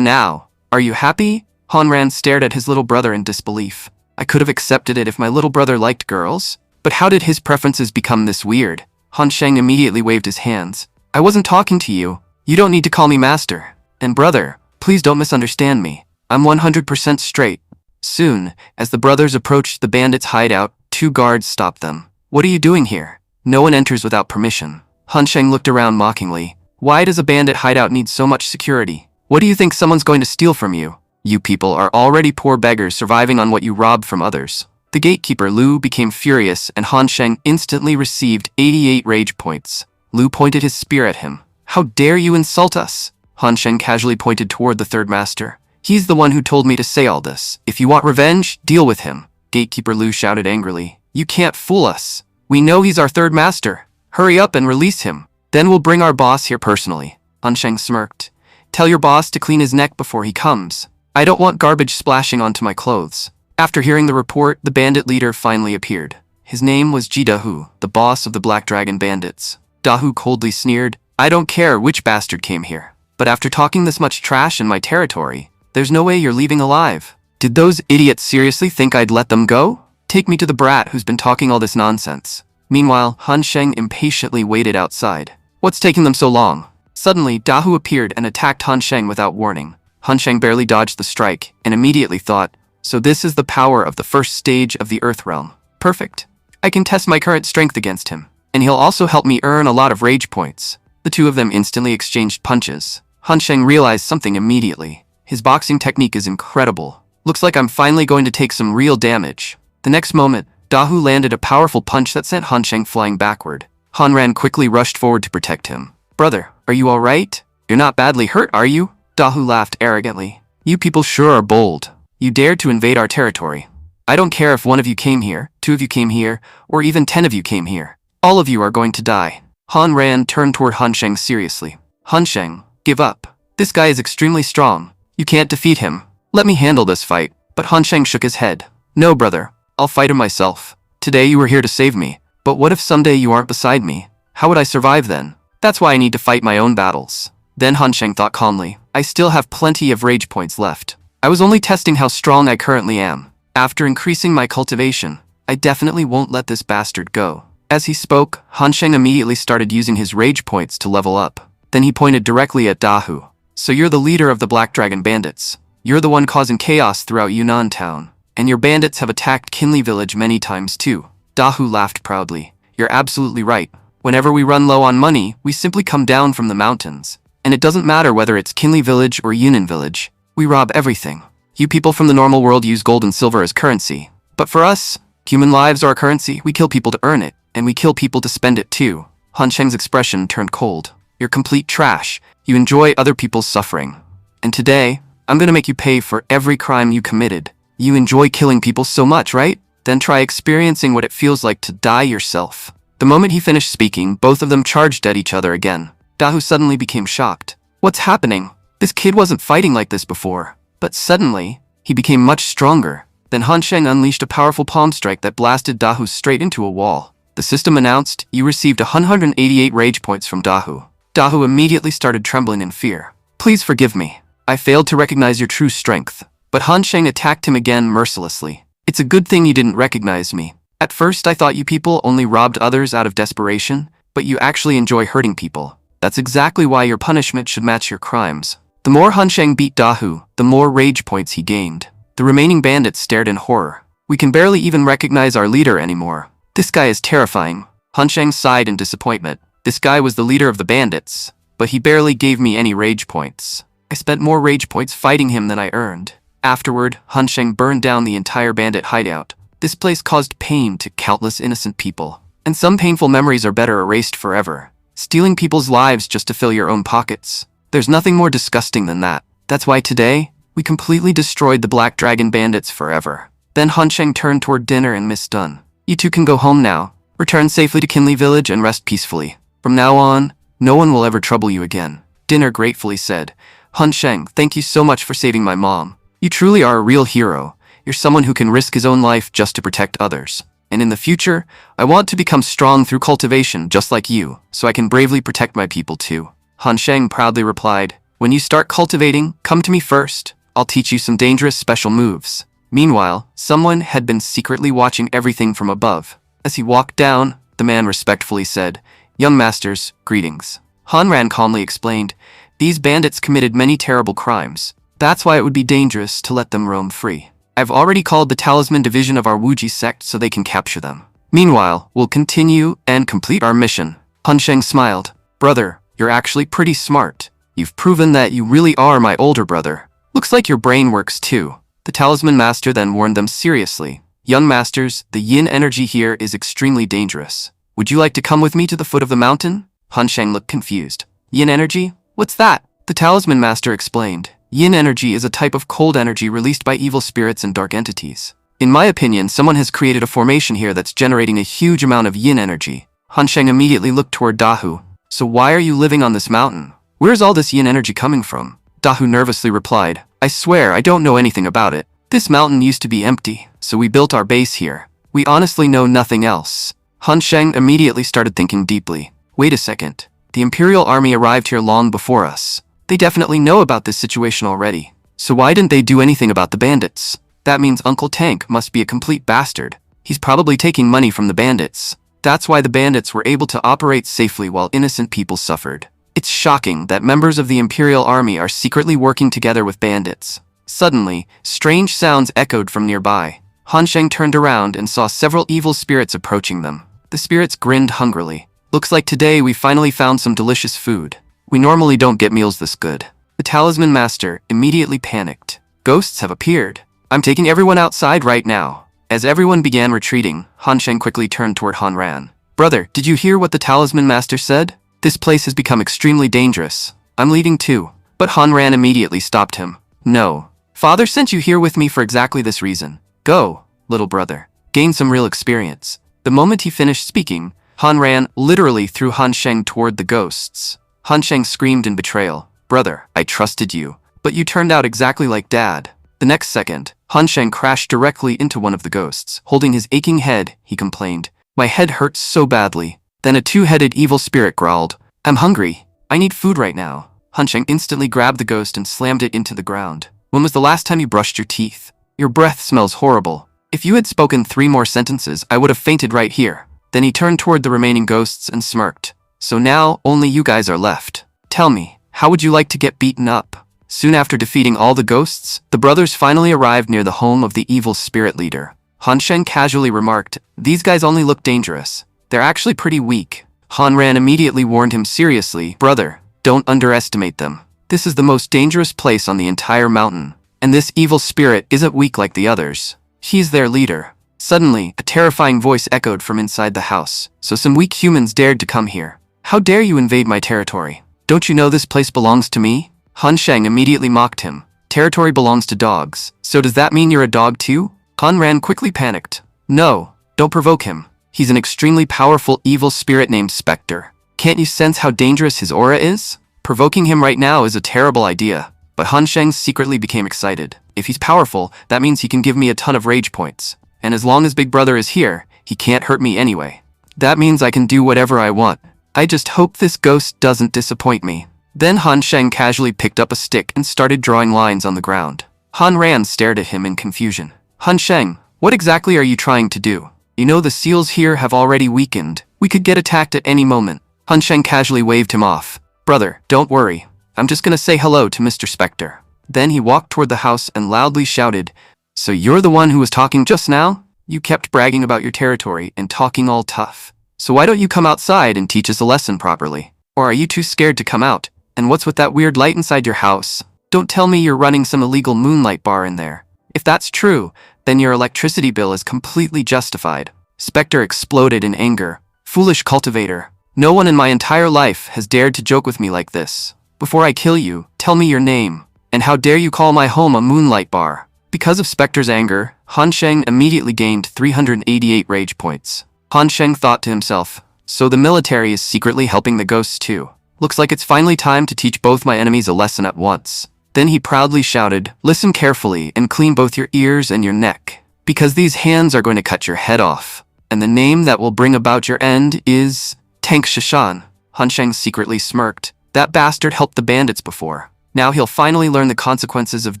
now. Are you happy? Han Ran stared at his little brother in disbelief. I could have accepted it if my little brother liked girls, but how did his preferences become this weird? Han Sheng immediately waved his hands. I wasn't talking to you. You don't need to call me master. And brother, please don't misunderstand me. I'm 100% straight. Soon, as the brothers approached the bandits' hideout, two guards stopped them. What are you doing here? No one enters without permission. Han Sheng looked around mockingly. Why does a bandit hideout need so much security? What do you think someone's going to steal from you? You people are already poor beggars surviving on what you robbed from others. The gatekeeper Lu became furious and Han Sheng instantly received 88 rage points. Lu pointed his spear at him. How dare you insult us? Han Sheng casually pointed toward the third master. He's the one who told me to say all this. If you want revenge, deal with him. Gatekeeper Lu shouted angrily. You can't fool us. We know he's our third master. Hurry up and release him. Then we'll bring our boss here personally. Han Sheng smirked. Tell your boss to clean his neck before he comes. I don't want garbage splashing onto my clothes. After hearing the report, the bandit leader finally appeared. His name was Ji Dahu, the boss of the Black Dragon bandits. Dahu coldly sneered, I don't care which bastard came here, but after talking this much trash in my territory, there's no way you're leaving alive. Did those idiots seriously think I'd let them go? Take me to the brat who's been talking all this nonsense. Meanwhile, Han Sheng impatiently waited outside. What's taking them so long? Suddenly, Dahu appeared and attacked Han Sheng without warning. Han Sheng barely dodged the strike and immediately thought, so this is the power of the first stage of the Earth realm. Perfect. I can test my current strength against him, and he'll also help me earn a lot of rage points. The two of them instantly exchanged punches. Han Sheng realized something immediately. His boxing technique is incredible. Looks like I'm finally going to take some real damage. The next moment, Dahu landed a powerful punch that sent Han Sheng flying backward. Han Ran quickly rushed forward to protect him. Brother, are you alright? You're not badly hurt, are you? Dahu laughed arrogantly. You people sure are bold. You dared to invade our territory. I don't care if one of you came here, two of you came here, or even 10 of you came here. All of you are going to die. Han Ran turned toward Han Sheng seriously. Han Sheng, give up. This guy is extremely strong. You can't defeat him. Let me handle this fight. But Han Sheng shook his head. No, brother. I'll fight him myself. Today you were here to save me. But what if someday you aren't beside me? How would I survive then? That's why I need to fight my own battles. Then Han Sheng thought calmly. I still have plenty of rage points left. I was only testing how strong I currently am. After increasing my cultivation, I definitely won't let this bastard go. As he spoke, Han Sheng immediately started using his rage points to level up. Then he pointed directly at Dahu. So you're the leader of the Black Dragon bandits. You're the one causing chaos throughout Yunnan town. And your bandits have attacked Qinli village many times too. Dahu laughed proudly. You're absolutely right. Whenever we run low on money, we simply come down from the mountains. And it doesn't matter whether it's Kinley Village or Yunnan Village. We rob everything. You people from the normal world use gold and silver as currency. But for us, human lives are a currency. We kill people to earn it, and we kill people to spend it too. Han Sheng's expression turned cold. You're complete trash. You enjoy other people's suffering. And today, I'm gonna make you pay for every crime you committed. You enjoy killing people so much, right? Then try experiencing what it feels like to die yourself. The moment he finished speaking, both of them charged at each other again. Dahu suddenly became shocked. What's happening? This kid wasn't fighting like this before. But suddenly, he became much stronger. Then Han Sheng unleashed a powerful palm strike that blasted Dahu straight into a wall. The system announced, you received 188 rage points from Dahu. Dahu immediately started trembling in fear. Please forgive me. I failed to recognize your true strength. But Han Sheng attacked him again mercilessly. It's a good thing you didn't recognize me. At first I thought you people only robbed others out of desperation, but you actually enjoy hurting people. That's exactly why your punishment should match your crimes. The more Han Sheng beat Dahu, the more rage points he gained. The remaining bandits stared in horror. We can barely even recognize our leader anymore. This guy is terrifying. Han Sheng sighed in disappointment. This guy was the leader of the bandits, but he barely gave me any rage points. I spent more rage points fighting him than I earned. Afterward, Han Sheng burned down the entire bandit hideout. This place caused pain to countless innocent people. And some painful memories are better erased forever. Stealing people's lives just to fill your own pockets. There's nothing more disgusting than that. That's why today, we completely destroyed the Black Dragon bandits forever. Then Han Sheng turned toward dinner and Miss Dunn. You two can go home now. Return safely to Kinley Village and rest peacefully. From now on, no one will ever trouble you again. Dinner gratefully said, Han Sheng, thank you so much for saving my mom. You truly are a real hero. You're someone who can risk his own life just to protect others. And in the future, I want to become strong through cultivation just like you, so I can bravely protect my people too. Han Sheng proudly replied, when you start cultivating, come to me first. I'll teach you some dangerous special moves. Meanwhile, someone had been secretly watching everything from above. As he walked down, the man respectfully said, young masters, greetings. Han Ran calmly explained, these bandits committed many terrible crimes. That's why it would be dangerous to let them roam free. I've already called the Talisman Division of our Wuji sect so they can capture them. Meanwhile, we'll continue and complete our mission. Han Sheng smiled. Brother, you're actually pretty smart. You've proven that you really are my older brother. Looks like your brain works too. The Talisman Master then warned them seriously. Young masters, the yin energy here is extremely dangerous. Would you like to come with me to the foot of the mountain? Han Sheng looked confused. Yin energy? What's that? The Talisman Master explained. Yin energy is a type of cold energy released by evil spirits and dark entities. In my opinion, someone has created a formation here that's generating a huge amount of yin energy. Han Sheng immediately looked toward Dahu. So why are you living on this mountain? Where's all this yin energy coming from? Dahu nervously replied, I swear I don't know anything about it. This mountain used to be empty, so we built our base here. We honestly know nothing else. Han Sheng immediately started thinking deeply. Wait a second. The Imperial Army arrived here long before us. They definitely know about this situation already. So why didn't they do anything about the bandits? That means Uncle Tank must be a complete bastard. He's probably taking money from the bandits. That's why the bandits were able to operate safely while innocent people suffered. It's shocking that members of the Imperial Army are secretly working together with bandits. Suddenly, strange sounds echoed from nearby. Han Sheng turned around and saw several evil spirits approaching them. The spirits grinned hungrily. Looks like today we finally found some delicious food. We normally don't get meals this good. The Talisman Master immediately panicked. Ghosts have appeared. I'm taking everyone outside right now. As everyone began retreating, Han Sheng quickly turned toward Han Ran. Brother, did you hear what the Talisman Master said? This place has become extremely dangerous. I'm leaving too. But Han Ran immediately stopped him. No. Father sent you here with me for exactly this reason. Go, little brother. Gain some real experience. The moment he finished speaking, Han Ran literally threw Han Sheng toward the ghosts. Han Sheng screamed in betrayal. Brother, I trusted you, but you turned out exactly like Dad. The next second, Han Sheng crashed directly into one of the ghosts. Holding his aching head, he complained, my head hurts so badly. Then a two-headed evil spirit growled, I'm hungry. I need food right now. Han Sheng instantly grabbed the ghost and slammed it into the ground. When was the last time you brushed your teeth? Your breath smells horrible. If you had spoken 3 more sentences, I would have fainted right here. Then he turned toward the remaining ghosts and smirked. So now, only you guys are left. Tell me, how would you like to get beaten up? Soon after defeating all the ghosts, the brothers finally arrived near the home of the evil spirit leader. Han Sheng casually remarked, these guys only look dangerous. They're actually pretty weak. Han Ran immediately warned him seriously, brother, Don't underestimate them. This is the most dangerous place on the entire mountain, and this evil spirit isn't weak like the others. He's their leader. Suddenly, a terrifying voice echoed from inside the house. So some weak humans dared to come here. How dare you invade my territory? Don't you know this place belongs to me? Han Sheng immediately mocked him. Territory belongs to dogs. So does that mean you're a dog too? Han Ran quickly panicked. No, don't provoke him. He's an extremely powerful evil spirit named Spectre. Can't you sense how dangerous his aura is? Provoking him right now is a terrible idea. But Han Sheng secretly became excited. If he's powerful, that means he can give me a ton of rage points. And as long as Big Brother is here, he can't hurt me anyway. That means I can do whatever I want. I just hope this ghost doesn't disappoint me. Then Han Sheng casually picked up a stick and started drawing lines on the ground. Han Ran stared at him in confusion. Han Sheng, what exactly are you trying to do? You know the seals here have already weakened. We could get attacked at any moment. Han Sheng casually waved him off. Brother, don't worry. I'm just gonna say hello to Mr. Spectre. Then he walked toward the house and loudly shouted, So you're the one who was talking just now? You kept bragging about your territory and talking all tough. So why don't you come outside and teach us a lesson properly? Or are you too scared to come out? And what's with that weird light inside your house? Don't tell me you're running some illegal moonlight bar in there. If that's true, then your electricity bill is completely justified. Spectre exploded in anger. Foolish cultivator. No one in my entire life has dared to joke with me like this. Before I kill you, tell me your name. And how dare you call my home a moonlight bar? Because of Spectre's anger, Han Sheng immediately gained 388 rage points. Han Sheng thought to himself, so the military is secretly helping the ghosts too. Looks like it's finally time to teach both my enemies a lesson at once. Then he proudly shouted, Listen carefully and clean both your ears and your neck, because these hands are going to cut your head off. And the name that will bring about your end is Tank Shishan. Han Sheng secretly smirked. That bastard helped the bandits before. Now he'll finally learn the consequences of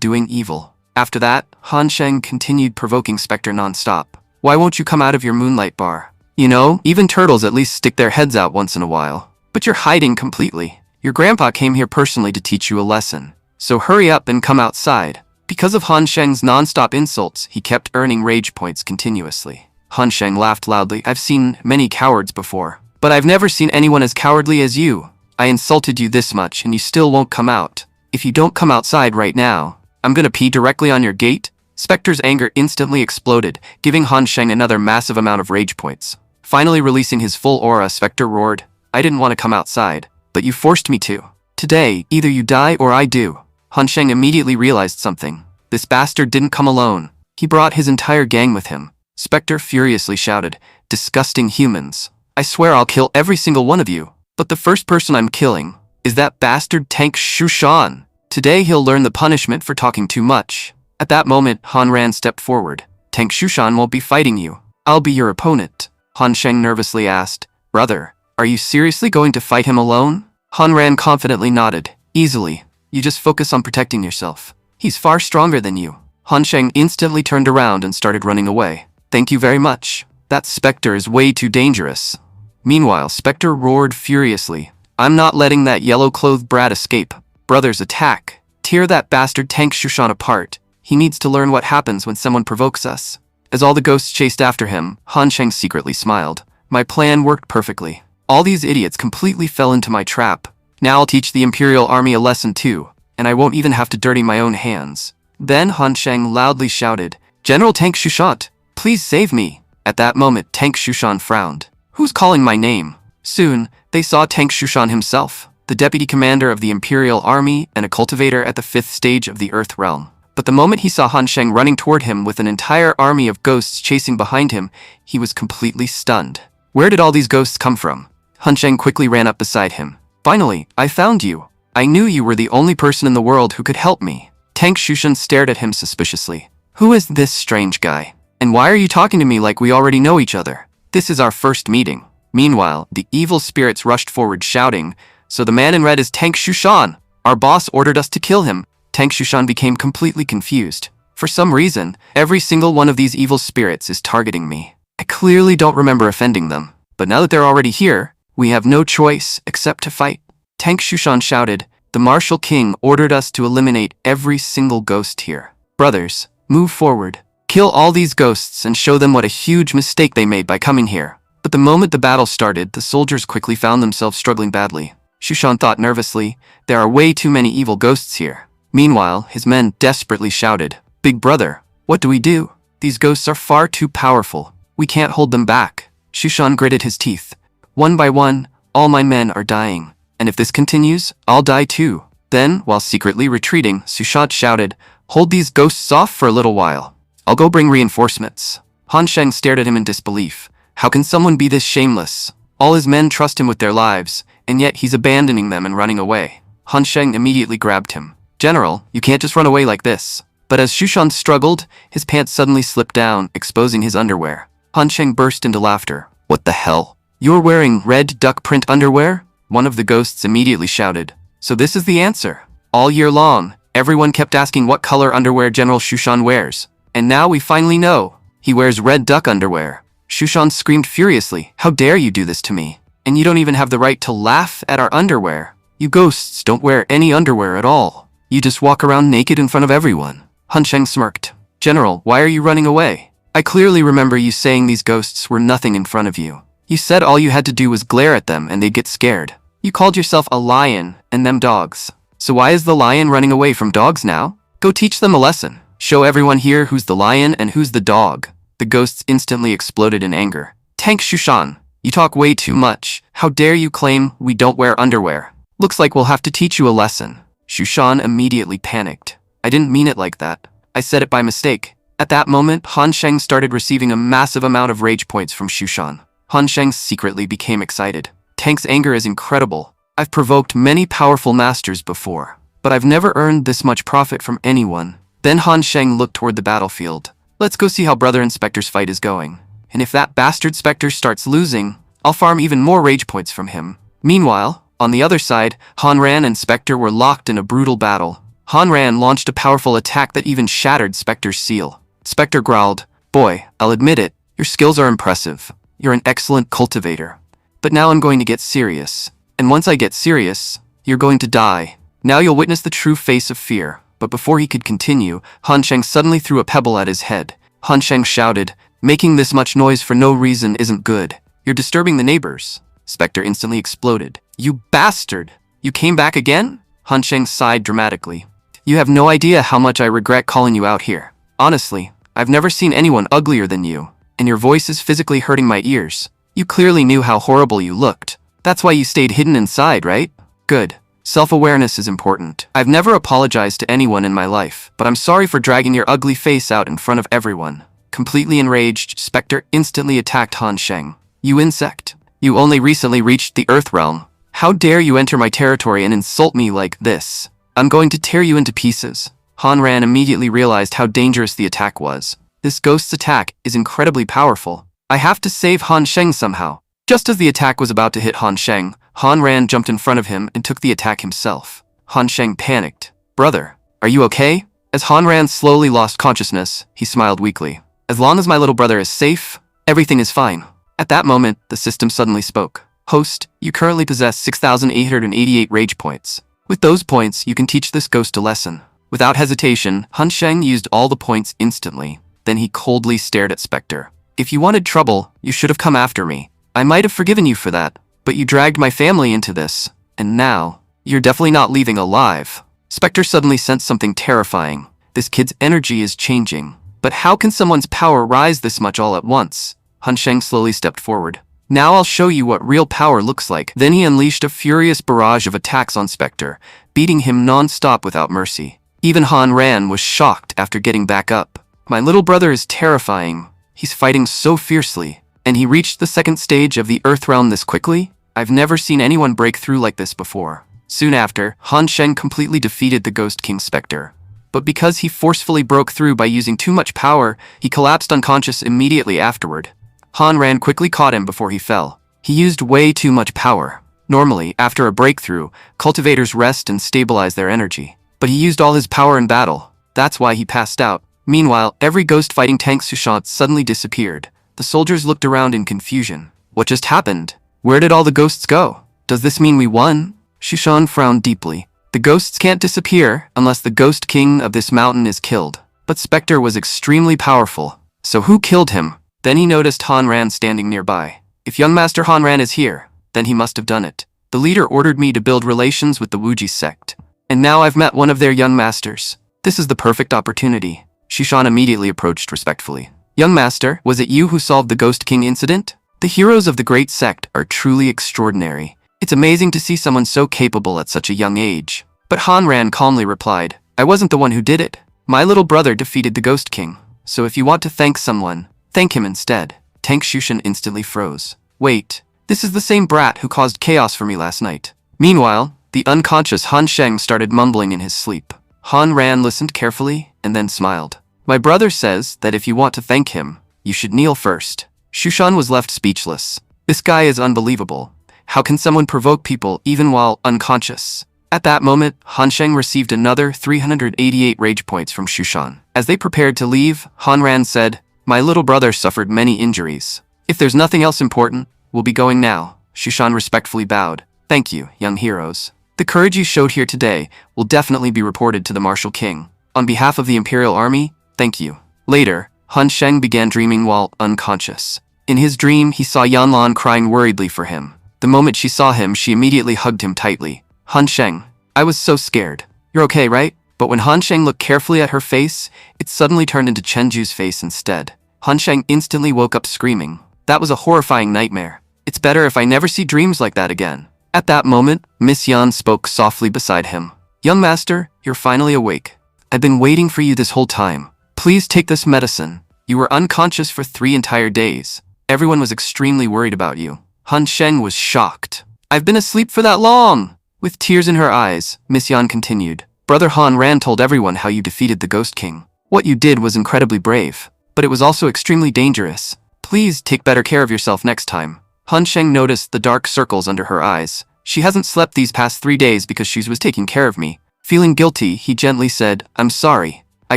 doing evil. After that, Han Sheng continued provoking Spectre non-stop. Why won't you come out of your moonlight bar? You know, even turtles at least stick their heads out once in a while. But you're hiding completely. Your grandpa came here personally to teach you a lesson. So hurry up and come outside. Because of Han Sheng's non-stop insults, he kept earning rage points continuously. Han Sheng laughed loudly. I've seen many cowards before, but I've never seen anyone as cowardly as you. I insulted you this much and you still won't come out. If you don't come outside right now, I'm gonna pee directly on your gate. Spectre's anger instantly exploded, giving Han Sheng another massive amount of rage points. Finally releasing his full aura, Spectre roared, I didn't want to come outside, but you forced me to. Today, either you die or I do. Han Sheng immediately realized something. This bastard didn't come alone. He brought his entire gang with him. Spectre furiously shouted, Disgusting humans. I swear I'll kill every single one of you. But the first person I'm killing is that bastard Tank Shushan. Today he'll learn the punishment for talking too much. At that moment, Han Ran stepped forward. Tank Shushan won't be fighting you. I'll be your opponent. Han Sheng nervously asked, Brother, are you seriously going to fight him alone? Han Ran confidently nodded. Easily. You just focus on protecting yourself. He's far stronger than you. Han Sheng instantly turned around and started running away. Thank you very much. That Spectre is way too dangerous. Meanwhile, Spectre roared furiously. I'm not letting that yellow-clothed brat escape. Brothers, attack. Tear that bastard Tank Shushan apart. He needs to learn what happens when someone provokes us. As all the ghosts chased after him, Han Sheng secretly smiled. My plan worked perfectly. All these idiots completely fell into my trap. Now I'll teach the Imperial Army a lesson too, and I won't even have to dirty my own hands. Then Han Sheng loudly shouted, General Tank Shushan, please save me. At that moment, Tank Shushan frowned. Who's calling my name? Soon, they saw Tank Shushan himself, the deputy commander of the Imperial Army and a cultivator at the 5th stage of the Earth Realm. But the moment he saw Han Sheng running toward him with an entire army of ghosts chasing behind him, he was completely stunned. Where did all these ghosts come from? Han Sheng quickly ran up beside him. Finally, I found you. I knew you were the only person in the world who could help me. Tank Shushan stared at him suspiciously. Who is this strange guy? And why are you talking to me like we already know each other? This is our first meeting. Meanwhile, the evil spirits rushed forward shouting, So the man in red is Tank Shushan. Our boss ordered us to kill him. Tank Shushan became completely confused. For some reason, every single one of these evil spirits is targeting me. I clearly don't remember offending them. But now that they're already here, we have no choice except to fight. Tank Shushan shouted, The Martial King ordered us to eliminate every single ghost here. Brothers, move forward. Kill all these ghosts and show them what a huge mistake they made by coming here. But the moment the battle started, the soldiers quickly found themselves struggling badly. Shushan thought nervously. There are way too many evil ghosts here. Meanwhile, his men desperately shouted, "Big brother, what do we do? These ghosts are far too powerful. We can't hold them back." Shushan gritted his teeth. "One by one, all my men are dying. And if this continues, I'll die too." Then, while secretly retreating, Shushan shouted, "Hold these ghosts off for a little while. I'll go bring reinforcements." Han Sheng stared at him in disbelief. How can someone be this shameless? All his men trust him with their lives, and yet he's abandoning them and running away. Han Sheng immediately grabbed him. "General, you can't just run away like this." But as Shushan struggled, his pants suddenly slipped down, exposing his underwear. Han Sheng burst into laughter. "What the hell? You're wearing red duck print underwear?" One of the ghosts immediately shouted. "So this is the answer." All year long, everyone kept asking what color underwear General Shushan wears. And now we finally know. He wears red duck underwear. Shushan screamed furiously, "How dare you do this to me? And you don't even have the right to laugh at our underwear. You ghosts don't wear any underwear at all. You just walk around naked in front of everyone." Han Sheng smirked. "General, why are you running away? I clearly remember you saying these ghosts were nothing in front of you. You said all you had to do was glare at them and they'd get scared. You called yourself a lion and them dogs. So why is the lion running away from dogs now? Go teach them a lesson. Show everyone here who's the lion and who's the dog." The ghosts instantly exploded in anger. "Tank Shushan, you talk way too much. How dare you claim we don't wear underwear? Looks like we'll have to teach you a lesson." Shushan immediately panicked. "I didn't mean it like that. I said it by mistake." At that moment, Han Sheng started receiving a massive amount of rage points from Shushan. Han Sheng secretly became excited. Tank's anger is incredible. I've provoked many powerful masters before, but I've never earned this much profit from anyone. Then Han Sheng looked toward the battlefield. "Let's go see how Brother Inspector's fight is going. And if that bastard Spectre starts losing, I'll farm even more rage points from him." Meanwhile, on the other side, Han Ran and Spectre were locked in a brutal battle. Han Ran launched a powerful attack that even shattered Spectre's seal. Spectre growled, "Boy, I'll admit it, your skills are impressive. You're an excellent cultivator. But now I'm going to get serious. And once I get serious, you're going to die. Now you'll witness the true face of fear." But before he could continue, Han Sheng suddenly threw a pebble at his head. Han Sheng shouted, "Making this much noise for no reason isn't good. You're disturbing the neighbors." Spectre instantly exploded. "You bastard! You came back again?" Han Sheng sighed dramatically. "You have no idea how much I regret calling you out here. Honestly, I've never seen anyone uglier than you, and your voice is physically hurting my ears. You clearly knew how horrible you looked. That's why you stayed hidden inside, right? Good. Self-awareness is important. I've never apologized to anyone in my life, but I'm sorry for dragging your ugly face out in front of everyone." Completely enraged, Spectre instantly attacked Han Sheng. "You insect! You only recently reached the Earth Realm. How dare you enter my territory and insult me like this? I'm going to tear you into pieces." Han Ran immediately realized how dangerous the attack was. This ghost's attack is incredibly powerful. I have to save Han Sheng somehow. Just as the attack was about to hit Han Sheng, Han Ran jumped in front of him and took the attack himself. Han Sheng panicked. "Brother, are you okay?" As Han Ran slowly lost consciousness, he smiled weakly. "As long as my little brother is safe, everything is fine." At that moment, the system suddenly spoke. "Host, you currently possess 6,888 rage points. With those points, you can teach this ghost a lesson." Without hesitation, Han Sheng used all the points instantly. Then he coldly stared at Spectre. "If you wanted trouble, you should have come after me. I might have forgiven you for that, but you dragged my family into this, and now, you're definitely not leaving alive." Spectre suddenly sensed something terrifying. This kid's energy is changing. But how can someone's power rise this much all at once? Han Sheng slowly stepped forward. "Now I'll show you what real power looks like." Then he unleashed a furious barrage of attacks on Spectre, beating him non-stop without mercy. Even Han Ran was shocked after getting back up. "My little brother is terrifying. He's fighting so fiercely. And he reached the second stage of the Earth Realm this quickly? I've never seen anyone break through like this before." Soon after, Han Sheng completely defeated the Ghost King Spectre. But because he forcefully broke through by using too much power, he collapsed unconscious immediately afterward. Han Ran quickly caught him before he fell. He used way too much power. Normally, after a breakthrough, cultivators rest and stabilize their energy. But he used all his power in battle. That's why he passed out. Meanwhile, every ghost fighting tank Sushant suddenly disappeared. The soldiers looked around in confusion. What just happened? Where did all the ghosts go? Does this mean we won? Shushan frowned deeply. The ghosts can't disappear unless the Ghost King of this mountain is killed. But Spectre was extremely powerful. So who killed him? Then he noticed Han Ran standing nearby. If young Master Han Ran is here, then he must have done it. The The leader ordered me to build relations with the Wuji sect. And now I've met one of their young masters. This is the perfect opportunity. Shushan immediately approached respectfully. Young master, was it you who solved the Ghost King incident? The heroes of the great sect are truly extraordinary. It's amazing to see someone so capable at such a young age. But Hanran calmly replied, I wasn't the one who did it. My little brother defeated the Ghost King. So if you want to thank someone, thank him instead. Tank Shushan instantly froze. Wait, this is the same brat who caused chaos for me last night. Meanwhile, the unconscious Han Sheng started mumbling in his sleep. Han Ran listened carefully and then smiled. My brother says that if you want to thank him, you should kneel first. Shushan was left speechless. This guy is unbelievable. How can someone provoke people even while unconscious? At that moment, Han Sheng received another 388 rage points from Shushan. As they prepared to leave, Han Ran said, My little brother suffered many injuries. If there's nothing else important, we'll be going now. Shushan respectfully bowed. Thank you, young heroes. The courage you showed here today will definitely be reported to the Martial King. On behalf of the Imperial Army, thank you. Later, Han Sheng began dreaming while unconscious. In his dream, he saw Yanlan crying worriedly for him. The moment she saw him, she immediately hugged him tightly. Han Sheng, I was so scared. You're okay, right? But when Han Sheng looked carefully at her face, it suddenly turned into Chenju's face instead. Han Sheng instantly woke up screaming. That was a horrifying nightmare. It's better if I never see dreams like that again. At that moment, Miss Yan spoke softly beside him. Young master, you're finally awake. I've been waiting for you this whole time. Please take this medicine. You were unconscious for 3 entire days. Everyone was extremely worried about you. Han Sheng was shocked. I've been asleep for that long. With tears in her eyes, Miss Yan continued. Brother Han Ran told everyone how you defeated the Ghost King. What you did was incredibly brave, but it was also extremely dangerous. Please take better care of yourself next time. Han Sheng noticed the dark circles under her eyes. She hasn't slept these past 3 days because she was taking care of me. Feeling guilty, he gently said, I'm sorry. I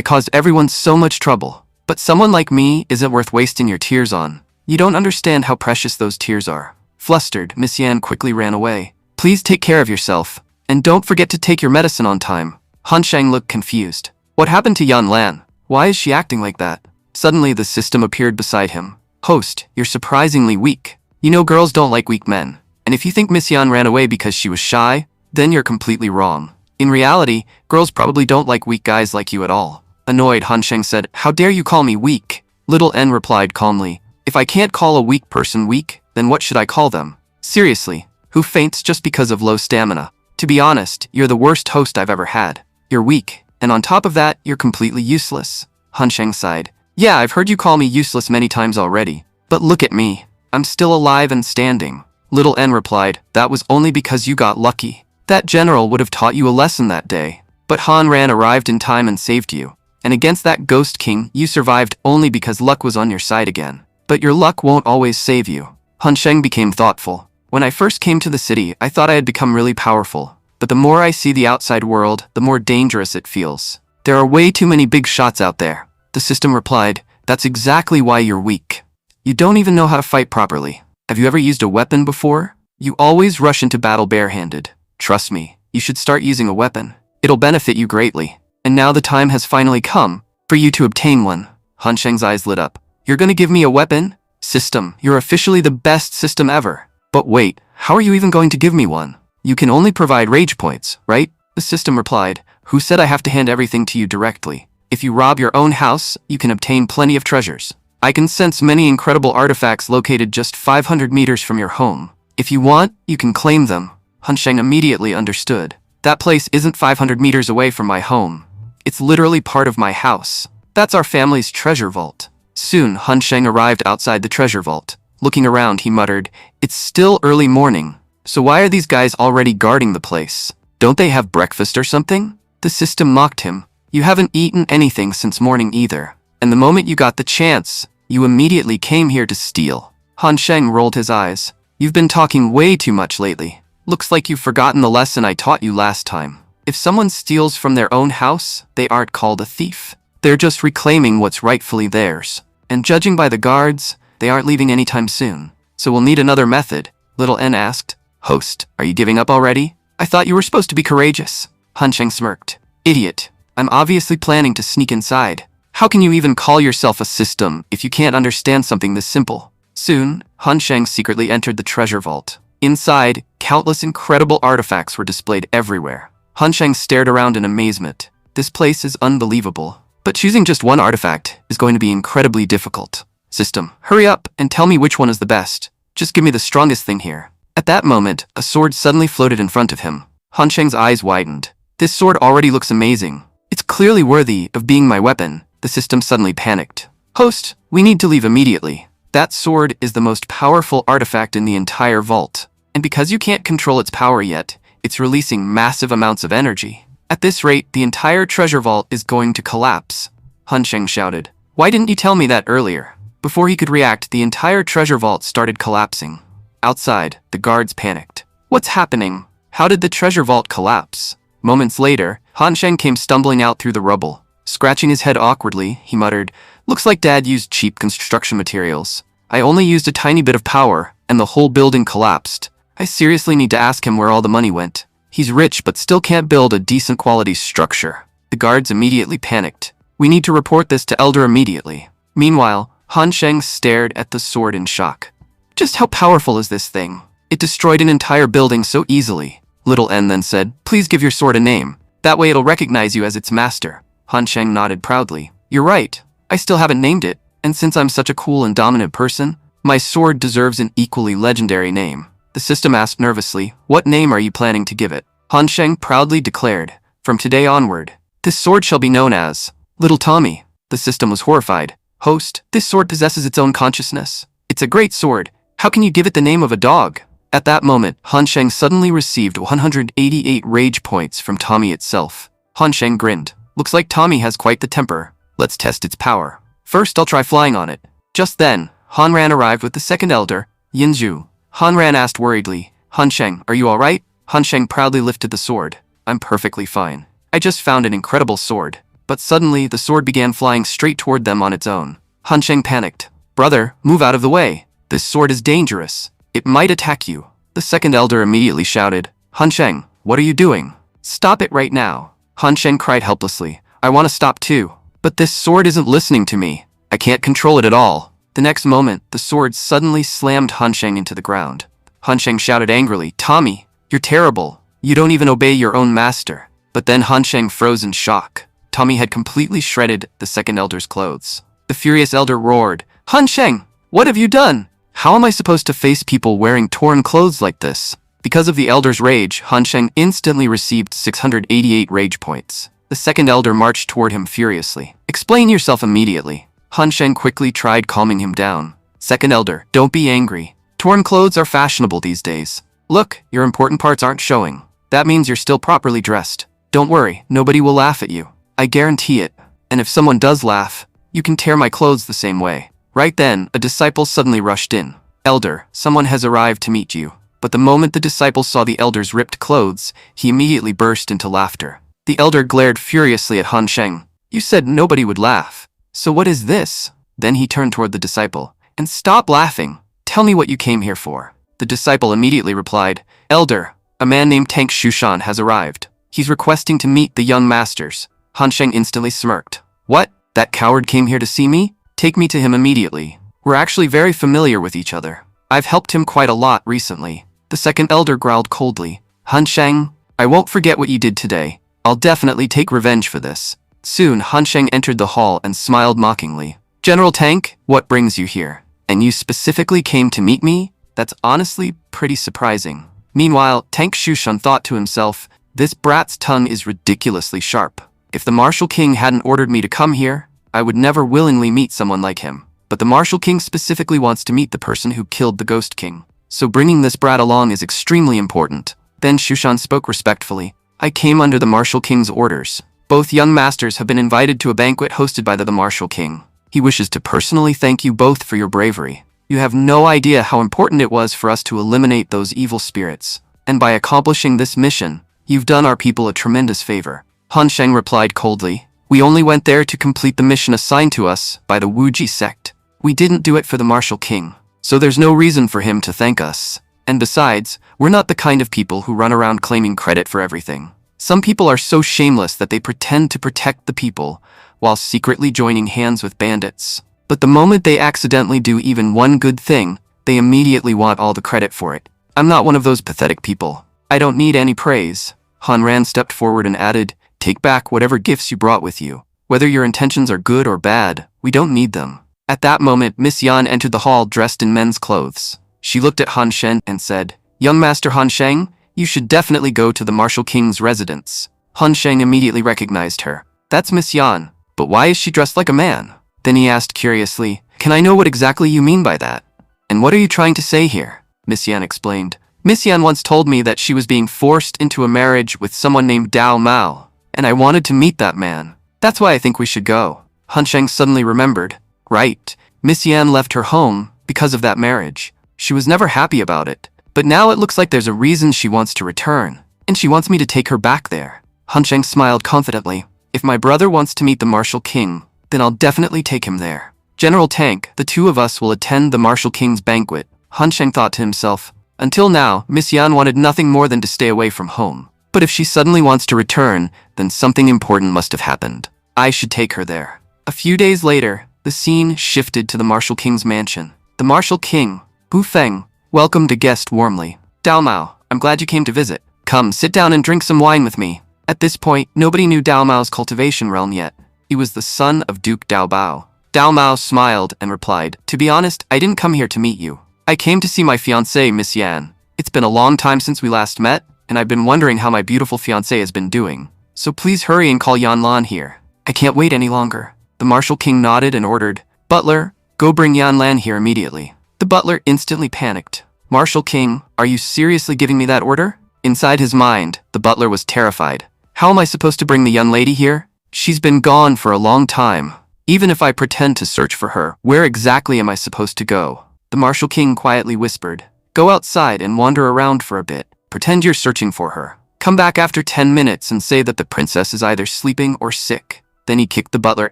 caused everyone so much trouble. But someone like me isn't worth wasting your tears on. You don't understand how precious those tears are. Flustered, Miss Yan quickly ran away. Please take care of yourself. And don't forget to take your medicine on time. Han Sheng looked confused. What happened to Yan Lan? Why is she acting like that? Suddenly the system appeared beside him. Host, you're surprisingly weak. You know girls don't like weak men. And if you think Miss Yan ran away because she was shy, then you're completely wrong. In reality, girls probably don't like weak guys like you at all. Annoyed, Han Sheng said, How dare you call me weak? Little N replied calmly, If I can't call a weak person weak, then what should I call them? Seriously, who faints just because of low stamina? To be honest, you're the worst host I've ever had. You're weak, and on top of that, you're completely useless. Han Sheng sighed. Yeah, I've heard you call me useless many times already. But look at me. I'm still alive and standing. Little N replied, That was only because you got lucky. That general would have taught you a lesson that day. But Han Ran arrived in time and saved you. And against that Ghost King, you survived only because luck was on your side again. But your luck won't always save you. Han Sheng became thoughtful. When I first came to the city, I thought I had become really powerful. But the more I see the outside world, the more dangerous it feels. There are way too many big shots out there. The system replied, That's exactly why you're weak. You don't even know how to fight properly. Have you ever used a weapon before? You always rush into battle barehanded. Trust me, you should start using a weapon. It'll benefit you greatly. And now the time has finally come for you to obtain one. Han Sheng's eyes lit up. You're gonna give me a weapon? System, you're officially the best system ever. But wait, how are you even going to give me one? You can only provide rage points, right? The system replied, Who said I have to hand everything to you directly? If you rob your own house, you can obtain plenty of treasures. I can sense many incredible artifacts located just 500 meters from your home. If you want, you can claim them. Han Sheng immediately understood. That place isn't 500 meters away from my home. It's literally part of my house. That's our family's treasure vault. Soon, Han Sheng arrived outside the treasure vault. Looking around, he muttered, It's still early morning. So why are these guys already guarding the place? Don't they have breakfast or something? The system mocked him. You haven't eaten anything since morning either. And the moment you got the chance, you immediately came here to steal. Han Sheng rolled his eyes. You've been talking way too much lately. Looks like you've forgotten the lesson I taught you last time. If someone steals from their own house, they aren't called a thief. They're just reclaiming what's rightfully theirs. And judging by the guards, they aren't leaving anytime soon. So we'll need another method. Little N asked. Host, are you giving up already? I thought you were supposed to be courageous. Han Sheng smirked. Idiot. I'm obviously planning to sneak inside. How can you even call yourself a system if you can't understand something this simple? Soon, Han Sheng secretly entered the treasure vault. Inside, countless incredible artifacts were displayed everywhere. Han Sheng stared around in amazement. This place is unbelievable. But choosing just one artifact is going to be incredibly difficult. System, hurry up and tell me which one is the best. Just give me the strongest thing here. At that moment, a sword suddenly floated in front of him. Han Sheng's eyes widened. This sword already looks amazing. It's clearly worthy of being my weapon. The system suddenly panicked. Host, we need to leave immediately. That sword is the most powerful artifact in the entire vault. And because you can't control its power yet, it's releasing massive amounts of energy. At this rate, the entire treasure vault is going to collapse. Han Sheng shouted. Why didn't you tell me that earlier? Before he could react, the entire treasure vault started collapsing. Outside, the guards panicked. What's happening? How did the treasure vault collapse? Moments later, Han Sheng came stumbling out through the rubble. Scratching his head awkwardly, he muttered, Looks like Dad used cheap construction materials. I only used a tiny bit of power, and the whole building collapsed. I seriously need to ask him where all the money went. He's rich but still can't build a decent quality structure. The guards immediately panicked. We need to report this to Elder immediately. Meanwhile, Han Sheng stared at the sword in shock. Just how powerful is this thing? It destroyed an entire building so easily. Little N then said, Please give your sword a name. That way it'll recognize you as its master. Han Sheng nodded proudly. You're right. I still haven't named it. And since I'm such a cool and dominant person, my sword deserves an equally legendary name. The system asked nervously, What name are you planning to give it? Han Sheng proudly declared, From today onward, this sword shall be known as Little Tommy. The system was horrified. Host, this sword possesses its own consciousness. It's a great sword. How can you give it the name of a dog? At that moment, Han Sheng suddenly received 188 rage points from Tommy itself. Han Sheng grinned. Looks like Tommy has quite the temper. Let's test its power. First, I'll try flying on it. Just then, Han Ran arrived with the second elder, Yinzhu. Han Ran asked worriedly, Han Sheng, are you alright? Han Sheng proudly lifted the sword. I'm perfectly fine. I just found an incredible sword. But suddenly, the sword began flying straight toward them on its own. Han Sheng panicked. Brother, move out of the way. This sword is dangerous. It might attack you. The second elder immediately shouted, Han Sheng, what are you doing? Stop it right now. Han Sheng cried helplessly. I want to stop too. But this sword isn't listening to me. I can't control it at all. The next moment, the sword suddenly slammed Han Sheng into the ground. Han Sheng shouted angrily, Tommy, you're terrible. You don't even obey your own master. But then Han Sheng froze in shock. Tommy had completely shredded the second elder's clothes. The furious elder roared, Han Sheng, what have you done? How am I supposed to face people wearing torn clothes like this? Because of the elder's rage, Han Sheng instantly received 688 rage points. The second elder marched toward him furiously. Explain yourself immediately. Han Sheng quickly tried calming him down. Second elder, don't be angry. Torn clothes are fashionable these days. Look, your important parts aren't showing. That means you're still properly dressed. Don't worry, nobody will laugh at you. I guarantee it. And if someone does laugh, you can tear my clothes the same way. Right then, a disciple suddenly rushed in. Elder, someone has arrived to meet you. But the moment the disciple saw the elder's ripped clothes, he immediately burst into laughter. The elder glared furiously at Han Sheng. You said nobody would laugh. So what is this? Then he turned toward the disciple. And stop laughing. Tell me what you came here for. The disciple immediately replied, Elder, a man named Tank Shushan has arrived. He's requesting to meet the young masters. Han Sheng instantly smirked. What? That coward came here to see me? Take me to him immediately. We're actually very familiar with each other. I've helped him quite a lot recently. The second elder growled coldly. Han Sheng, I won't forget what you did today. I'll definitely take revenge for this. Soon, Han Sheng entered the hall and smiled mockingly. General Tank, what brings you here? And you specifically came to meet me? That's honestly pretty surprising. Meanwhile, Tank Shushan thought to himself, this brat's tongue is ridiculously sharp. If the Martial King hadn't ordered me to come here, I would never willingly meet someone like him. But the Martial King specifically wants to meet the person who killed the Ghost King. So bringing this brat along is extremely important. Then Shushan spoke respectfully. I came under the Martial King's orders. Both young masters have been invited to a banquet hosted by the Martial King. He wishes to personally thank you both for your bravery. You have no idea how important it was for us to eliminate those evil spirits. And by accomplishing this mission, you've done our people a tremendous favor. Han Sheng replied coldly. We only went there to complete the mission assigned to us by the Wuji sect. We didn't do it for the Martial King. So there's no reason for him to thank us. And besides, we're not the kind of people who run around claiming credit for everything. Some people are so shameless that they pretend to protect the people while secretly joining hands with bandits. But the moment they accidentally do even one good thing, they immediately want all the credit for it. I'm not one of those pathetic people. I don't need any praise. Han Ran stepped forward and added, take back whatever gifts you brought with you. Whether your intentions are good or bad, we don't need them. At that moment, Miss Yan entered the hall dressed in men's clothes. She looked at Han Shen and said, Young Master Han Sheng, you should definitely go to the Martial King's residence. Han Sheng immediately recognized her. That's Miss Yan, but why is she dressed like a man? Then he asked curiously, can I know what exactly you mean by that? And what are you trying to say here? Miss Yan explained. Miss Yan once told me that she was being forced into a marriage with someone named Dao Mao, and I wanted to meet that man. That's why I think we should go. Han Sheng suddenly remembered. Right, Miss Yan left her home because of that marriage. She was never happy about it, but now it looks like there's a reason she wants to return, and she wants me to take her back there. Han Sheng smiled confidently. If my brother wants to meet the Martial King, then I'll definitely take him there. General Tank, the two of us will attend the Martial King's banquet. Han Sheng thought to himself. Until now, Miss Yan wanted nothing more than to stay away from home. But if she suddenly wants to return, then something important must have happened. I should take her there. A few days later, the scene shifted to the Martial King's mansion. The Martial King, Bu Feng, welcomed a guest warmly. Dao Mao, I'm glad you came to visit. Come, sit down and drink some wine with me. At this point, nobody knew Dao Mao's cultivation realm yet. He was the son of Duke Dao Bao. Dao Mao smiled and replied, to be honest, I didn't come here to meet you. I came to see my fiancée, Miss Yan. It's been a long time since we last met, and I've been wondering how my beautiful fiancé has been doing. So please hurry and call Yan Lan here. I can't wait any longer. The Martial King nodded and ordered, Butler, go bring Yan Lan here immediately. The butler instantly panicked. Martial King, are you seriously giving me that order? Inside his mind, the butler was terrified. How am I supposed to bring the young lady here? She's been gone for a long time. Even if I pretend to search for her, where exactly am I supposed to go? The Martial King quietly whispered, go outside and wander around for a bit. Pretend you're searching for her. Come back after 10 minutes and say that the princess is either sleeping or sick. Then he kicked the butler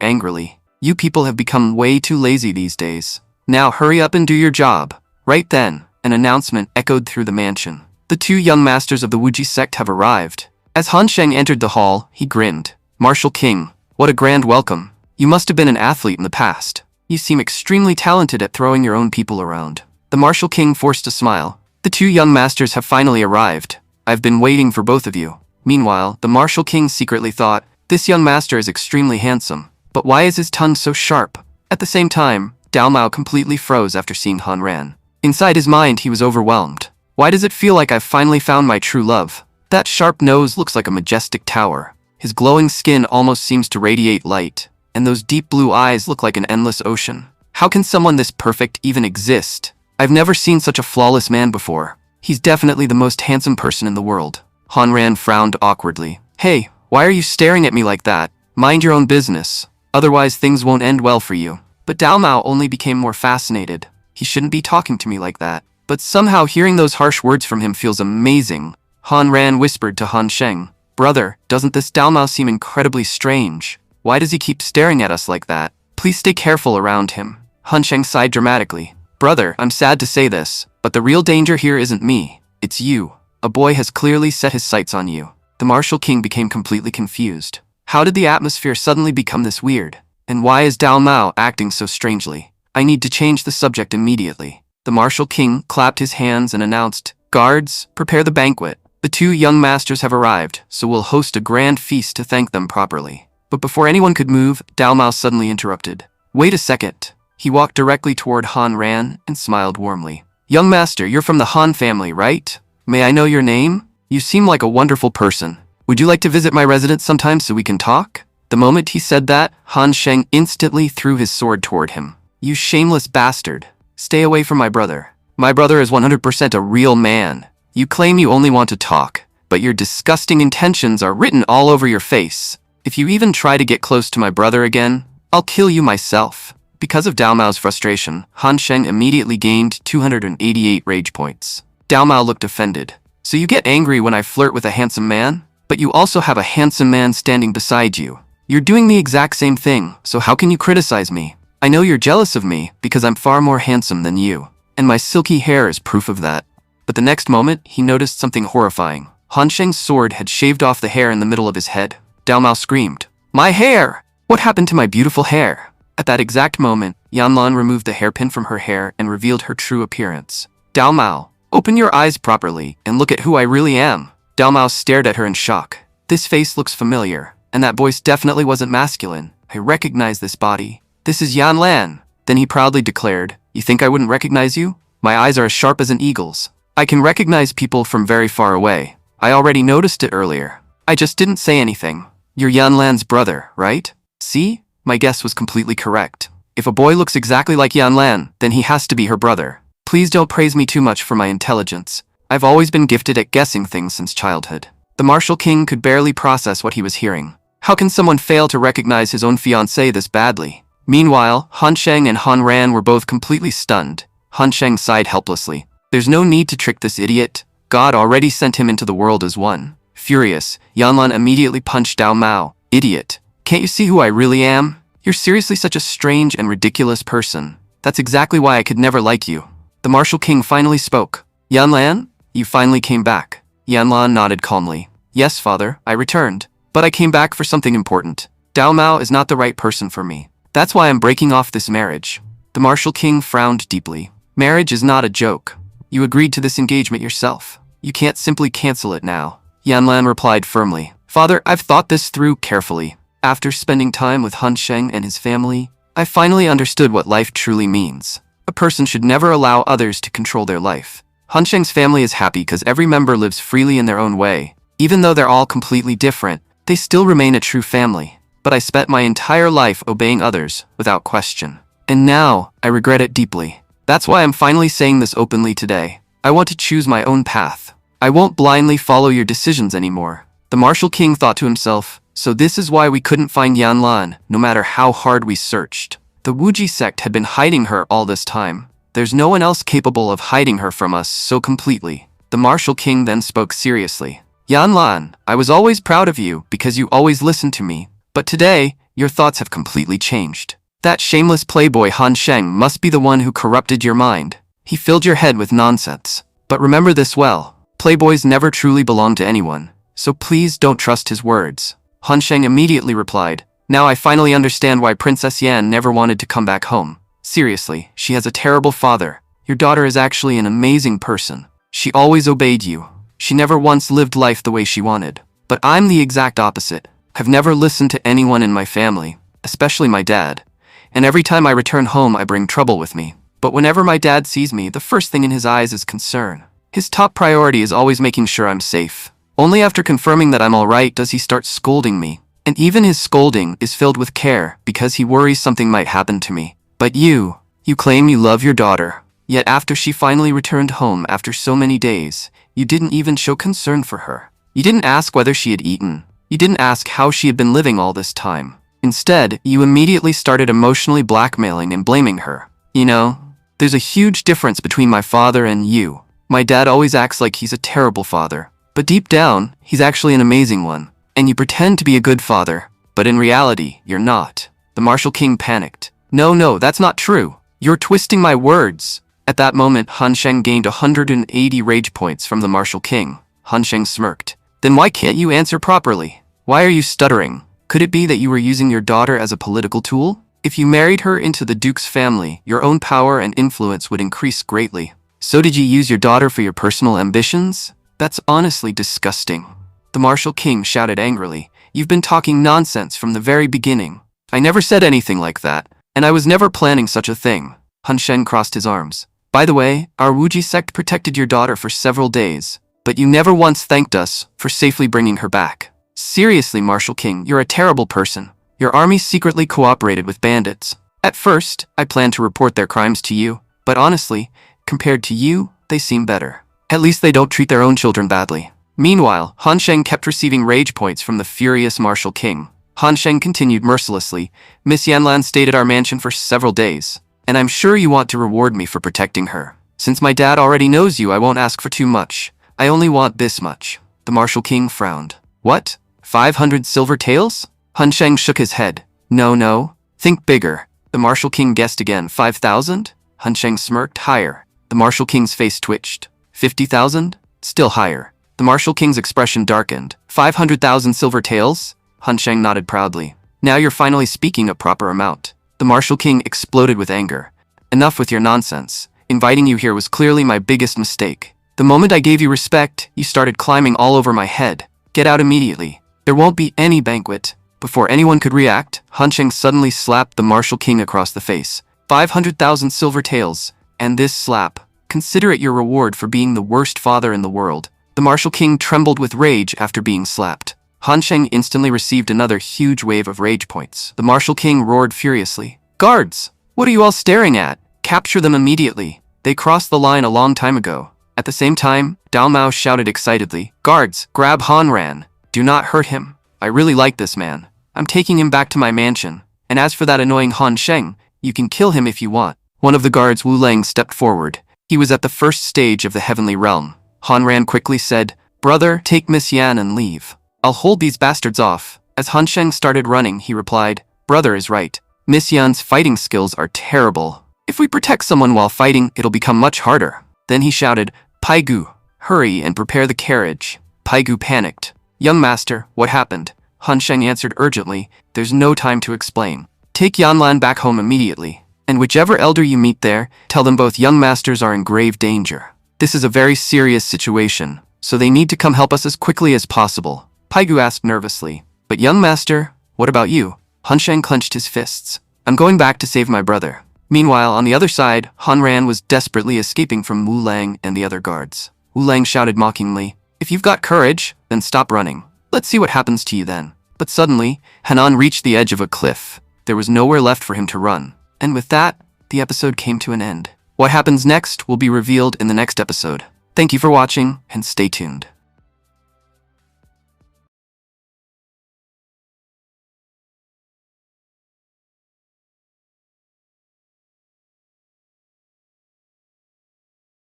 angrily. You people have become way too lazy these days. Now hurry up and do your job. Right then, an announcement echoed through the mansion. The two young masters of the Wuji sect have arrived. As Han Sheng entered the hall, he grinned. Martial King, what a grand welcome. You must have been an athlete in the past. You seem extremely talented at throwing your own people around. The Martial King forced a smile. The two young masters have finally arrived. I've been waiting for both of you. Meanwhile, the Martial King secretly thought, this young master is extremely handsome. But why is his tongue so sharp? At the same time, Dao Mao completely froze after seeing Han Ran. Inside his mind, he was overwhelmed. Why does it feel like I've finally found my true love? That sharp nose looks like a majestic tower. His glowing skin almost seems to radiate light. And those deep blue eyes look like an endless ocean. How can someone this perfect even exist? I've never seen such a flawless man before. He's definitely the most handsome person in the world. Han Ran frowned awkwardly. Hey, why are you staring at me like that? Mind your own business. Otherwise things won't end well for you. But Dao Mao only became more fascinated. He shouldn't be talking to me like that. But somehow hearing those harsh words from him feels amazing. Han Ran whispered to Han Sheng. Brother, doesn't this Dao Mao seem incredibly strange? Why does he keep staring at us like that? Please stay careful around him. Han Sheng sighed dramatically. Brother, I'm sad to say this, but the real danger here isn't me. It's you. A boy has clearly set his sights on you. The Martial King became completely confused. How did the atmosphere suddenly become this weird? And why is Dao Mao acting so strangely? I need to change the subject immediately. The Martial King clapped his hands and announced, Guards, prepare the banquet. The two young masters have arrived, so we'll host a grand feast to thank them properly. But before anyone could move, Dao Mao suddenly interrupted. Wait a second. He walked directly toward Han Ran and smiled warmly. Young master, you're from the Han family, right? May I know your name? You seem like a wonderful person. Would you like to visit my residence sometime so we can talk? The moment he said that, Han Sheng instantly threw his sword toward him. You shameless bastard. Stay away from my brother. My brother is 100% a real man. You claim you only want to talk, but your disgusting intentions are written all over your face. If you even try to get close to my brother again, I'll kill you myself. Because of Dao Mao's frustration, Han Sheng immediately gained 288 rage points. Dao Mao looked offended. So you get angry when I flirt with a handsome man? But you also have a handsome man standing beside you. You're doing the exact same thing, so how can you criticize me? I know you're jealous of me because I'm far more handsome than you. And my silky hair is proof of that. But the next moment, he noticed something horrifying. Han Sheng's sword had shaved off the hair in the middle of his head. Dao Mao screamed, My hair! What happened to my beautiful hair? At that exact moment, Yan Lan removed the hairpin from her hair and revealed her true appearance. Dao Mao, Open your eyes properly and look at who I really am. Dao Mao stared at her in shock. This face looks familiar, and that voice definitely wasn't masculine. I recognize this body. This is Yan Lan. Then he proudly declared, you think I wouldn't recognize you? My eyes are as sharp as an eagle's. I can recognize people from very far away. I already noticed it earlier. I just didn't say anything. You're Yan Lan's brother, right? See? My guess was completely correct. If a boy looks exactly like Yan Lan, then he has to be her brother. Please don't praise me too much for my intelligence. I've always been gifted at guessing things since childhood. The Martial King could barely process what he was hearing. How can someone fail to recognize his own fiancée this badly? Meanwhile, Han Sheng and Han Ran were both completely stunned. Han Sheng sighed helplessly. There's no need to trick this idiot. God already sent him into the world as one. Furious, Yan Lan immediately punched Dao Mao. Idiot. Can't you see who I really am? You're seriously such a strange and ridiculous person. That's exactly why I could never like you. The Martial King finally spoke. Yan Lan, you finally came back. Yan Lan nodded calmly. Yes, father, I returned. But I came back for something important. Dao Mao is not the right person for me. That's why I'm breaking off this marriage. The Martial King frowned deeply. Marriage is not a joke. You agreed to this engagement yourself. You can't simply cancel it now. Yan Lan replied firmly. Father, I've thought this through carefully. After spending time with Han Sheng and his family, I finally understood what life truly means. A person should never allow others to control their life. Han Sheng's family is happy because every member lives freely in their own way. Even though they're all completely different, they still remain a true family. But I spent my entire life obeying others without question. And now, I regret it deeply. That's why I'm finally saying this openly today. I want to choose my own path. I won't blindly follow your decisions anymore. The Martial King thought to himself, so this is why we couldn't find Yan Lan, no matter how hard we searched. The Wuji sect had been hiding her all this time. There's no one else capable of hiding her from us so completely. The Martial King then spoke seriously. Yan Lan, I was always proud of you because you always listened to me. But today, your thoughts have completely changed. That shameless playboy Han Sheng must be the one who corrupted your mind. He filled your head with nonsense. But remember this well. Playboys never truly belong to anyone. So please don't trust his words. Han Sheng immediately replied, now I finally understand why Princess Yan never wanted to come back home. Seriously, she has a terrible father. Your daughter is actually an amazing person. She always obeyed you. She never once lived life the way she wanted. But I'm the exact opposite. I've never listened to anyone in my family, especially my dad. And every time I return home, I bring trouble with me. But whenever my dad sees me, the first thing in his eyes is concern. His top priority is always making sure I'm safe. Only after confirming that I'm alright does he start scolding me. And even his scolding is filled with care because he worries something might happen to me. But you claim you love your daughter. Yet after she finally returned home after so many days, you didn't even show concern for her. You didn't ask whether she had eaten. You didn't ask how she had been living all this time. Instead, you immediately started emotionally blackmailing and blaming her. You know, there's a huge difference between my father and you. My dad always acts like he's a terrible father. But deep down, he's actually an amazing one. And you pretend to be a good father. But in reality, you're not. The Martial King panicked. No, that's not true. You're twisting my words. At that moment, Han Sheng gained 180 rage points from the Martial King. Han Sheng smirked. Then why can't you answer properly? Why are you stuttering? Could it be that you were using your daughter as a political tool? If you married her into the Duke's family, your own power and influence would increase greatly. So did you use your daughter for your personal ambitions? That's honestly disgusting. The Martial King shouted angrily. You've been talking nonsense from the very beginning. I never said anything like that, and I was never planning such a thing. Han Sheng crossed his arms. By the way, our Wuji sect protected your daughter for several days. But you never once thanked us for safely bringing her back. Seriously, Martial King, you're a terrible person. Your army secretly cooperated with bandits. At first, I planned to report their crimes to you, but honestly, compared to you, they seem better. At least they don't treat their own children badly. Meanwhile, Han Sheng kept receiving rage points from the furious Martial King. Han Sheng continued mercilessly. Miss Yan Lan stayed at our mansion for several days, and I'm sure you want to reward me for protecting her. Since my dad already knows you, I won't ask for too much. I only want this much. The Martial King frowned. What? 500 silver taels? Han Sheng shook his head. No. Think bigger. The Martial King guessed again. 5,000? Han Sheng smirked. Higher. The Martial King's face twitched. 50,000? Still higher. The Martial King's expression darkened. 500,000 silver taels? Han Sheng nodded proudly. Now you're finally speaking a proper amount. The Martial King exploded with anger. Enough with your nonsense. Inviting you here was clearly my biggest mistake. The moment I gave you respect, you started climbing all over my head. Get out immediately. There won't be any banquet." Before anyone could react, Han Sheng suddenly slapped the Martial King across the face. 500,000 silver taels. And this slap. Consider it your reward for being the worst father in the world. The Martial King trembled with rage after being slapped. Han Sheng instantly received another huge wave of rage points. The Martial King roared furiously. "Guards! What are you all staring at? Capture them immediately. They crossed the line a long time ago." At the same time, Dao Mao shouted excitedly, "Guards, grab Han Ran. Do not hurt him. I really like this man. I'm taking him back to my mansion. And as for that annoying Han Sheng, you can kill him if you want." One of the guards, Wu Lang, stepped forward. He was at the first stage of the heavenly realm. Han Ran quickly said, "Brother, take Miss Yan and leave. I'll hold these bastards off." As Han Sheng started running, he replied, "Brother is right. Miss Yan's fighting skills are terrible. If we protect someone while fighting, it'll become much harder." Then he shouted, "Paigu, hurry and prepare the carriage." Paigu panicked. "Young master, what happened?" Han Sheng answered urgently, "There's no time to explain. Take Yanlan back home immediately. And whichever elder you meet there, tell them both young masters are in grave danger. This is a very serious situation, so they need to come help us as quickly as possible." Paigu asked nervously, "But young master, what about you?" Han Sheng clenched his fists. "I'm going back to save my brother." Meanwhile, on the other side, Han Ran was desperately escaping from Wu Lang and the other guards. Wu Lang shouted mockingly, "If you've got courage, then stop running. Let's see what happens to you then." But suddenly, Hanan reached the edge of a cliff. There was nowhere left for him to run. And with that, the episode came to an end. What happens next will be revealed in the next episode. Thank you for watching, and stay tuned.